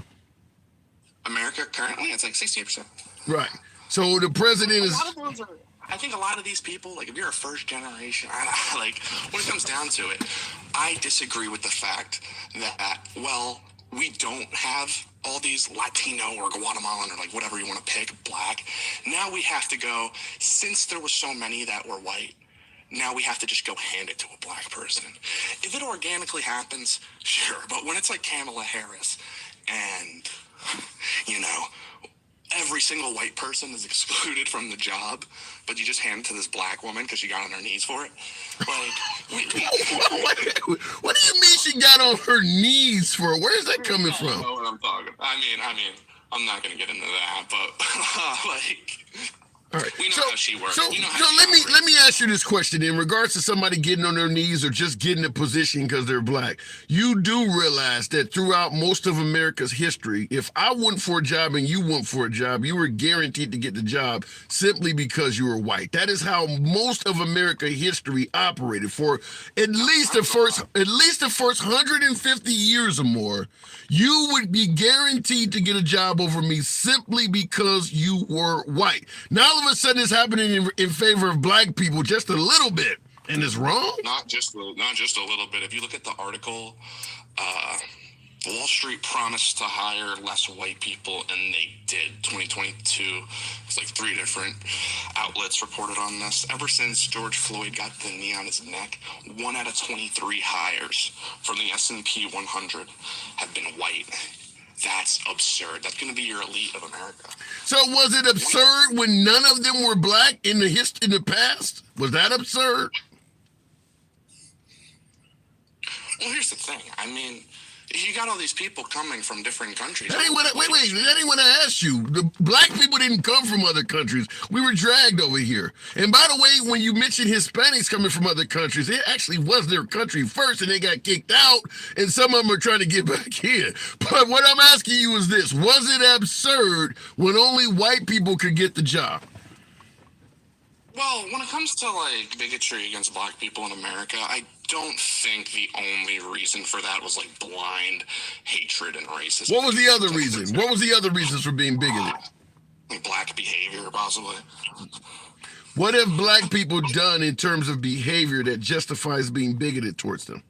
America currently, it's like 68%. Right. So the president is. I think a lot of these people, like if you're a first generation, like when it comes down to it, I disagree with the fact that, well, we don't have all these Latino or Guatemalan or like whatever you want to pick, black. Now we have to go, since there were so many that were white, now we have to just go hand it to a black person. If it organically happens, sure. But when it's like Kamala Harris and, every single white person is excluded from the job, but you just hand it to this black woman because she got on her knees for it. Like, what do you mean she got on her knees for it? Where is that coming from? I know what I'm talking. I mean, I'm not gonna get into that, but All right. We know how she works. So, We know how so she let me ask you this question in regards to somebody getting on their knees or just getting a position because they're black. You do realize that throughout most of America's history, if I went for a job and you went for a job, you were guaranteed to get the job simply because you were white. That is how most of America history operated for at least the first 150 years or more. You would be guaranteed to get a job over me simply because you were white. Now all of a sudden it's happening in favor of black people just a little bit, and it's wrong. Not just a little bit. If you look at the article, Wall Street promised to hire less white people, and they did. 2022, it's like 3 different outlets reported on this. Ever since George Floyd got the knee on his neck, 1 out of 23 hires from the S&P 100 have been white. That's absurd. That's going to be your elite of America. So was it absurd when none of them were black in the past? Was that absurd? Well, here's the thing. I mean, you got all these people coming from different countries. That ain't what I asked you. The black people didn't come from other countries. We were dragged over here. And by the way, when you mentioned Hispanics coming from other countries, it actually was their country first, and they got kicked out, and some of them are trying to get back in. But what I'm asking you is this: was it absurd when only white people could get the job? Well, when it comes to like bigotry against black people in America, I don't think the only reason for that was like blind hatred and racism. What was the other reason? What was the other reasons for being bigoted? Like black behavior, possibly. What have black people done in terms of behavior that justifies being bigoted towards them?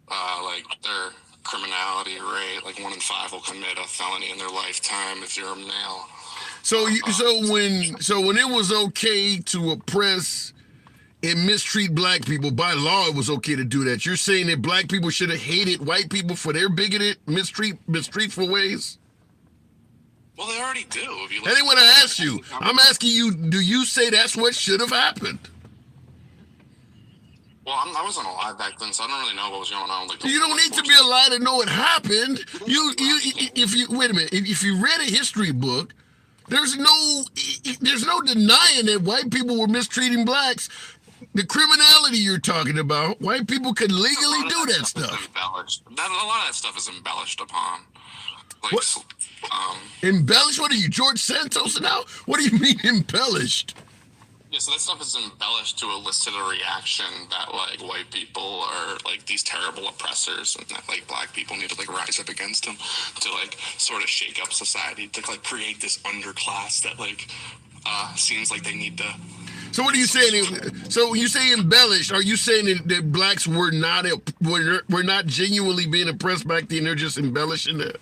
Like their criminality rate, like 1 in 5 will commit a felony in their lifetime if you're a male. So when it was okay to oppress and mistreat black people, by law it was okay to do that. You're saying that black people should have hated white people for their bigoted, mistreatful ways? Well, they already do. If you That ain't what I asked you. I'm asking you, do you say that's what should have happened? Well, I wasn't alive back then, so I don't really know what was going on. Like, You don't need to be alive to know it happened. Wait a minute. If you read a history book, there's no denying that white people were mistreating blacks. The criminality you're talking about, white people could legally do that stuff. A lot of that stuff is embellished upon. Like, What? Embellished? What are you, George Santos now? What do you mean embellished? Yeah, so that stuff is embellished to elicit a reaction that like white people are like these terrible oppressors, and that like black people need to like rise up against them to like sort of shake up society, to like create this underclass that like seems like they need to. So what are you saying? So when you say embellished, are you saying that blacks were not genuinely being oppressed back then? They're just embellishing it?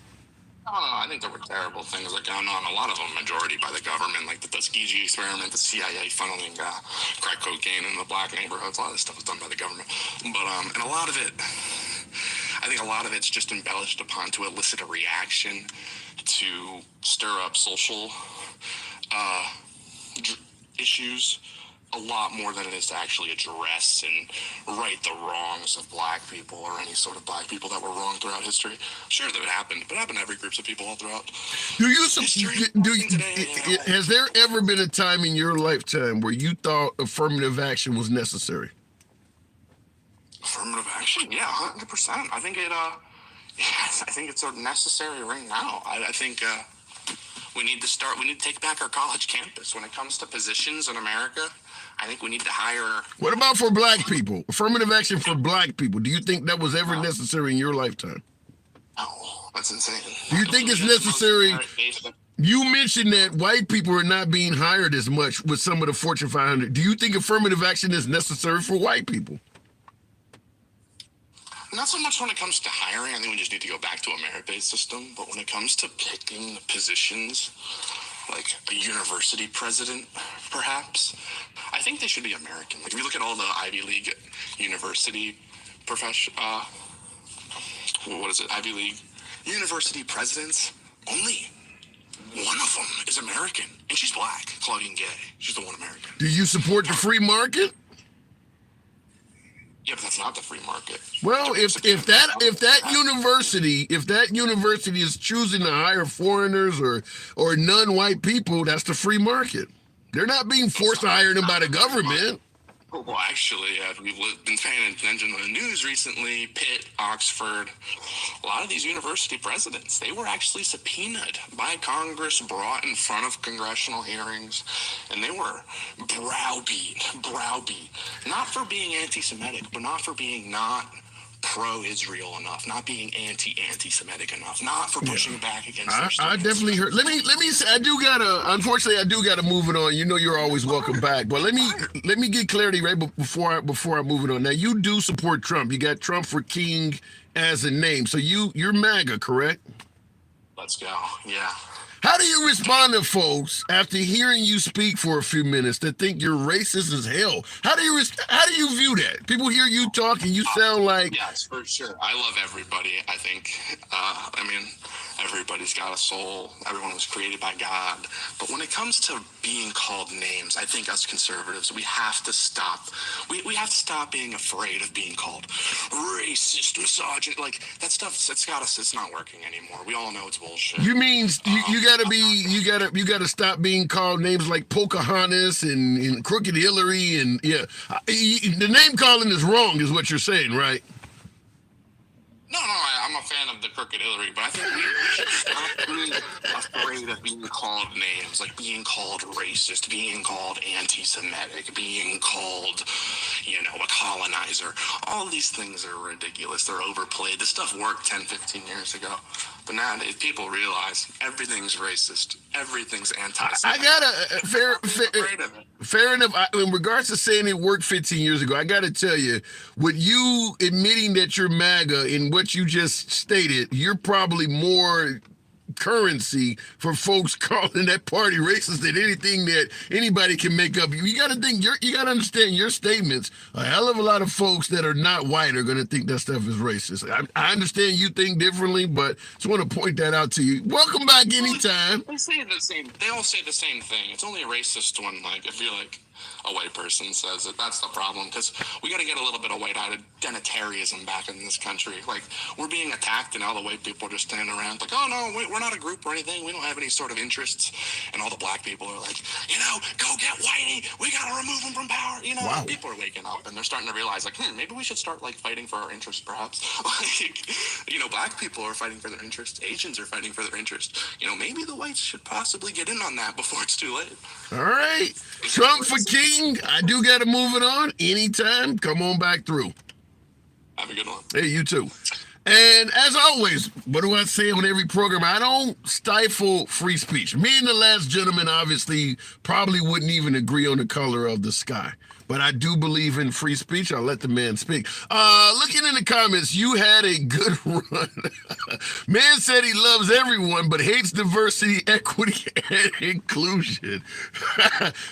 I don't know. I think there were terrible things that going on. A lot of them, majority by the government, like the Tuskegee experiment, the CIA funneling crack cocaine in the black neighborhoods. A lot of this stuff was done by the government. But and a lot of it, I think a lot of it's just embellished upon to elicit a reaction, to stir up social issues a lot more than it is to actually address and right the wrongs of black people or any sort of black people that were wrong throughout history. Sure, that it happened, but it happened to every groups of people all throughout history. Has there ever been a time in your lifetime where you thought affirmative action was necessary? Affirmative action? Yeah, 100%. I think it's necessary right now. I think we need to take back our college campus. When it comes to positions in America, I think we need to hire. What about for black people? Affirmative action for black people. Do you think that was ever necessary in your lifetime? No, that's insane. Do you think it's necessary? You mentioned that white people are not being hired as much with some of the Fortune 500. Do you think affirmative action is necessary for white people? Not so much when it comes to hiring. I think we just need to go back to a merit-based system. But when it comes to picking positions, like a university president, perhaps, I think they should be American. Like if you look at all the Ivy League university Ivy League university presidents, only one of them is American, and she's black. Claudine Gay. She's the one American. Do you support the free market? Yeah, but that's not the free market. Well, if that university is choosing to hire foreigners or non-white people, that's the free market. They're not being forced to hire them by the government. Well, actually, we've been paying attention to the news recently. Pitt, Oxford, a lot of these university presidents, they were actually subpoenaed by Congress, brought in front of congressional hearings, and they were browbeat, not for being anti-Semitic, but not for being not pro-Israel enough, not being anti-Semitic enough, not for pushing back against their I students. definitely heard. Let me say, unfortunately I do gotta move it on. You know you're always welcome back. But let me get clarity right before I move it on. Now you do support Trump. You got Trump for King as a name. So you're MAGA, correct? Let's go. Yeah. How do you respond to folks after hearing you speak for a few minutes that think you're racist as hell? How do you view that? People hear you talk and you sound like... Yes, for sure. I love everybody. I think, everybody's got a soul. Everyone was created by God. But when it comes to being called names, I think us conservatives, we have to stop. We have to stop being afraid of being called racist, misogynist. Like, that stuff, it's not working anymore. We all know it's bullshit. You mean you gotta stop being called names like Pocahontas and Crooked Hillary and the name calling is wrong is what you're saying, right? No, I'm a fan of the Crooked Hillary, but I think we should stop being afraid of being called names, like being called racist, being called anti-Semitic, being called, a colonizer. All these things are ridiculous. They're overplayed. This stuff worked 10, 15 years ago. But nowadays, people realize everything's racist. Everything's anti-Semitic. I gotta fair enough. In regards to saying it worked 15 years ago, I gotta tell you, with you admitting that you're MAGA in what you just stated, you're probably more currency for folks calling that party racist than anything that anybody can make up. You got to think, you got to understand your statements. A hell of a lot of folks that are not white are going to think that stuff is racist. I understand you think differently, but just want to point that out to you. Welcome back anytime. They say the same. They all say the same thing. It's only racist when, I feel like a white person says it. That's the problem, because we got to get a little bit of white identitarianism back in this country. Like, we're being attacked, and all the white people are just standing around like, oh no, we're not a group or anything. We don't have any sort of interests. And all the black people are like, go get Whitey. We got to remove him from power. Wow. People are waking up and they're starting to realize, like, maybe we should start fighting for our interests, perhaps. Black people are fighting for their interests. Asians are fighting for their interests. Maybe the whites should possibly get in on that before it's too late. All right. Trump for King. I do got to move it on anytime. Come on back through. Have a good one. Hey, you too. And as always, what do I say on every program? I don't stifle free speech. Me and the last gentleman obviously probably wouldn't even agree on the color of the sky. But I do believe in free speech. I'll let the man speak. Looking in the comments, you had a good run. Man said he loves everyone, but hates diversity, equity, and inclusion.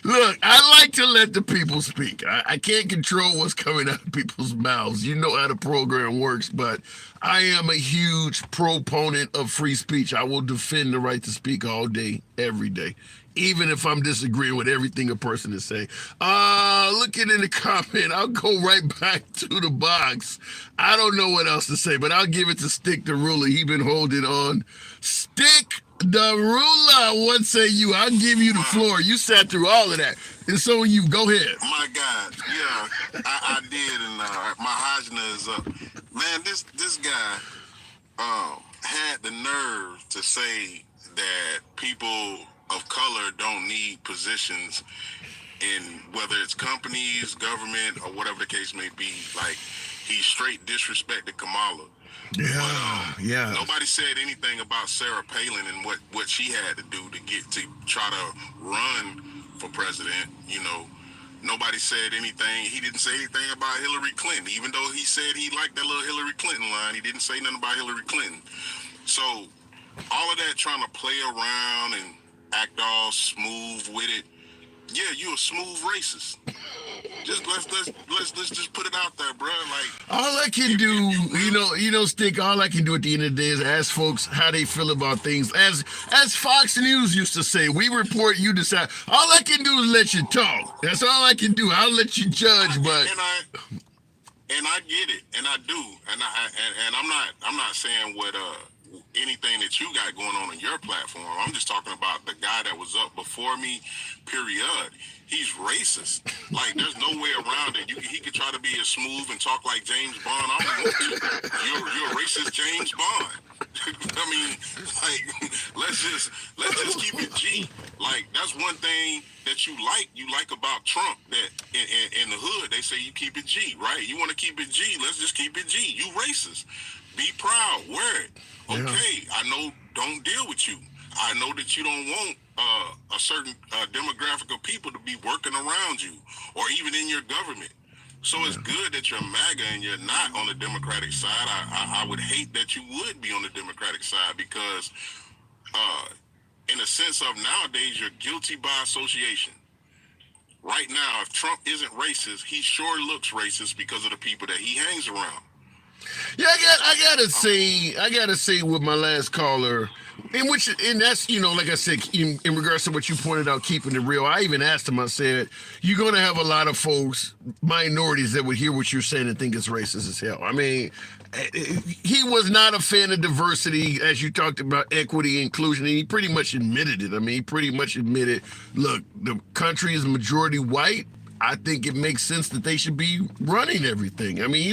Look, I like to let the people speak. I can't control what's coming out of people's mouths. You know how the program works, but I am a huge proponent of free speech. I will defend the right to speak all day, every day, even if I'm disagreeing with everything a person is saying. Looking in the comment, I'll go right back to the box. I don't know what else to say, but I'll give it to Stick the Ruler. He been holding on. Stick the Ruler, what say you? I'll give you the floor. You sat through all of that. And so you go ahead. My God, yeah, I did, and my Hajna is up. Man, this guy had the nerve to say that people of color don't need positions in whether it's companies, government, or whatever the case may be. Like, he straight disrespected Kamala. Yeah. Nobody said anything about Sarah Palin and what she had to do to try to run for president. Nobody said anything. He didn't say anything about Hillary Clinton, even though he said he liked that little Hillary Clinton line. He didn't say nothing about Hillary Clinton. So all of that trying to play around and act all smooth with it. Yeah, you a smooth racist. Just let's just put it out there, bro. Like, all I can do, Stick. All I can do at the end of the day is ask folks how they feel about things. As Fox News used to say, we report, you decide. All I can do is let you talk. That's all I can do. I'll let you judge, but. And I get it, and I do, and I'm not saying what anything that you got going on your platform. I'm just talking about the guy that was up before me, period. He's racist. Like, there's no way around it. He could try to be as smooth and talk like James Bond. I don't want to. You're a racist James Bond. I mean, like, let's just keep it G. Like, that's one thing that you like about Trump, that in the hood they say you keep it G, right? You want to keep it G, let's just keep it G. You racist. Be proud, wear it. Okay, I know, don't deal with you. I know that you don't want a certain demographic of people to be working around you or even in your government. So it's good that you're MAGA and you're not on the Democratic side. I would hate that you would be on the Democratic side because in a sense of nowadays, you're guilty by association. Right now, if Trump isn't racist, he sure looks racist because of the people that he hangs around. Yeah, I gotta say with my last caller, and that's, like I said, in regards to what you pointed out, keeping it real. I even asked him. I said, you're gonna have a lot of folks, minorities, that would hear what you're saying and think it's racist as hell. I mean, he was not a fan of diversity, as you talked about equity, inclusion, and he pretty much admitted it. I mean, he pretty much admitted, look, the country is majority white. I think it makes sense that they should be running everything. I mean, he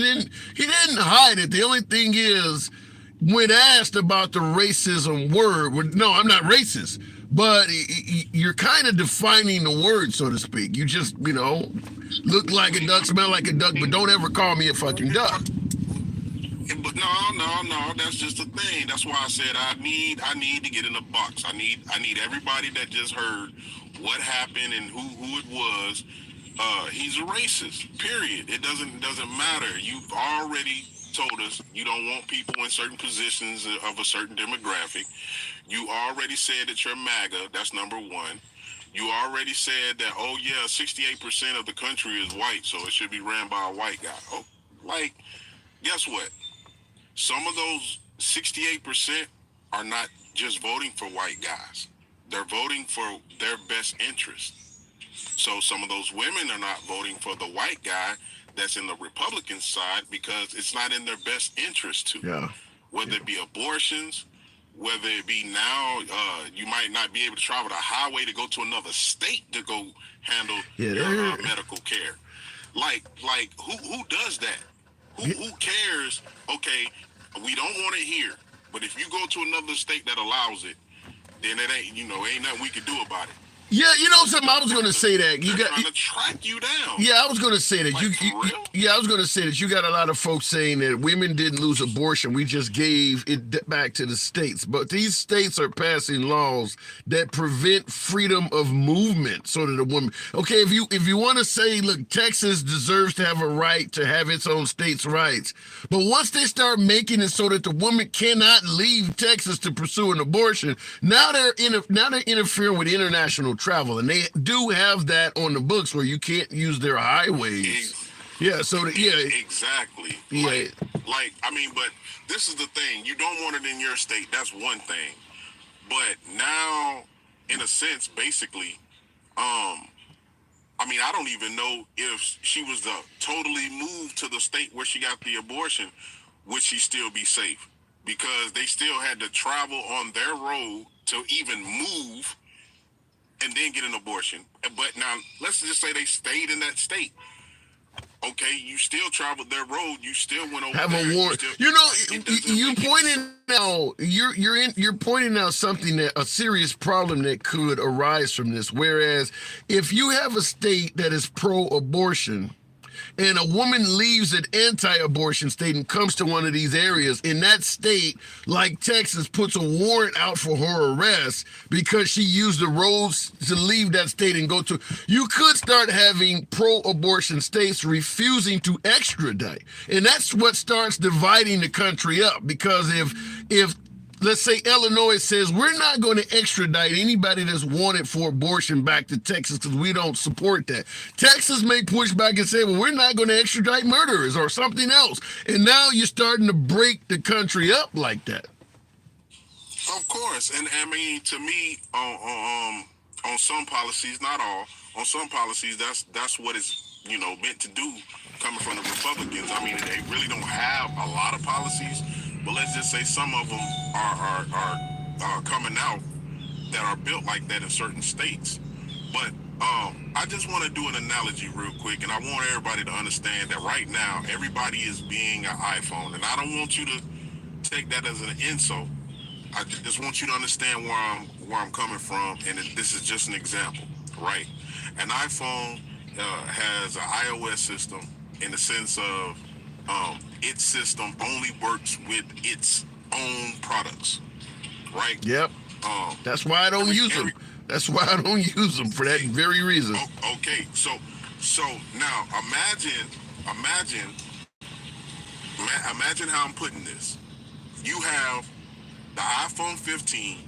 didn't hide it. The only thing is, when asked about the racism word, no, I'm not racist, but you're kind of defining the word, so to speak. You just, look like a duck, smell like a duck, but don't ever call me a fucking duck. But no, that's just the thing. That's why I said I need to get in a box. I need everybody that just heard what happened and who it was. He's a racist, period. It doesn't matter. You've already told us you don't want people in certain positions of a certain demographic. You already said that you're MAGA. That's number one. You already said that, 68% of the country is white, so it should be ran by a white guy. Oh, like, guess what? Some of those 68% are not just voting for white guys. They're voting for their best interest. So some of those women are not voting for the white guy that's in the Republican side because it's not in their best interest to. Yeah. Whether it be abortions, whether it be now, you might not be able to travel the highway to go to another state to go handle your medical care. Like who does that? Who cares? Okay, we don't want it here, but if you go to another state that allows it, then it ain't, ain't nothing we can do about it. Yeah, something, I was going to say that. They're trying to track you down. Yeah, I was going to say that. Like, I was going to say that you got a lot of folks saying that women didn't lose abortion. We just gave it back to the states. But these states are passing laws that prevent freedom of movement so that a woman, okay, if you want to say, look, Texas deserves to have a right to have its own state's rights. But once they start making it so that the woman cannot leave Texas to pursue an abortion, now they're interfering with international travel, and they do have that on the books where you can't use their highways. Exactly. Yeah. But this is the thing. You don't want it in your state. That's one thing. But now, in a sense, basically, I don't even know if she was to totally move to the state where she got the abortion, would she still be safe? Because they still had to travel on their road to even move and then get an abortion. But now, let's just say they stayed in that state. Okay, you still traveled their road. You still went over. Have a warrant. You pointed out. You're pointing out something, that a serious problem that could arise from this. Whereas, if you have a state that is pro-abortion, and a woman leaves an anti-abortion state and comes to one of these areas, in that state, like Texas, puts a warrant out for her arrest because she used the roads to leave that state and go to, you could start having pro-abortion states refusing to extradite. And that's what starts dividing the country up, because if let's say Illinois says, we're not going to extradite anybody that's wanted for abortion back to Texas because we don't support that. Texas may push back and say, well, we're not going to extradite murderers or something else. And now you're starting to break the country up like that. Of course. And to me, on some policies, not all, on some policies, that's what it's, meant to do, coming from the Republicans. They really don't have a lot of policies. but let's just say some of them are coming out that are built like that in certain states. But I just want to do an analogy real quick, and I want everybody to understand that right now everybody is being an iPhone, and I don't want you to take that as an insult. I just want you to understand where I'm coming from, and this is just an example, right? An iPhone has an iOS system in the sense of its system only works with its own products, right? Yep. That's why I don't use them. That's why I don't use them, for that very reason. Okay, so now imagine how I'm putting this. You have the iPhone 15.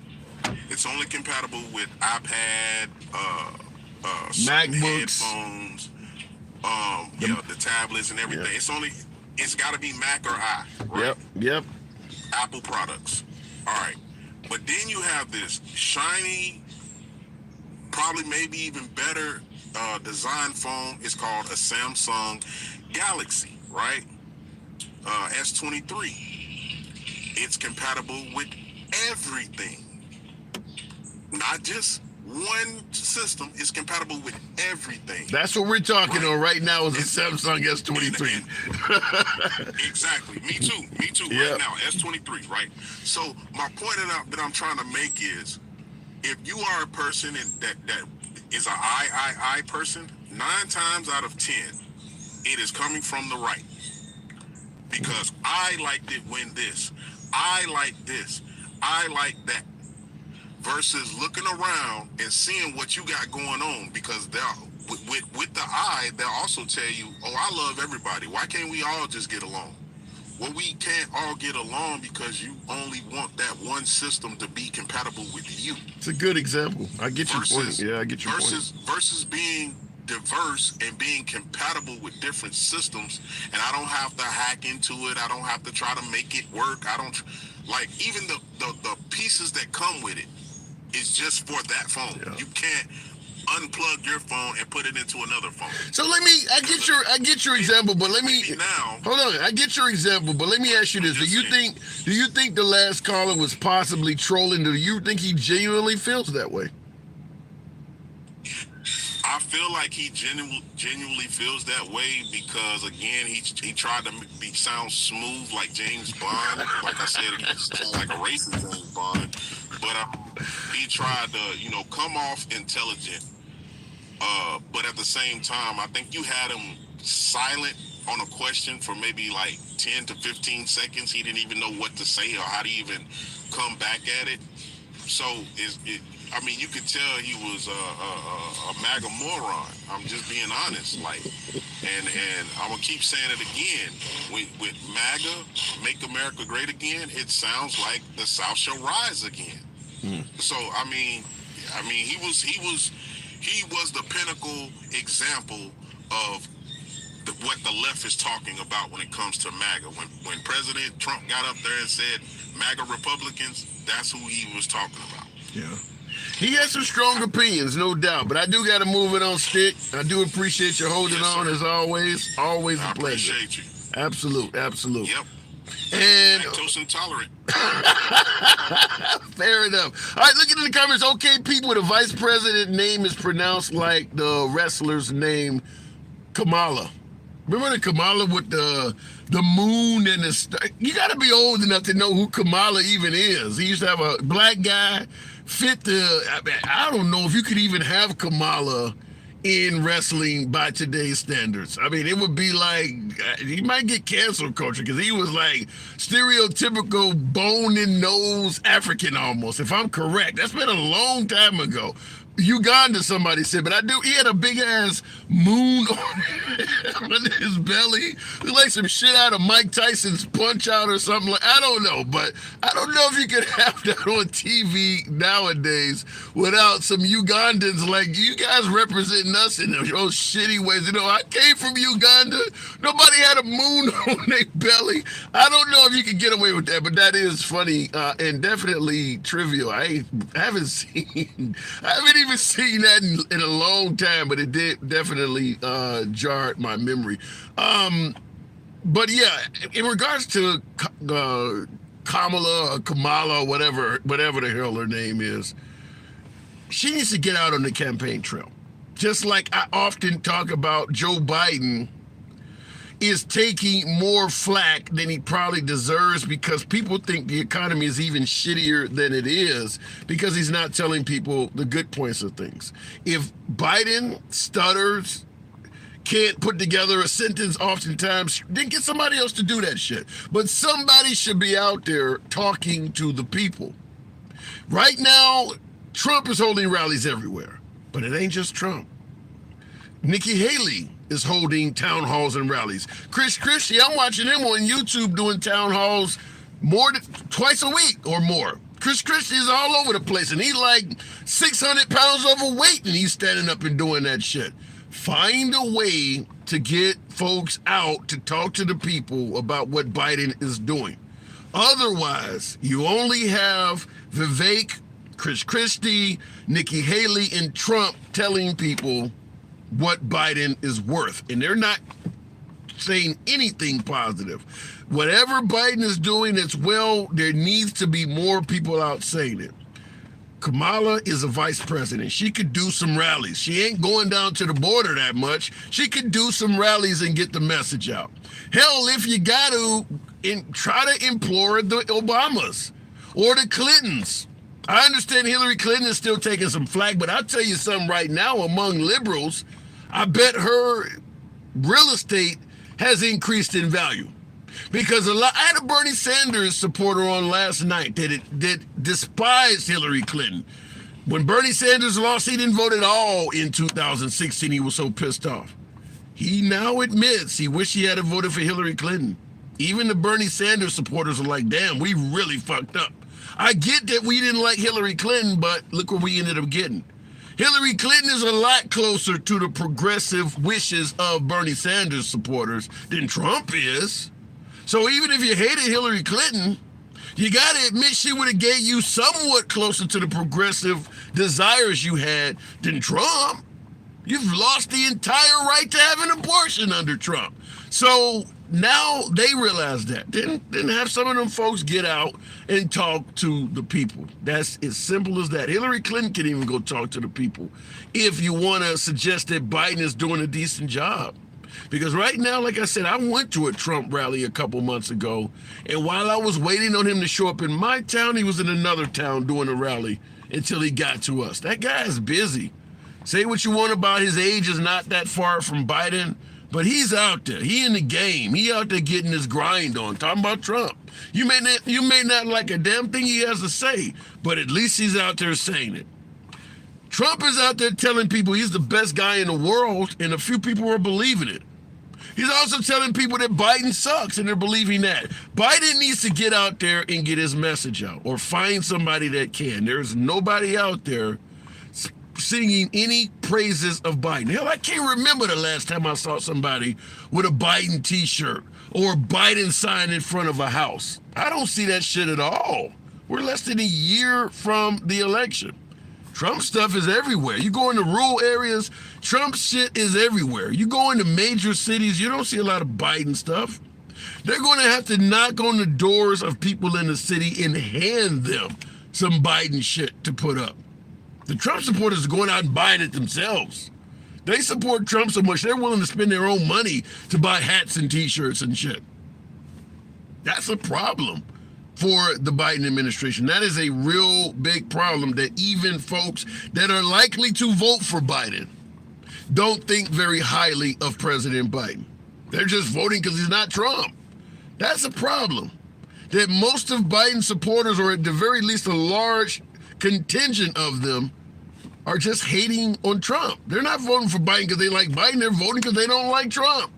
It's only compatible with iPad, MacBooks, headphones, the tablets and everything. Yep. It's got to be Mac or I, right? Yep. Apple products. All right, but then you have this shiny, probably maybe even better design phone. It's called a Samsung Galaxy, right? S23. It's compatible with everything, not just one system. It's compatible with everything. That's what we're talking on right now, is a Samsung S23. Exactly. Me too. Yep. Right now, S23, right? So my point that I'm trying to make is, if you are a person that is a I person, 9 times out of 10, it is coming from the right. Because I liked it when this, I like this, I like that. Versus looking around and seeing what you got going on, because with the eye, they'll also tell you, oh, I love everybody. Why can't we all just get along? Well, we can't all get along because you only want that one system to be compatible with you. It's a good example. I get your point. Yeah, I get your point. Versus being diverse and being compatible with different systems, and I don't have to hack into it. I don't have to try to make it work. I don't like even the pieces that come with it is just for that phone. Yeah. You can't unplug your phone and put it into another phone. So I get your example, but let me hold on. I get your example, but let me ask you this: Do you think the last caller was possibly trolling? Do you think he genuinely feels that way? I feel like he genuinely feels that way because, again, he tried to sound smooth like James Bond. Like I said, like a racist James Bond. But he tried to, come off intelligent. But at the same time, I think you had him silent on a question for maybe like 10 to 15 seconds. He didn't even know what to say or how to even come back at it. So you could tell he was a MAGA moron. I'm just being honest. And I'm gonna keep saying it again. With MAGA, Make America Great Again, it sounds like the South shall rise again. So he was the pinnacle example of what the left is talking about when it comes to MAGA. When President Trump got up there and said MAGA Republicans, that's who he was talking about. Yeah. He has some strong opinions, no doubt, but I do got to move it on, Stick. I do appreciate you holding on, as always. Always a pleasure. I appreciate you. Absolute. Yep. And lactose intolerant. Fair enough. All right, looking in the comments. Okay, people, the vice president name is pronounced like the wrestler's name, Kamala. Remember the Kamala with the moon and the star? You got to be old enough to know who Kamala even is. He used to have a black guy fit I don't know if you could even have Kamala in wrestling by today's standards. I mean, it would be like, he might get cancel culture because he was like stereotypical bone and nose African almost, if I'm correct. That's been a long time ago. Uganda, somebody said, but he had a big ass moon on his belly. It's like some shit out of Mike Tyson's Punch Out or something. I don't know, but I don't know if you could have that on TV nowadays without some Ugandans like, you guys representing us in those shitty ways. I came from Uganda. Nobody had a moon on their belly. I don't know if you could get away with that, but that is funny and definitely trivial. I haven't even seen that in a long time, but it did definitely jarred my memory. But yeah, in regards to Kamala or Kamala, or whatever the hell her name is, she needs to get out on the campaign trail. Just like I often talk about, Joe Biden is taking more flack than he probably deserves because people think the economy is even shittier than it is because he's not telling people the good points of things. If Biden stutters, can't put together a sentence oftentimes, then get somebody else to do that shit. But somebody should be out there talking to the people. Right now, Trump is holding rallies everywhere, but it ain't just Trump. Nikki Haley is holding town halls and rallies. Chris Christie, I'm watching him on YouTube doing town halls more than twice a week or more. Chris Christie is all over the place, and he's like 600 pounds overweight, and he's standing up and doing that shit. Find a way to get folks out to talk to the people about what Biden is doing. Otherwise, you only have Vivek, Chris Christie, Nikki Haley, and Trump telling people what Biden is worth. And they're not saying anything positive. Whatever Biden is doing, it's well, there needs to be more people out saying it. Kamala is a vice president. She could do some rallies. She ain't going down to the border that much. She could do some rallies and get the message out. Hell, if you got to, try to implore the Obamas or the Clintons. I understand Hillary Clinton is still taking some flack, but I'll tell you something right now, among liberals, I bet her real estate has increased in value. Because I had a Bernie Sanders supporter on last night that despised Hillary Clinton. When Bernie Sanders lost, he didn't vote at all in 2016. He was so pissed off. He now admits he wished he had voted for Hillary Clinton. Even the Bernie Sanders supporters are like, damn, we really fucked up. I get that we didn't like Hillary Clinton, but look what we ended up getting. Hillary Clinton is a lot closer to the progressive wishes of Bernie Sanders supporters than Trump is. So even if you hated Hillary Clinton, you got to admit she would have gave you somewhat closer to the progressive desires you had than Trump. You've lost the entire right to have an abortion under Trump. So now they realize that. Then have some of them folks get out and talk to the people. That's as simple as that. Hillary Clinton can even go talk to the people if you want to suggest that Biden is doing a decent job. Because right now, like I said, I went to a Trump rally a couple months ago, and while I was waiting on him to show up in my town, he was in another town doing a rally until he got to us. That guy is busy. Say what you want about his age is not that far from Biden, but he's out there. He in the game. He out there getting his grind on, talking about Trump. You may not like a damn thing he has to say, but at least he's out there saying it. Trump is out there telling people he's the best guy in the world, and a few people are believing it. He's also telling people that Biden sucks, and they're believing that. Biden needs to get out there and get his message out, or find somebody that can. There's nobody out there singing any praises of Biden. Hell, I can't remember the last time I saw somebody with a Biden t-shirt or a Biden sign in front of a house. I don't see that shit at all. We're less than a year from the election. Trump stuff is everywhere. You go into rural areas, Trump shit is everywhere. You go into major cities, you don't see a lot of Biden stuff. They're going to have to knock on the doors of people in the city and hand them some Biden shit to put up. The Trump supporters are going out and buying it themselves. They support Trump so much, they're willing to spend their own money to buy hats and t-shirts and shit. That's a problem for the Biden administration. That is a real big problem that even folks that are likely to vote for Biden don't think very highly of President Biden. They're just voting because he's not Trump. That's a problem. That most of Biden's supporters, or at the very least a large contingent of them, are just hating on Trump. They're not voting for Biden because they like Biden. They're voting because they don't like Trump.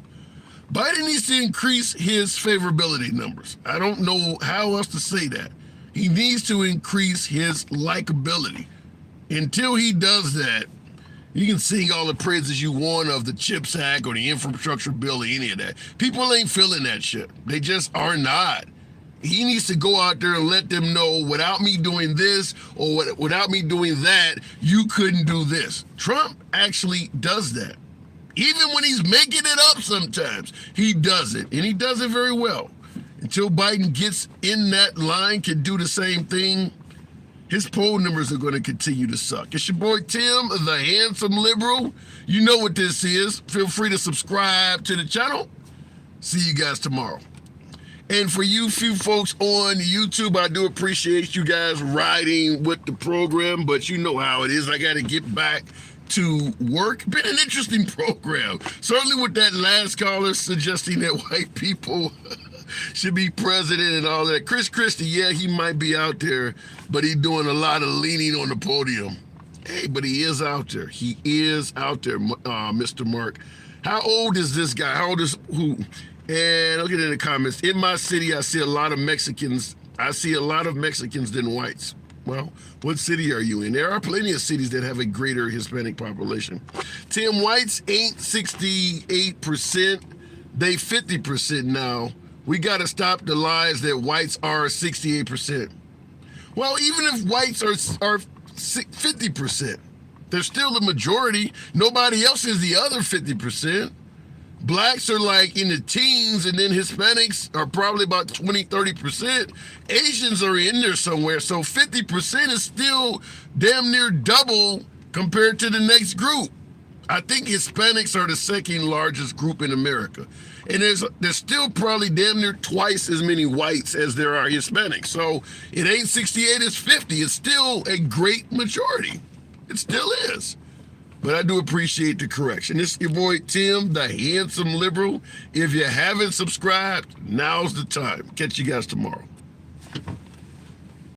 Biden needs to increase his favorability numbers. I don't know how else to say that. He needs to increase his likability. Until he does that, you can sing all the praises you want of the CHIPS Act or the infrastructure bill or any of that. People ain't feeling that shit. They just are not. He needs to go out there and let them know, without me doing this or without me doing that, you couldn't do this. Trump actually does that. Even when he's making it up sometimes, he does it, and he does it very well. until Biden gets in that line, can do the same thing, his poll numbers are going to continue to suck. It's your boy Tim, the handsome liberal. You know what this is. Feel free to subscribe to the channel. See you guys tomorrow. And for you few folks on YouTube, I do appreciate you guys riding with the program, but you know how it is. I got to get back to work. Been an interesting program. Certainly with that last caller suggesting that white people should be president and all that. Chris Christie, yeah, he might be out there, but he's doing a lot of leaning on the podium. Hey, but he is out there. He is out there, Mr. Mark. How old is this guy? How old is who? And I'll get in the comments. In my city, I see a lot of Mexicans. I see a lot of Mexicans than whites. Well, what city are you in? There are plenty of cities that have a greater Hispanic population. Tim, whites ain't 68%. They 50% now. We got to stop the lies that whites are 68%. Well, even if whites are 50%, they're still the majority. Nobody else is the other 50%. Blacks are like in the teens, and then Hispanics are probably about 20, 30%. Asians are in there somewhere. So 50% is still damn near double compared to the next group. I think Hispanics are the second largest group in America. And there's still probably damn near twice as many whites as there are Hispanics. So it ain't 68, it's 50. It's still a great majority. It still is. But I do appreciate the correction. This is your boy Tim, the handsome liberal. If you haven't subscribed, now's the time. Catch you guys tomorrow.